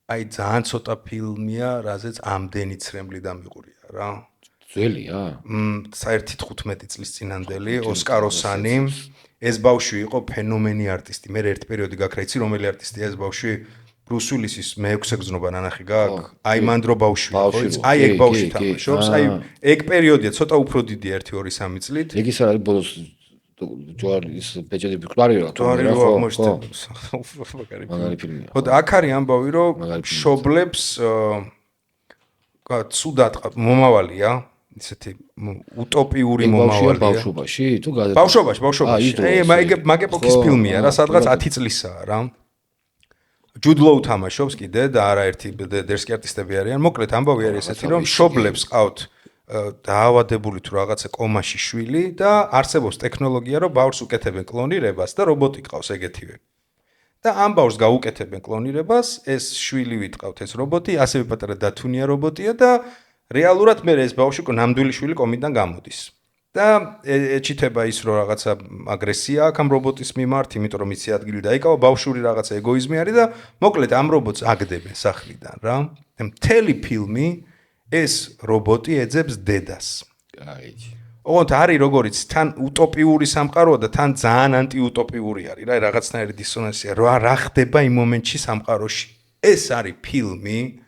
აი ძალიან ცოტა ფილმია, რაზეც ამდენი ცრემლი დამიყურია რა. ძველია? საერთი 15 წლის წინანდელი, ოსკარ ოსანი. ეს ბავშვი იყო ფენომენი არტისტი. მე ერთ პერიოდი გაქრა, იცი რომელი არტისტია ეს ბავშვი? ბრუს უილისის მე-6 გზნობა ნანახი გაქვს? აი მანდრო ბავშვი ხო? აი ეგ ბავშვი თამაშობს. აი ეგ პერიოდია, ცოტა უფრო დიდია 1-2-3 წლით. ეგ ის არის ბოლოს ჯვარის ბეჭედი ბიკვარი რა თორე რა მაგარი ფილმია. ხო და აქ არის ამბავი რომ შობლებს ცუდად მომავალია, ისეთი უტოპიური მომავალია. ბავშვობაში თუ გადადა? ბავშვობაში. მაგ ეპოქის ფილმია რა, სადღაც 10 წლისაა რა. ჯუდ ლოუ თამაშობს კიდე და არაერთი დერსკი არტისტები არიან. მოკლედ ამბავი არის ესეთი რომ შობლებს ყავთ დაავადებული თუ რაღაცა კომაში შვილი და არსებობს ტექნოლოგია რომ ბავშვს უკეთებენ კლონირებას და რობოტი ყავს ეგეთივე. და ამ ბავშვს გაუკეთებენ კლონირებას, ეს შვილი ვიტყავთ ეს რობოტი, ასევე პატარა დათუნია რობოტია და რეალურად მე ეს ბავშვი ნამდვილი შვილი კომიდან გამოდის. და ეჩითება ის რომ რაღაცა აგრესია აქვს ამ რობოტის მიმართ, იმიტომ რომ იცი ადგილი დაიკავა, ბავშვური რაღაცა ეგოიზმი არის და მოკლედ ამ რობოტს აგდებენ სახლიდან რა. მთელი ფილმი ეს რობოტი ეძებს დედას. აი. ოღონდ არის როგორიც თან უტოპიური სამყაროა და თან ძალიან ანტიუტოპიური არის რა, რაღაცნაირი დისონანსია, რა ხდება იმ მომენტში სამყაროში. ეს არის ფილმი.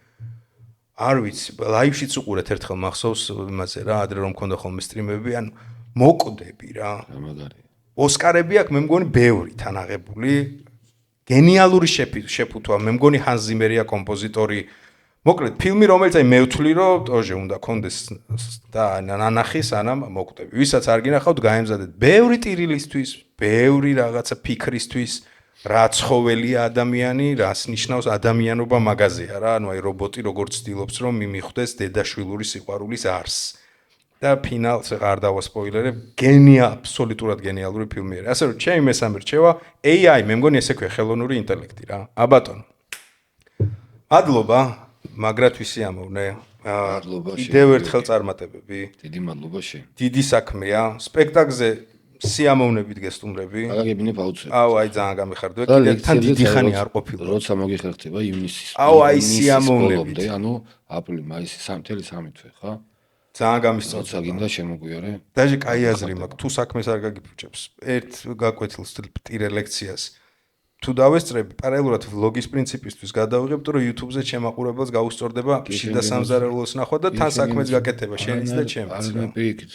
არ ვიცი, ლაივშიც უყურეთ ერთხელ მახსოვს იმაზე რა, ადრე რომ მქონდა ხოლმე სტრიმები, ანუ მოკვდები რა. მაგარი. ოსკარები აქვს მე მგონი ბევრი თან აღებული. გენიალური შეფუთვა, მე მგონი ჰანს ზიმერია კომპოზიტორი. მოკლედ ფილმი რომელიც აი მე ვთვლი რომ ტოჟე უნდა კონდეს და ნანახი სანამ მოკვდები. ვისაც არ გინახავთ გაემზადეთ ბევრი ტირილისთვის, ბევრი რაღაცა ფიქრისთვის. რა ცხოველია ადამიანი, რას ნიშნავს ადამიანობა მაღაზია რა, ანუ აი რობოტი როგორც ცდილობს რომ მიმიხვდეს დედაშვილური სიყვარულის არსს. და ფინალს არ დავასპოილერებ, აბსოლუტურად გენიალური ფილმი არის. ასე რომ ჩემი მესამე რჩევა AI, მე მგონი ესე ქვია ხელოვნური ინტელექტი რა. აბატონო. მადლობა, მაგრათვის სიამოვნე. კიდევ ერთხელ წარმატებები. დიდი მადლობა შენ. დიდი საქმეა. სპექტაკლზე სიამოვნებით გესტუმრები. აგებინებ აუცილებლად. აუ, აი ძალიან გამიხარდები. კიდევ თან დიდი ხანი არ ყოფილა. როცა მოგიხერხდება ივნისის. აუ, აი სიამოვნებით. ანუ აპრილი, მაისი, 3 თვე, ხა? ძალიან გამისწორდა. როცა გინდა შემოგვიარე. დაჟე კაი აზრი მაქვს, თუ საქმეს არ გაგიფუჭებს. ერთ გაკვეთილს ტირე ლექციას. თუ დავესწრები, პარალელურად ვლოგის პრინციპისთვის გადავიღებ, რომ YouTube-ზე ჩემაყურებელს გაუსწორდება შიდა სამზარეულოს ნახვა და თან საქმეს გაკეთება, შენიც და ჩემიც. არა, პირიქით.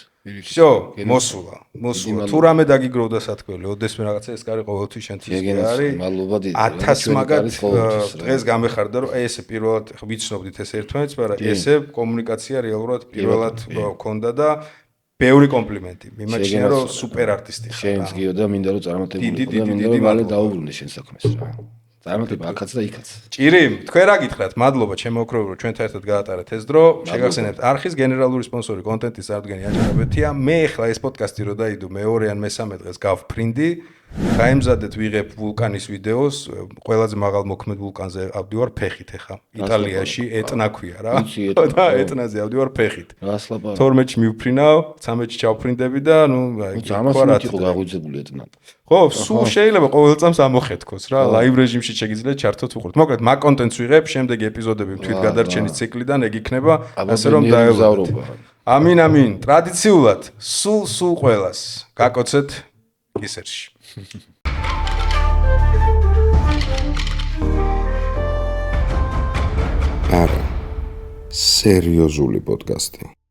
всё, მოსულა. თუ რამე დაგიგროვდა სათქმელი, ოდესმე რაღაცა ეს კარი ყოველთვის შენთვის არის. მადლობა დიდი. 1000 მაგათ დღეს გამეხარდა, რომ აი ესე პირველად ვიცნობდით ეს ერთმანეთს, მაგრამ ესე კომუნიკაცია რეალურად პირველად გქონდა და ბევრი კომპლიმენტი. მიმაჩნია რომ სუპერ არტისტი ხარ. შენს გიო და მინდა რომ წარმატებული იყო და მინდა რომ მალე დაუბრუნდე შენ საქმეს რა. წარმატება აქაც და იქაც. ჭირი, თქვენ რა გითხრათ? მადლობა ჩემო ოქროვრო, ჩვენთან ერთად გაატარეთ ეს დრო. შეგახსენებთ არხის გენერალური სპონსორი კონტენტის წარდგენი აჯანყებეთია. მე ახლა ეს პოდკასტი რო დაიდო მეორე ან მესამე დღეს გავფრინდი. გაემზადეთ ვიღებ ვულკანის ვიდეოს, ყველაზე მაღალ მოქმედ ვულკანზე ავდივარ ფეხით ახლა. იტალიაში ეტნა ქვია რა. და ეტნაზე ავდივარ ფეხით. 12-ში მივფრინავ, 13-ში ჩავფრინდები და ნუ აი ამას იყო გაღვიძებული ეტნა. ხო, სულ შეიძლება ყოველ წამს ამოხეთქოს რა, ლაივ რეჟიმში შეგიძლიათ ჩართოთ უყუროთ. მოკლედ, მაგ კონტენტს ვიღებ, შემდეგი ეპიზოდები თვით გადარჩენის ციკლიდან ეგ იქნება, ასე რომ დაევლოთ. ამინ. ტრადიციულად, სულ ყველას გაკოცეთ კისერში. არა, სერიოზული პოდკასტი.